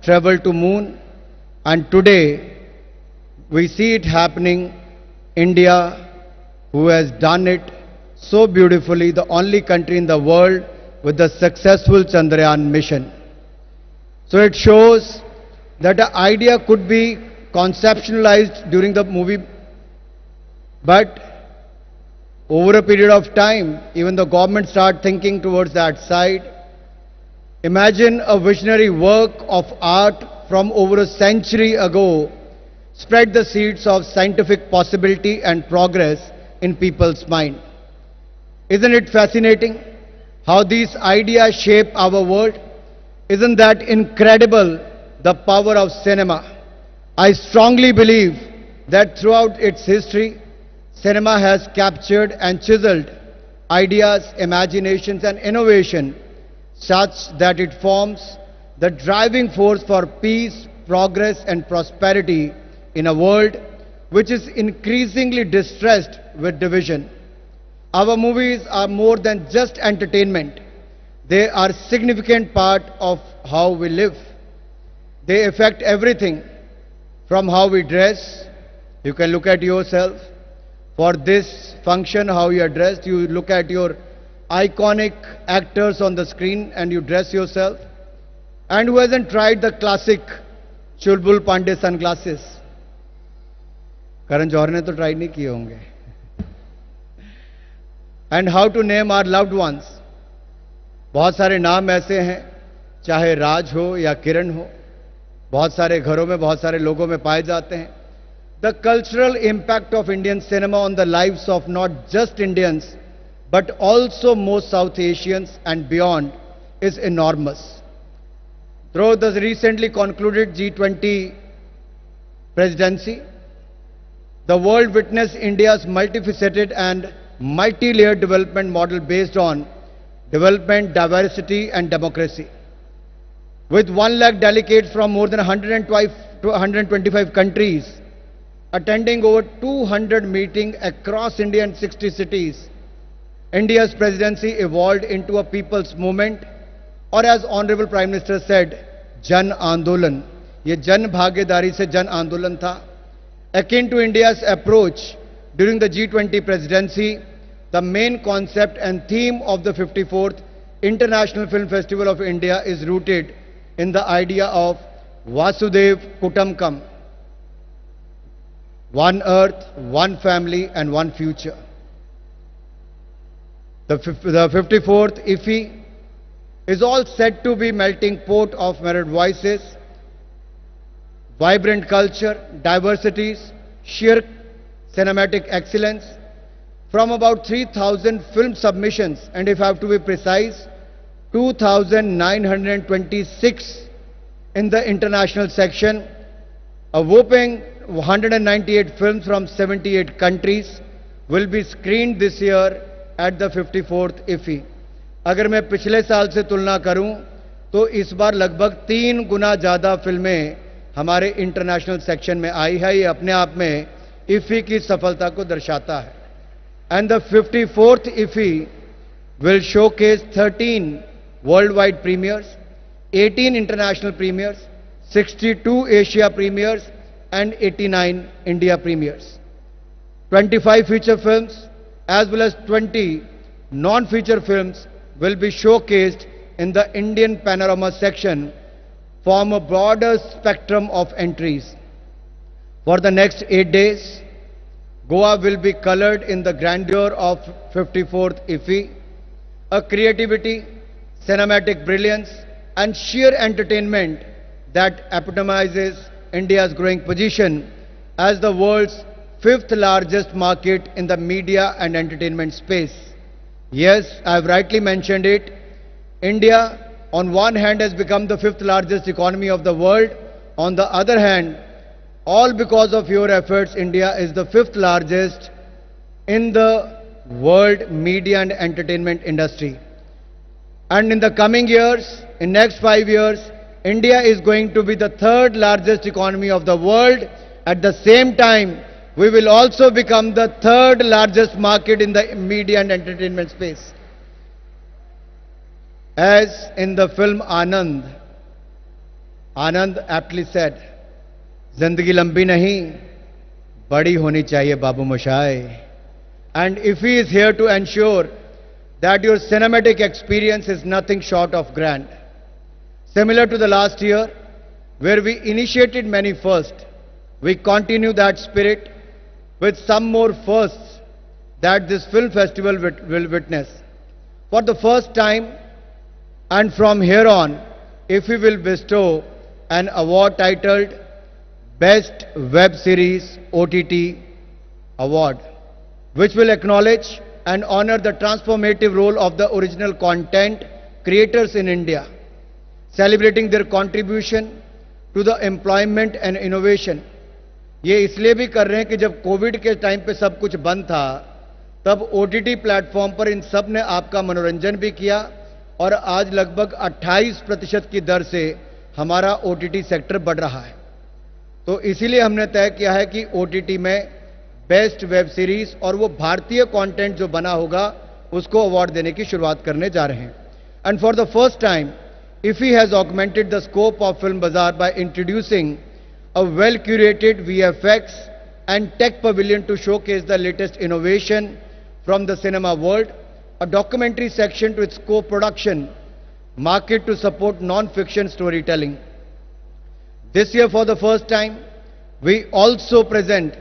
travel to moon. And today, we see it happening. India, who has done it so beautifully, the only country in the world with the successful Chandrayaan mission. So it shows that the idea could be conceptualized during the movie, but over a period of time, even the government started thinking towards that side. Imagine a visionary work of art from over a century ago spread the seeds of scientific possibility and progress in people's mind. Isn't it fascinating how these ideas shape our world? Isn't that incredible, the power of cinema? I strongly believe that throughout its history, cinema has captured and chiseled ideas, imaginations and innovation such that it forms the driving force for peace, progress and prosperity in a world which is increasingly distressed with division. Our movies are more than just entertainment. They are a significant part of how we live. They affect everything from how we dress. You can look at yourself. For this function, how you are dressed, you look at your iconic actors on the screen and you dress yourself. And who hasn't tried the classic Chulbul Pandey sunglasses? Karan Johar ne to try nahi kiye honge. And how to name our loved ones. बहुत सारे नाम ऐसे हैं, चाहे राज हो या किरण हो, बहुत सारे घरों में, बहुत सारे लोगों में पाए जाते हैं. The cultural impact of Indian cinema on the lives of not just Indians, but also most South Asians and beyond is enormous. Through the recently concluded G20 presidency, the world witnessed India's multifaceted and multi-layered development model based on development, diversity and democracy. With 1 lakh delegates from more than 125 countries, attending over 200 meetings across India and 60 cities, India's presidency evolved into a people's movement, or as Honorable Prime Minister said, Jan Andolan. ये जन भागीदारी से जन आंदोलन था. Akin to India's approach during the G20 presidency, the main concept and theme of the 54th International Film Festival of India is rooted in the idea of Vasudev Kutumbakam. One earth, one family and one future. The 54th IFFI is all said to be melting pot of myriad voices, vibrant culture, diversities, sheer cinematic excellence. From about 3,000 film submissions, and if I have to be precise, 2,926 in the international section, a whopping 198 films from 78 countries will be screened this year at the 54th IFFI. अगर मैं पिछले साल से तुलना करूं तो इस बार लगभग 3 गुना ज़्यादा फिल्में हमारे इंटरनेशनल सेक्शन में आई है. ये अपने आप में IFFI की सफलता को दर्शाता है. And the 54th IFFI will showcase 13 worldwide premieres, 18 international premieres, 62 Asia premieres, and 89 India premieres. 25 feature films as well as 20 non-feature films will be showcased in the Indian Panorama section, form a broader spectrum of entries. For the next 8 days, Goa will be colored in the grandeur of 54th IFFI, a creativity, cinematic brilliance, and sheer entertainment that epitomizes India's growing position as the world's 5th largest market in the media and entertainment space. Yes, I have rightly mentioned it. India, on one hand, has become the 5th largest economy of the world. On the other hand, all because of your efforts, India is the 5th largest in the world media and entertainment industry. And in the coming years, in next 5 years, India is going to be the 3rd largest economy of the world. At the same time, we will also become the 3rd largest market in the media and entertainment space. As in the film Anand aptly said, "Zindagi lambi nahi, badi honi chahiye babu moshai." And IFFI is here to ensure that your cinematic experience is nothing short of grand. Similar to the last year, where we initiated many firsts, we continue that spirit with some more firsts that this film festival will witness. For the first time, and from here on, IFFI will bestow an award titled Best Web Series OTT Award, which will acknowledge and honor the transformative role of the original content creators in India, celebrating their contribution to the employment and innovation. ये इसलिए भी कर रहे हैं कि जब कोविड के टाइम पे सब कुछ बंद था, तब ओटीटी प्लेटफॉर्म पर इन सब ने आपका मनोरंजन भी किया और आज लगभग 28% की दर से हमारा ओटीटी सेक्टर बढ़ रहा है। तो इसीलिए हमने तय किया है कि ओटीटी में बेस्ट वेब सीरीज और वो भारतीय कंटेंट जो बना होगा उसको अवार्ड देने की शुरुआत करने जा रहे हैं। And for the first time IFFI has augmented the scope of Film Bazaar by introducing a well-curated VFX and tech pavilion to showcase the latest innovation from the cinema world, a documentary section to its co-production market to support non-fiction storytelling. This year, for the first time, we also present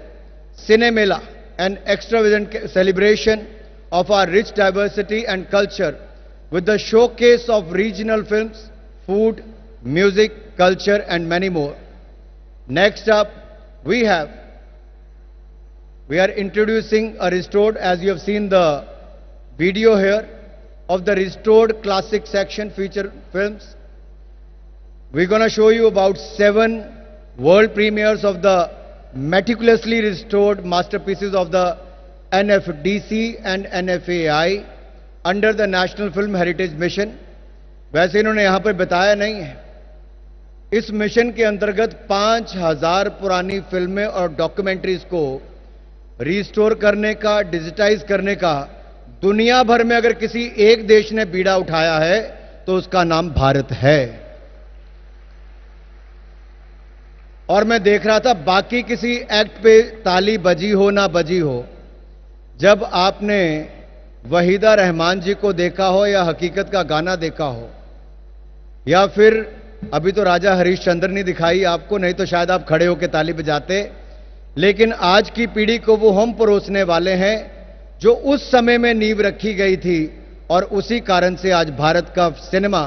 Cinemela, an extravagant celebration of our rich diversity and culture with the showcase of regional films, food, music, culture, and many more. Next up, we are introducing a restored, as you have seen the video here, of the restored classic section feature films. We're going to show you about 7 world premieres of the meticulously restored masterpieces of the NFDC and NFAI under the National Film Heritage Mission. वैसे इन्होंने यहाँ पर बताया नहीं है, इस मिशन के अंतर्गत 5000 पुरानी फिल्में और डॉक्यूमेंट्रीज को रिस्टोर करने का, डिजिटाइज करने का दुनिया भर में अगर किसी एक देश ने बीड़ा उठाया है तो उसका नाम भारत है। और मैं देख रहा था बाकी किसी एक्ट पे ताली बजी हो ना बजी हो, जब आपने वहीदा रहमान जी को देखा हो या हकीकत का गाना देखा हो, या फिर अभी तो राजा हरीशचंद्र ने दिखाई आपको, नहीं तो शायद आप खड़े होकर ताली बजाते, लेकिन आज की पीढ़ी को वो हम परोसने वाले हैं जो उस समय में नींव रखी गई थी, और उसी कारण से आज भारत का सिनेमा,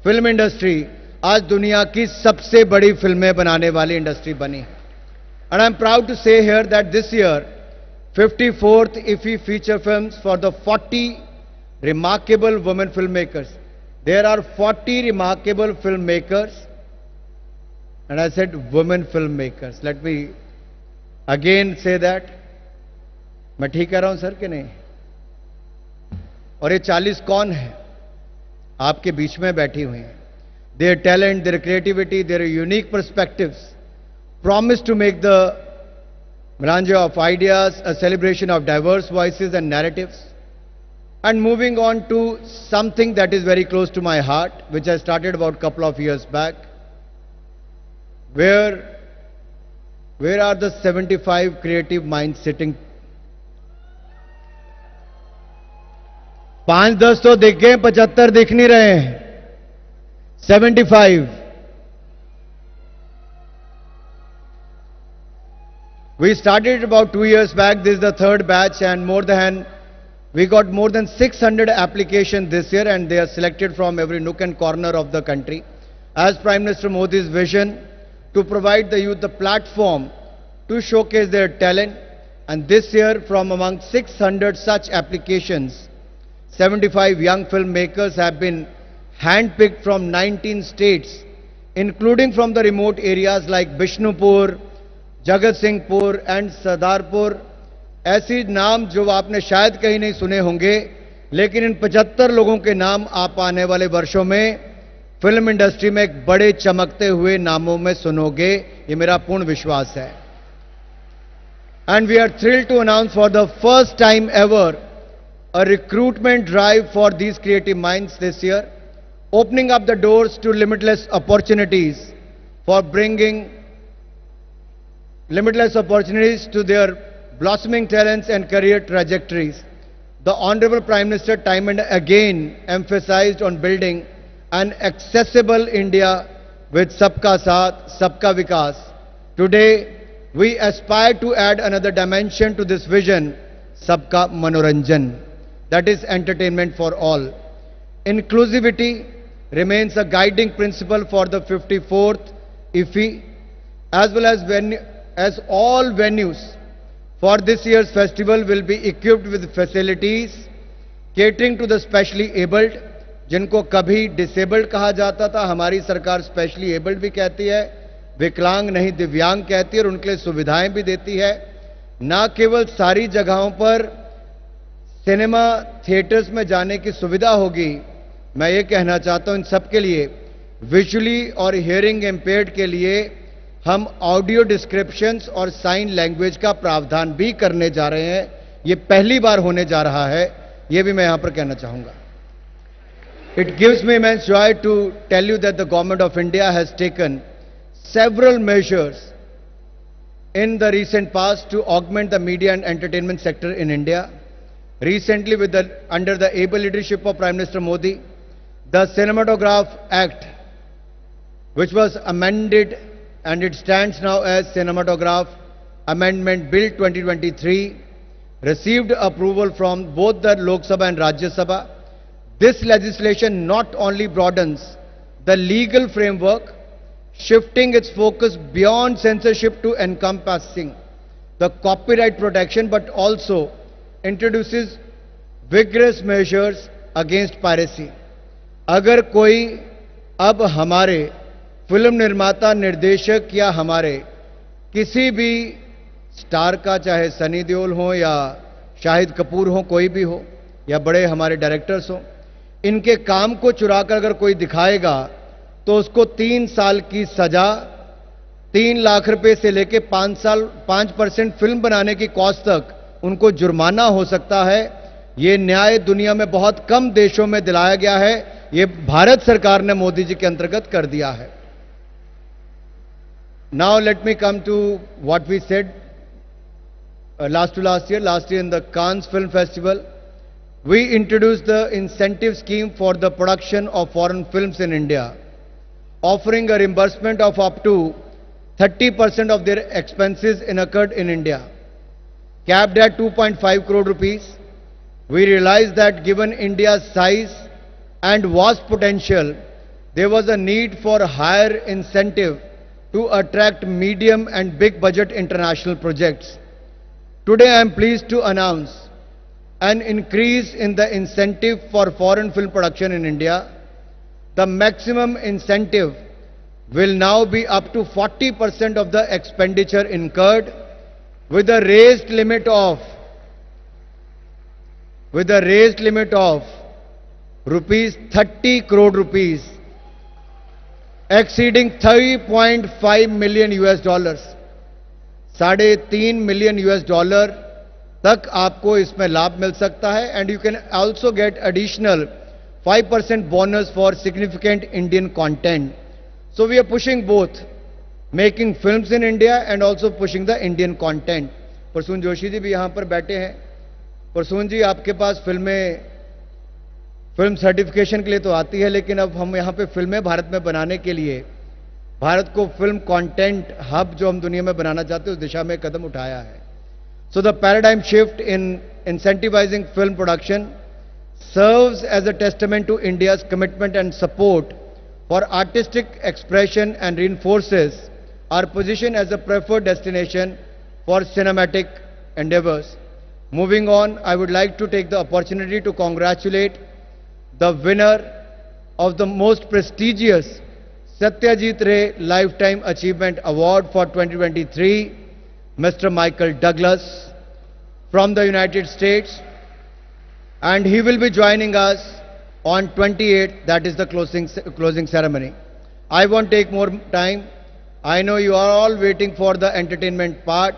फिल्म इंडस्ट्री आज दुनिया की सबसे बड़ी फिल्में बनाने वाली इंडस्ट्री बनी। And I am proud to say here that this year 54th IFFI feature films for the 40 remarkable women filmmakers. There are 40 remarkable filmmakers, and I said women filmmakers. Let me again say that. मैं ठीक कह रहा हूं सर कि नहीं? और ये 40 कौन है? आपके बीच में बैठी हुई हैं. Their talent, their creativity, their unique perspectives promise to make the melange of ideas a celebration of diverse voices and narratives. And moving on to something that is very close to my heart, which I started about a couple of years back, where are the 75 creative minds sitting? 5-10 तो दिख गए, 75 दिख नहीं रहे हैं. 75. We started about 2 years back. This is the third batch, and we got more than 600 applications this year, and they are selected from every nook and corner of the country. As Prime Minister Modi's vision to provide the youth the platform to showcase their talent, and this year, from among 600 such applications, 75 young filmmakers have been handpicked from 19 states, including from the remote areas like Bishnupur, Jagat Singhpur and Sardarpur. ऐसी नाम जो आपने शायद कहीं नहीं सुने होंगे, लेकिन इन 75 लोगों के नाम आप आने वाले वर्षों में फिल्म इंडस्ट्री में एक बड़े चमकते हुए नामों में सुनोगे, ये मेरा पूर्ण विश्वास है. And we are thrilled to announce for the first time ever a recruitment drive for these creative minds this year, opening up the doors to limitless opportunities for bringing limitless opportunities to their blossoming talents and career trajectories. The Honorable Prime Minister time and again emphasized on building an accessible India with Sabka Saath, Sabka Vikas. Today, we aspire to add another dimension to this vision, Sabka Manoranjan, that is entertainment for all. Inclusivity remains a guiding principle for the 54th IFFI, as well as all venues for this year's festival will be equipped with facilities catering to the specially abled, जिनको कभी डिसेबल्ड कहा जाता था, हमारी सरकार स्पेशली एबल्ड भी कहती है, विकलांग नहीं दिव्यांग कहती है, और उनके लिए सुविधाएं भी देती है. ना केवल सारी जगहों पर सिनेमा थिएटर्स में जाने की सुविधा होगी, मैं ये कहना चाहता हूं इन सब के लिए विजुअली और हियरिंग इम्पेयर्ड के लिए हम ऑडियो डिस्क्रिप्शंस और साइन लैंग्वेज का प्रावधान भी करने जा रहे हैं. ये पहली बार होने जा रहा है, ये भी मैं यहां पर कहना चाहूंगा. It gives me immense joy to tell you that the Government of India has taken several measures in the recent past to augment the media and entertainment sector in India. Recently, under the able leadership of Prime Minister Modi, the Cinematograph Act, which was amended and it stands now as Cinematograph Amendment Bill 2023, received approval from both the Lok Sabha and Rajya Sabha. This legislation not only broadens the legal framework, shifting its focus beyond censorship to encompassing the copyright protection, but also introduces vigorous measures against piracy. अगर कोई अब हमारे फिल्म निर्माता, निर्देशक या हमारे किसी भी स्टार का, चाहे सनी देओल हो या शाहिद कपूर हो, कोई भी हो, या बड़े हमारे डायरेक्टर्स हो, इनके काम को चुराकर अगर कोई दिखाएगा तो उसको 3 साल की सजा, 3 लाख रुपए से लेकर 5% फिल्म बनाने की कॉस्ट तक उनको जुर्माना हो सकता है. ये न्याय दुनिया में बहुत कम देशों में दिलाया गया है. ये भारत सरकार ने मोदी जी के अंतर्गत कर दिया है. Now let me come to what we said last year in the Cannes Film Festival. We introduced the incentive scheme for the production of foreign films in India, offering a reimbursement of up to 30% of their expenses incurred in India, capped at 2.5 crore rupees. We realized that given India's size and vast potential, there was a need for higher incentive to attract medium and big budget international projects. Today I am pleased to announce an increase in the incentive for foreign film production in India. The maximum incentive will now be up to 40% of the expenditure incurred, with a raised limit of rupees 30 crore rupees, exceeding 3.5 million US dollars. $3.5 million तक आपको इसमें लाभ मिल सकता है and you can also get additional 5% bonus for significant Indian content. So we are pushing both, making films in India and also pushing the Indian content. Prasoon Joshi ji भी यहाँ पर बैठे हैं. प्रसून जी, आपके पास फिल्म सर्टिफिकेशन के लिए तो आती है, लेकिन अब हम यहाँ पे फिल्में भारत में बनाने के लिए भारत को फिल्म कंटेंट हब जो हम दुनिया में बनाना चाहते हैं उस दिशा में कदम उठाया है. So the paradigm shift in incentivizing film production serves as a testament to India's commitment and support for artistic expression and reinforces our position as a preferred destination for cinematic endeavors. Moving on, I would like to take the opportunity to congratulate the winner of the most prestigious Satyajit Ray Lifetime Achievement Award for 2023, Mr. Michael Douglas from the United States. And he will be joining us on 28th, that is the closing ceremony. I won't take more time. I know you are all waiting for the entertainment part.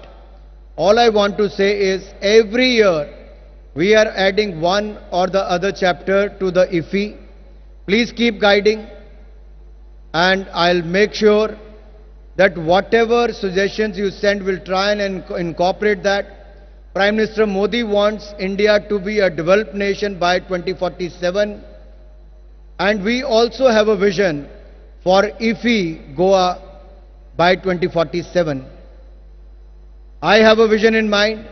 All I want to say is every year we are adding one or the other chapter to the IFFI. Please keep guiding and I'll make sure that whatever suggestions you send, we'll try and incorporate that. Prime Minister Modi wants India to be a developed nation by 2047, and we also have a vision for IFFI Goa by 2047. I have a vision in mind.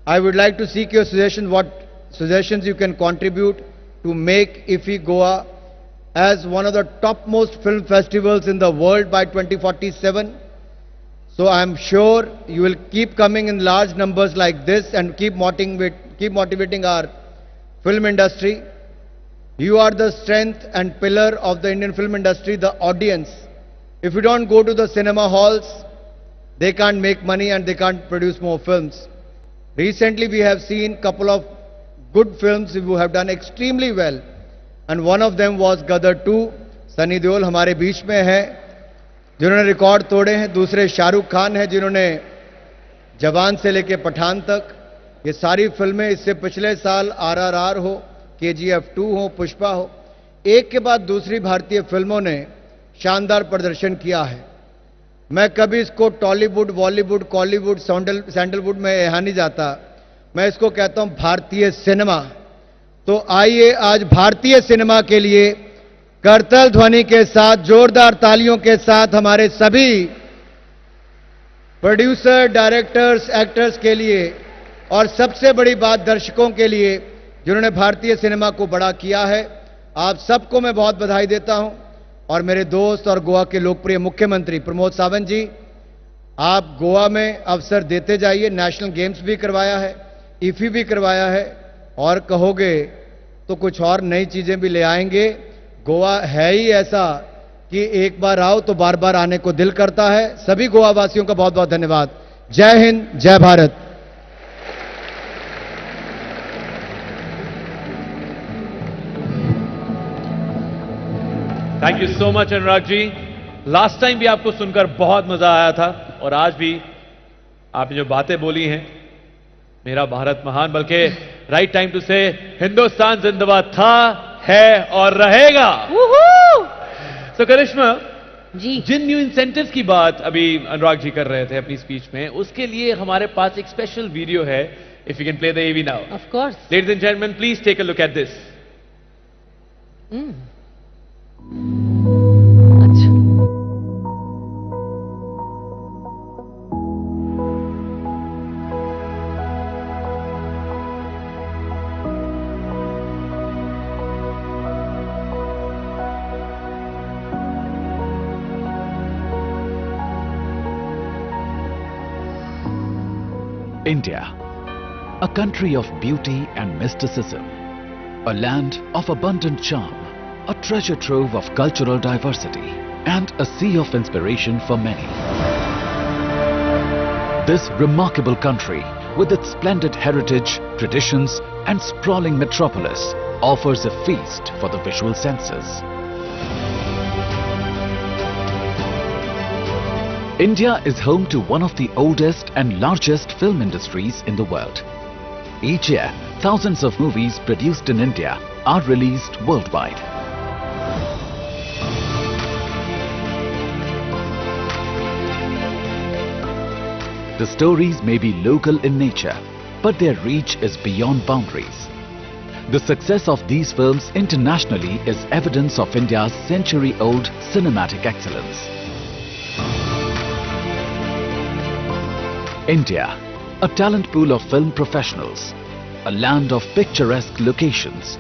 I would like to seek your suggestions, what suggestions you can contribute to make IFFI Goa as one of the topmost film festivals in the world by 2047. So I am sure you will keep coming in large numbers like this and keep motivating our film industry. You are the strength and pillar of the Indian film industry, the audience. If you don't go to the cinema halls, they can't make money and they can't produce more films. Recently we have seen a couple of good films who have done extremely well. And one of them was Gadar 2. Sunny Deol हमारे बीच में है जिन्होंने रिकॉर्ड तोड़े हैं. दूसरे शाहरुख खान हैं जिन्होंने जवान से लेके पठान तक ये सारी फिल्में, इससे पिछले साल RRR हो, KGF 2 हो, पुष्पा हो, एक के बाद दूसरी भारतीय फिल्मों ने शानदार प्रदर्शन किया है. मैं कभी इसको टॉलीवुड, बॉलीवुड, कॉलीवुड, सैंडलवुड में यहाँ नहीं जाता. मैं इसको कहता हूं भारतीय सिनेमा. तो आइए आज भारतीय सिनेमा के लिए करतल ध्वनि के साथ, जोरदार तालियों के साथ हमारे सभी प्रोड्यूसर, डायरेक्टर्स, एक्टर्स के लिए और सबसे बड़ी बात दर्शकों के लिए जिन्होंने भारतीय सिनेमा को बड़ा किया है, आप सबको मैं बहुत बधाई देता हूं. और मेरे दोस्त और गोवा के लोकप्रिय मुख्यमंत्री प्रमोद सावंत जी, आप गोवा में अवसर देते जाइए. नेशनल गेम्स भी करवाया है, IFFI भी करवाया है और कहोगे तो कुछ और नई चीजें भी ले आएंगे. गोवा है ही ऐसा कि एक बार आओ तो बार बार आने को दिल करता है. सभी गोवा वासियों का बहुत बहुत धन्यवाद. जय हिंद, जय Bharat. Thank you so much Anurag ji. Last time भी आपको सुनकर बहुत मजा आया था और आज भी आपने जो बातें बोली हैं, मेरा भारत महान, बल्कि राइट टाइम टू से हिंदुस्तान जिंदाबाद था, है और रहेगा. तो करिश्मा जी, जिन न्यू इंसेंटिव्स की बात अभी अनुराग जी कर रहे थे अपनी स्पीच में, उसके लिए हमारे पास एक स्पेशल वीडियो है. If you can play the AV now. Of course. Ladies and gentleman, please take a look at this. India, a country of beauty and mysticism, a land of abundant charm, a treasure trove of cultural diversity, and a sea of inspiration for many. This remarkable country, with its splendid heritage, traditions, and sprawling metropolis, offers a feast for the visual senses. India is home to one of the oldest and largest film industries in the world. Each year, thousands of movies produced in India are released worldwide. The stories may be local in nature, but their reach is beyond boundaries. The success of these films internationally is evidence of India's century-old cinematic excellence. India, a talent pool of film professionals, a land of picturesque locations,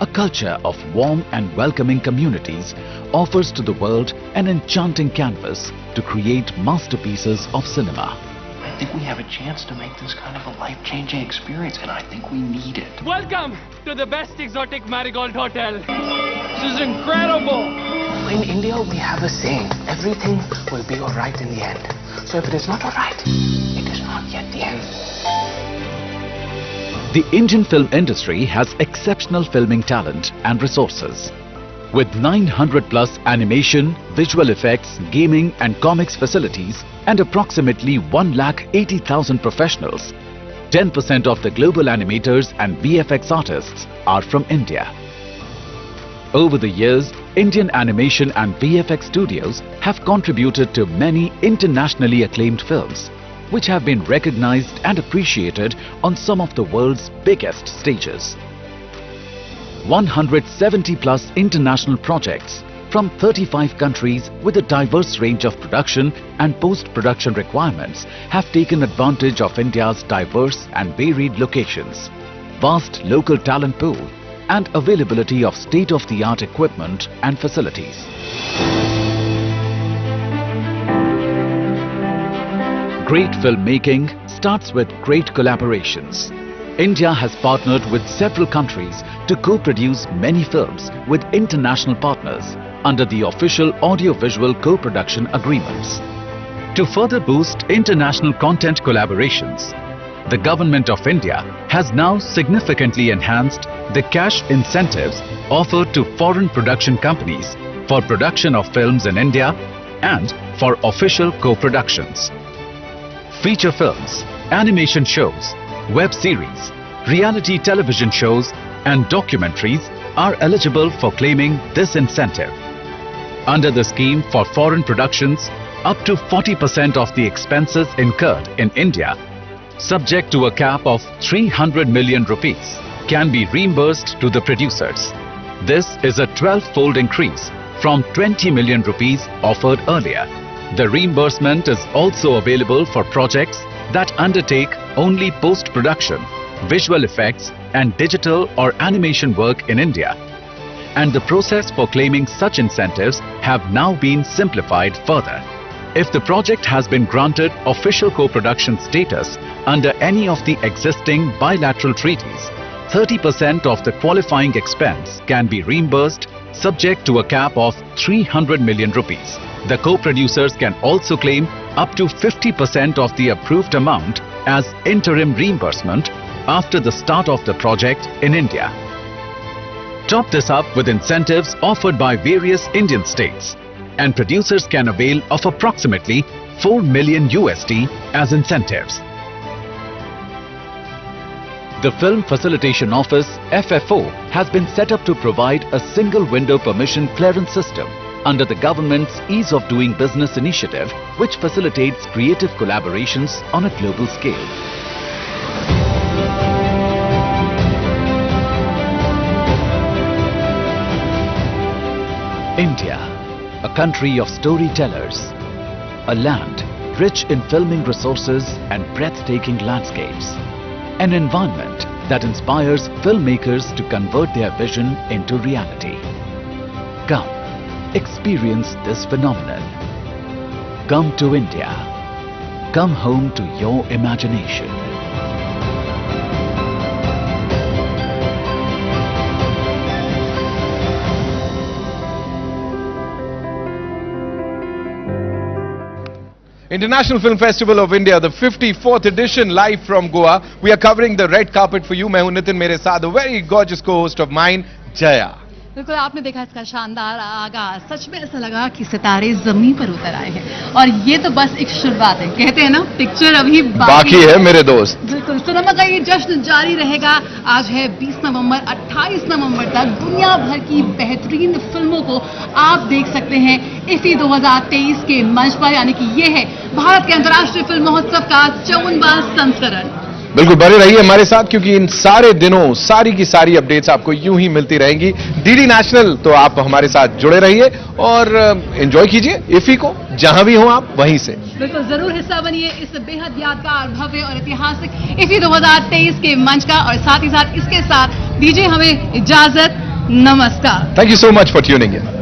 a culture of warm and welcoming communities, offers to the world an enchanting canvas to create masterpieces of cinema. I think we have a chance to make this kind of a life-changing experience, and I think we need it. Welcome to the best exotic marigold hotel. This is incredible. In India, we have a saying, everything will be all right in the end. So if it is not all right, it is not yet the end. The Indian film industry has exceptional filming talent and resources. With 900 plus animation, visual effects, gaming and comics facilities and approximately 1,80,000 professionals, 10% of the global animators and VFX artists are from India. Over the years, Indian animation and VFX studios have contributed to many internationally acclaimed films, which have been recognized and appreciated on some of the world's biggest stages. 170 plus international projects from 35 countries with a diverse range of production and post-production requirements have taken advantage of India's diverse and varied locations, vast local talent pool and availability of state-of-the-art equipment and facilities. Great filmmaking starts with great collaborations. India has partnered with several countries to co-produce many films with international partners under the official audio-visual co-production agreements. To further boost international content collaborations, the Government of India has now significantly enhanced the cash incentives offered to foreign production companies for production of films in India and for official co-productions. Feature films, animation shows, web series, reality television shows and documentaries are eligible for claiming this incentive. Under the scheme for foreign productions, up to 40% of the expenses incurred in India, subject to a cap of 300 million rupees, can be reimbursed to the producers. This is a 12-fold increase from 20 million rupees offered earlier. The reimbursement is also available for projects that undertake only post-production, visual effects and digital or animation work in India. And the process for claiming such incentives have now been simplified further. If the project has been granted official co-production status under any of the existing bilateral treaties, 30% of the qualifying expense can be reimbursed subject to a cap of 300 million rupees. The co-producers can also claim up to 50% of the approved amount as interim reimbursement after the start of the project in India. Top this up with incentives offered by various Indian states, and producers can avail of approximately 4 million USD as incentives. The Film Facilitation Office (FFO) has been set up to provide a single window permission clearance system under the government's Ease of Doing Business initiative, which facilitates creative collaborations on a global scale. India, a country of storytellers, a land rich in filming resources and breathtaking landscapes, an environment that inspires filmmakers to convert their vision into reality. Come, experience this phenomenon. Come to India. Come home to your imagination. International Film Festival of India, the 54th edition, live from Goa. We are covering the red carpet for you. मैं हूं नितिन, मेरे साथ a very gorgeous co-host of mine, Jaya. बिल्कुल आपने देखा इसका शानदार आगाज, सच में ऐसा लगा कि सितारे जमीन पर उतर आए हैं और ये तो बस एक शुरुआत है। कहते हैं ना, पिक्चर अभी बाकी है मेरे दोस्त। बिल्कुल सिनेमा का ये जश्न जारी रहेगा। आज है 20 नवंबर, 28 नवंबर तक दुनिया भर की बेहतरीन फिल्मों को आप देख सकते हैं इसी 2023 के मंच पर, यानी कि ये है भारत के अंतर्राष्ट्रीय फिल्म महोत्सव का 54वां संस्करण। बिल्कुल बने रहिए हमारे साथ, क्योंकि इन सारे दिनों सारी की सारी अपडेट्स आपको यूं ही मिलती रहेंगी डीडी नेशनल। तो आप हमारे साथ जुड़े रहिए और एंजॉय कीजिए इफी को, जहां भी हो आप वहीं से। बिल्कुल जरूर हिस्सा बनिए इस बेहद यादगार, भव्य और ऐतिहासिक इफी 2023 के मंच का, और साथ ही साथ इसके साथ दीजिए हमें इजाजत। नमस्कार। Thank you so much for tuning in.